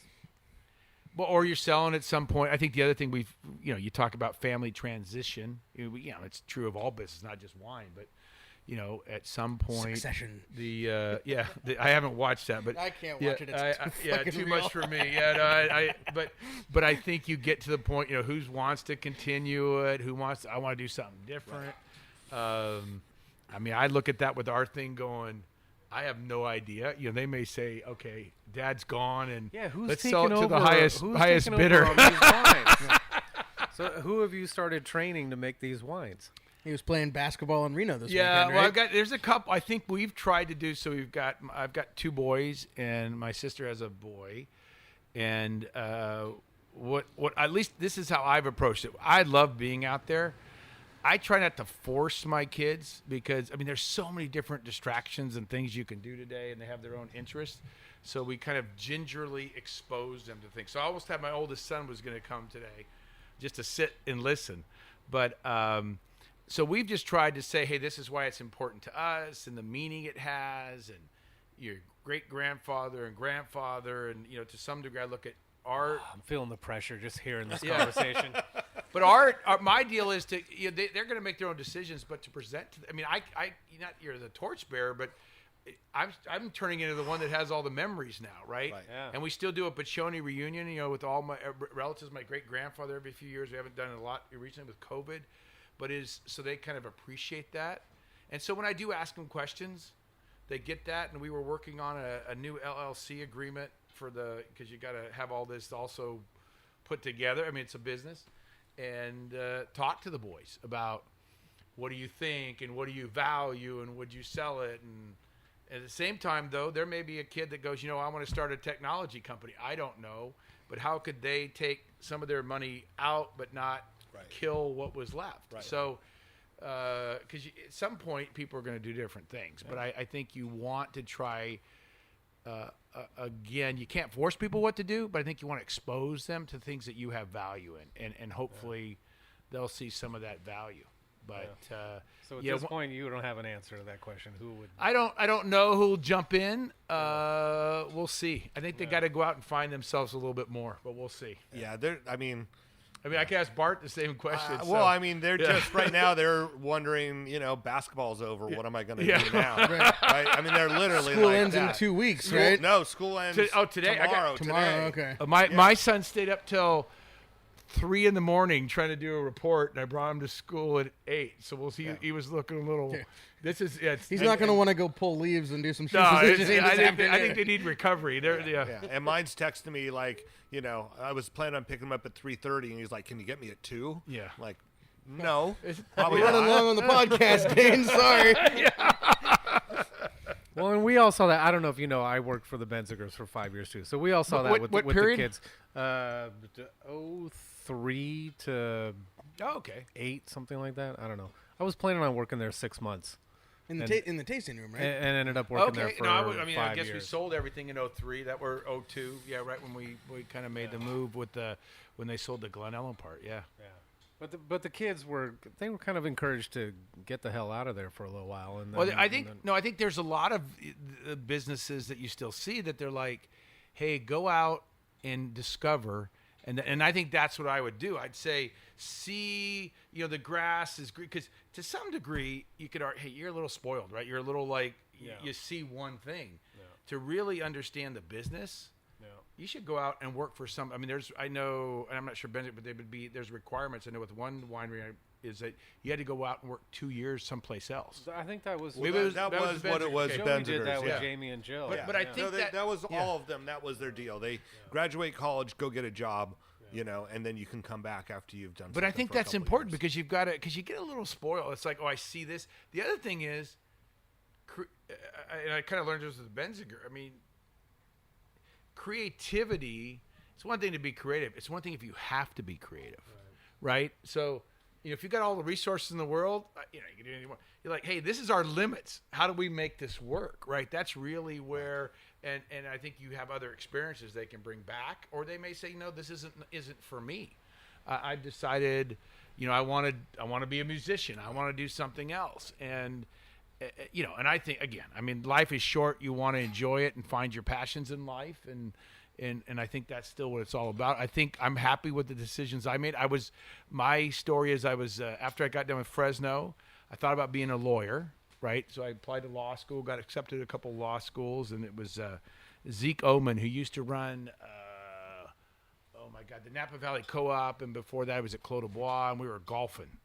Well, or you're selling at some point. I think the other thing you talk about family transition. It's true of all business, not just wine, but at some point, Succession. I haven't watched that, but I can't watch it. It's too much for me. Yeah, no, but I think you get to the point, who wants to continue it, I want to do something different. Right. I look at that with our thing going, I have no idea. They may say, okay, Dad's gone, and let's sell it to the highest bidder. So who have you started training to make these wines? He was playing basketball in Reno this weekend, well, right? there's a couple. I think we've tried to do. So I've got 2 boys, and my sister has a boy, and what at least this is how I've approached it. I love being out there. I try not to force my kids because, there's so many different distractions and things you can do today, and they have their own interests. So we kind of gingerly expose them to things. So I almost had my oldest son was going to come today just to sit and listen. But so we've just tried to say, hey, this is why it's important to us and the meaning it has, and your great-grandfather and grandfather. And, to some degree, I look at art. I'm feeling the pressure just hearing this conversation. But art, my deal is to, they're going to make their own decisions, but to present to them. You're the torchbearer, but I'm turning into the one that has all the memories now, right? Yeah. And we still do a Puccioni reunion, with all my relatives, my great-grandfather every few years. We haven't done it a lot recently with COVID, but so they kind of appreciate that. And so when I do ask them questions, they get that. And we were working on a new LLC agreement because you got to have all this also put together. It's a business. And talk to the boys about what do you think and what do you value and would you sell it. And at the same time, though, there may be a kid that goes, I want to start a technology company. I don't know. But how could they take some of their money out but not kill what was left? Right. So because at some point people are going to do different things. Yeah. But I think you want to try again, you can't force people what to do, but I think you want to expose them to things that you have value in, and hopefully they'll see some of that value. But so at this point, you don't have an answer to that question. Who would? I don't know who'll jump in. We'll see. I think they got to go out and find themselves a little bit more, but we'll see. Yeah, I can ask Bart the same question. They're just right now. They're wondering, basketball's over. What am I going to do now? Right? They're literally school like ends that. in 2 weeks, right? No, school ends. Today. Tomorrow. Okay. My son stayed up till 3 a.m. trying to do a report, and I brought him to school at 8. So we'll see. Yeah. He was looking a little. Yeah. This is. Yeah, he's not going to want to go pull leaves and do some. I think they need recovery. And mine's texting me like, I was planning on picking him up at 3:30, and he's like, "Can you get me at 2?" Yeah. I'm like, no. Probably running long on the podcast, Dane. Sorry. Well, and we all saw that. I don't know if you know, I worked for the Benzigers for 5 years too. So we all saw that with the kids. 03 to 8, something like that. I don't know. I was planning on working there 6 months. In the tasting room, right? And ended up working there for 5 years. I guess we sold everything in 03. That were 02. Yeah, right when we kind of made the move when they sold the Glen Ellen part. Yeah. Yeah. But the kids were kind of encouraged to get the hell out of there for a little while. And then, I think there's a lot of businesses that you still see that they're like, hey, go out and discover. And I think that's what I would do. I'd say, see, the grass is green. Because to some degree, you could argue, hey, you're a little spoiled, right? You're a little you see one thing. Yeah. To really understand the business, You should go out and work for some. I mean, I know, and I'm not sure Benedict, but there's requirements. I know with one winery is that you had to go out and work 2 years someplace else. I think that was that was what it was. Joey did that with Jamie and Jill. But I think that was all of them. That was their deal. They graduate college, go get a job, and then you can come back after you've done. But I think that's important because you've got to, because you get a little spoiled. It's like, oh, I see this. The other thing is, and I kind of learned this with Benziger. I mean, creativity. It's one thing to be creative. It's one thing if you have to be creative, right? So. If you got all the resources in the world, you can do anything more. You're like, hey, this is our limits. How do we make this work, right? That's really where, and I think you have other experiences they can bring back, or they may say, no, this isn't for me. I've decided, I want to be a musician. I want to do something else, and and I think life is short. You want to enjoy it and find your passions in life, and I think that's still what it's all about. I think I'm happy with the decisions I made. My story is after I got done with Fresno, I thought about being a lawyer, right? So I applied to law school, got accepted at a couple of law schools, and it was Zeke Oman, who used to run, the Napa Valley Co-op, and before that I was at Clos du Bois, and we were golfing.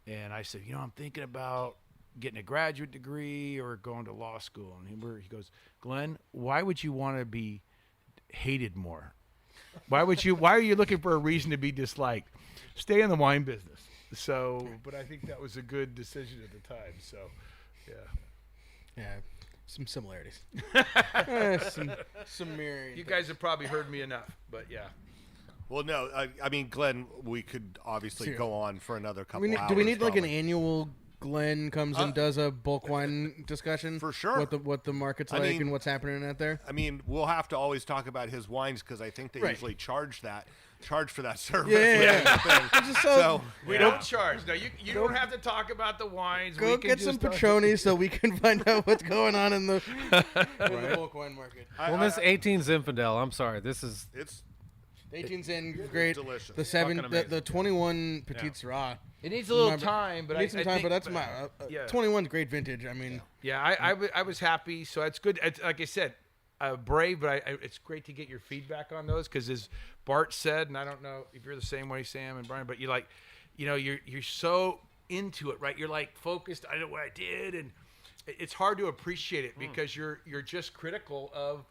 And I said, I'm thinking about getting a graduate degree or going to law school. And he goes, Glenn, why would you want to be hated more? Why are you looking for a reason to be disliked? Stay in the wine business. So, but I think that was a good decision at the time. So, yeah, some similarities. Some mirroring. You guys have probably heard me enough, but yeah. Well, no, I mean, Glenn, we could obviously go on for another couple hours. Do we need like an annual Glenn comes and does a bulk wine discussion? For sure. What the market's like and what's happening out there? I mean, we'll have to always talk about his wines because I think they usually charge for that service. So we don't charge. No, you don't have to talk about the wines. Go get some Puccioni so we can find out what's going on in the bulk wine market. This 18 Zinfandel, I'm sorry. It's 18 Zin, great. Delicious. The 21 Petite Syrah. It needs a little time, but but that's 21's great vintage. I mean, I was happy, so it's good. Like I said, brave, but it's great to get your feedback on those because as Bart said, and I don't know if you're the same way, Sam and Brian, but you're so into it, right? You're like focused. I know what I did, and it's hard to appreciate it because you're just critical of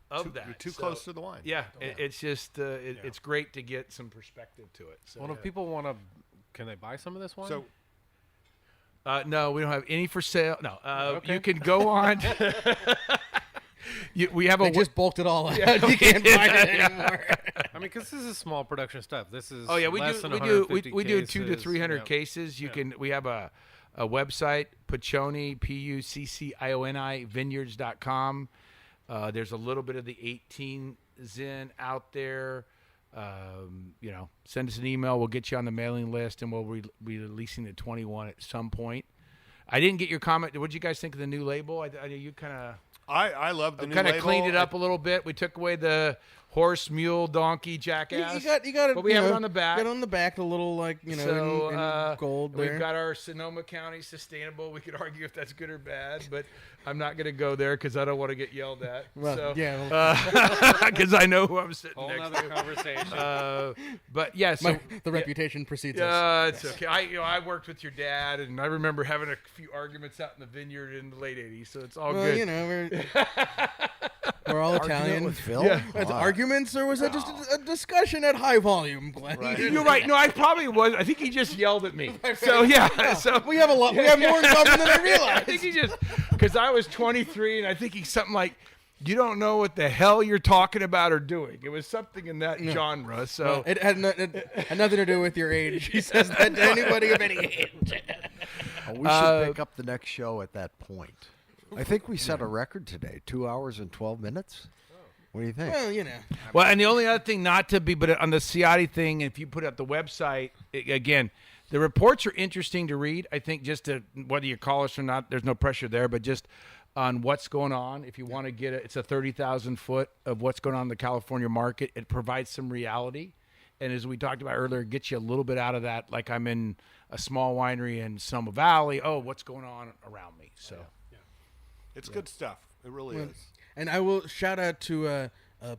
that. You're too close to the wine. Yeah, it's just it's great to get some perspective to it. So, if people want to, can they buy some of this wine? So, no, we don't have any for sale. No, you can go on. We have they just bulked it all out. You can't find it anymore. I mean, because this is small production stuff. This is we do 200 to 300 yeah. cases. We have a website, Puccioni Puccioni vineyards.com. There's a little bit of the 18 Zin out there. Send us an email. We'll get you on the mailing list, and we'll be releasing the 21 at some point. I didn't get your comment. What did you guys think of the new label? I know you kind of. I love the new label. Kind of cleaned it up a little bit. We took away the horse, mule, donkey, jackass. You got it. But we have it on the back. Got on the back, the little in gold. We've got our Sonoma County sustainable. We could argue if that's good or bad, but I'm not going to go there because I don't want to get yelled at. Well, because I know who I'm sitting Whole next nother to. Conversation. But yeah, so the reputation precedes us. It's okay. I worked with your dad, and I remember having a few arguments out in the vineyard in the late '80s. So it's all good. We're all Italian. With Phil? Yeah. That's arguments, or was that just a discussion at high volume, Glenn? Right. You're right. No, I probably was. I think he just yelled at me. So yeah. So we have a lot. We have more in common than I realized. I think he just because I was 23, and I think he's something like, "You don't know what the hell you're talking about or doing." It was something in that genre. So well, it had nothing to do with your age. He says that to anybody of any age. We should pick up the next show at that point. I think we set a record today, 2 hours and 12 minutes. What do you think? Well, Well, and the only other thing not to be, but on the Ciatti thing, if you put up the website, again, the reports are interesting to read. I think just to, whether you call us or not, there's no pressure there, but just on what's going on. If you want to get it's a 30,000 foot of what's going on in the California market. It provides some reality. And as we talked about earlier, it gets you a little bit out of that, like I'm in a small winery in Sonoma Valley. Oh, what's going on around me? So. It's good stuff. It really is. And I will shout out to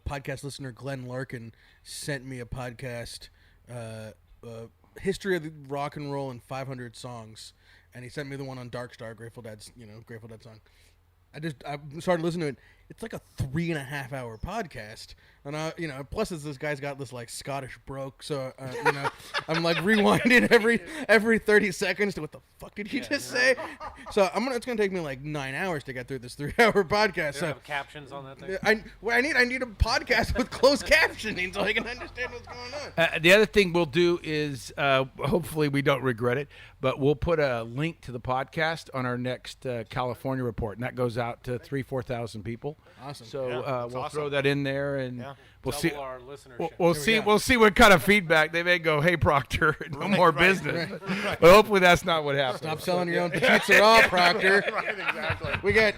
podcast listener Glenn Larkin sent me a podcast, History of the Rock and Roll in 500 Songs, and he sent me the one on Dark Star, Grateful Dead's song. I started listening to it. It's like a 3.5 hour podcast, and plus this guy's got this like Scottish brogue, so I'm like rewinding every 30 seconds to what the fuck did he just say? So it's gonna take me like 9 hours to get through this 3 hour podcast. Do So you have captions on that thing? I need a podcast with closed captioning so I can understand what's going on. The other thing we'll do is, hopefully we don't regret it, but we'll put a link to the podcast on our next California report, and that goes out to 4,000 people. Awesome. So we'll awesome. throw that in there, and we'll see. Our listenership. We'll see what kind of feedback they may go. Hey, Proctor, no more business. But hopefully that's not what happens. Stop selling your own pizza raw, Proctor. Right, exactly. We got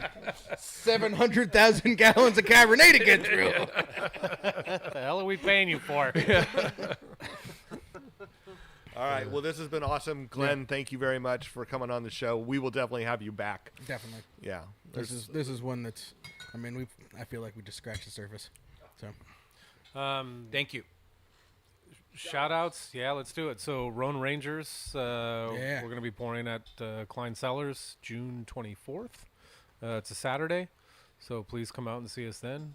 700,000 gallons of Cabernet to get through. What the hell are we paying you for? All right. Well, this has been awesome. Glenn, thank you very much for coming on the show. We will definitely have you back. Definitely. Yeah. This is one that's, I feel like we just scratched the surface. So, Thank you. Shout outs. Yeah, let's do it. So, Rhone Rangers, we're going to be pouring at Klein Cellars June 24th. It's a Saturday. So please come out and see us then.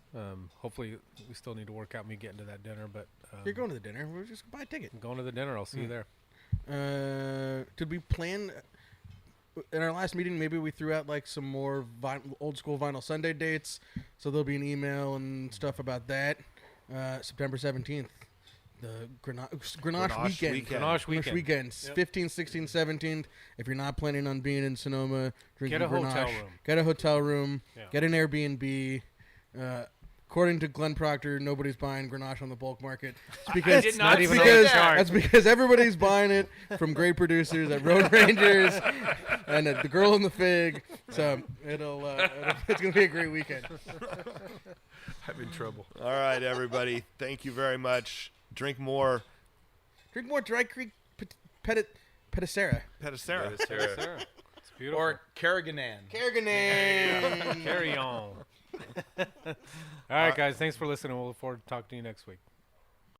Hopefully, we still need to work out me getting to that dinner, but you're going to the dinner. We'll just buy a ticket. I'm going to the dinner. I'll see you there. Did we plan in our last meeting? Maybe we threw out like some more old school Vinyl Sunday dates, so there'll be an email and stuff about that. September 17th, the Grenache weekend. Grenache weekend. Yep. 15th, 16th, 17th. If you're not planning on being in Sonoma, drinking Get a Grenache, hotel room. Get a hotel room. Yeah. Get an Airbnb. According to Glenn Proctor, nobody's buying Grenache on the bulk market. It's because, did not even say on the that. chart. That's because everybody's buying it from great producers at Road Rangers and at The Girl in the Fig. So it's going to be a great weekend. I'm in trouble. All right, everybody. Thank you very much. Drink more. Drink more Dry Creek Petacera. Petacera. It's beautiful. Or Carriganan. Carriganan. Carry on. All right, guys. Thanks for listening. We'll look forward to talking to you next week.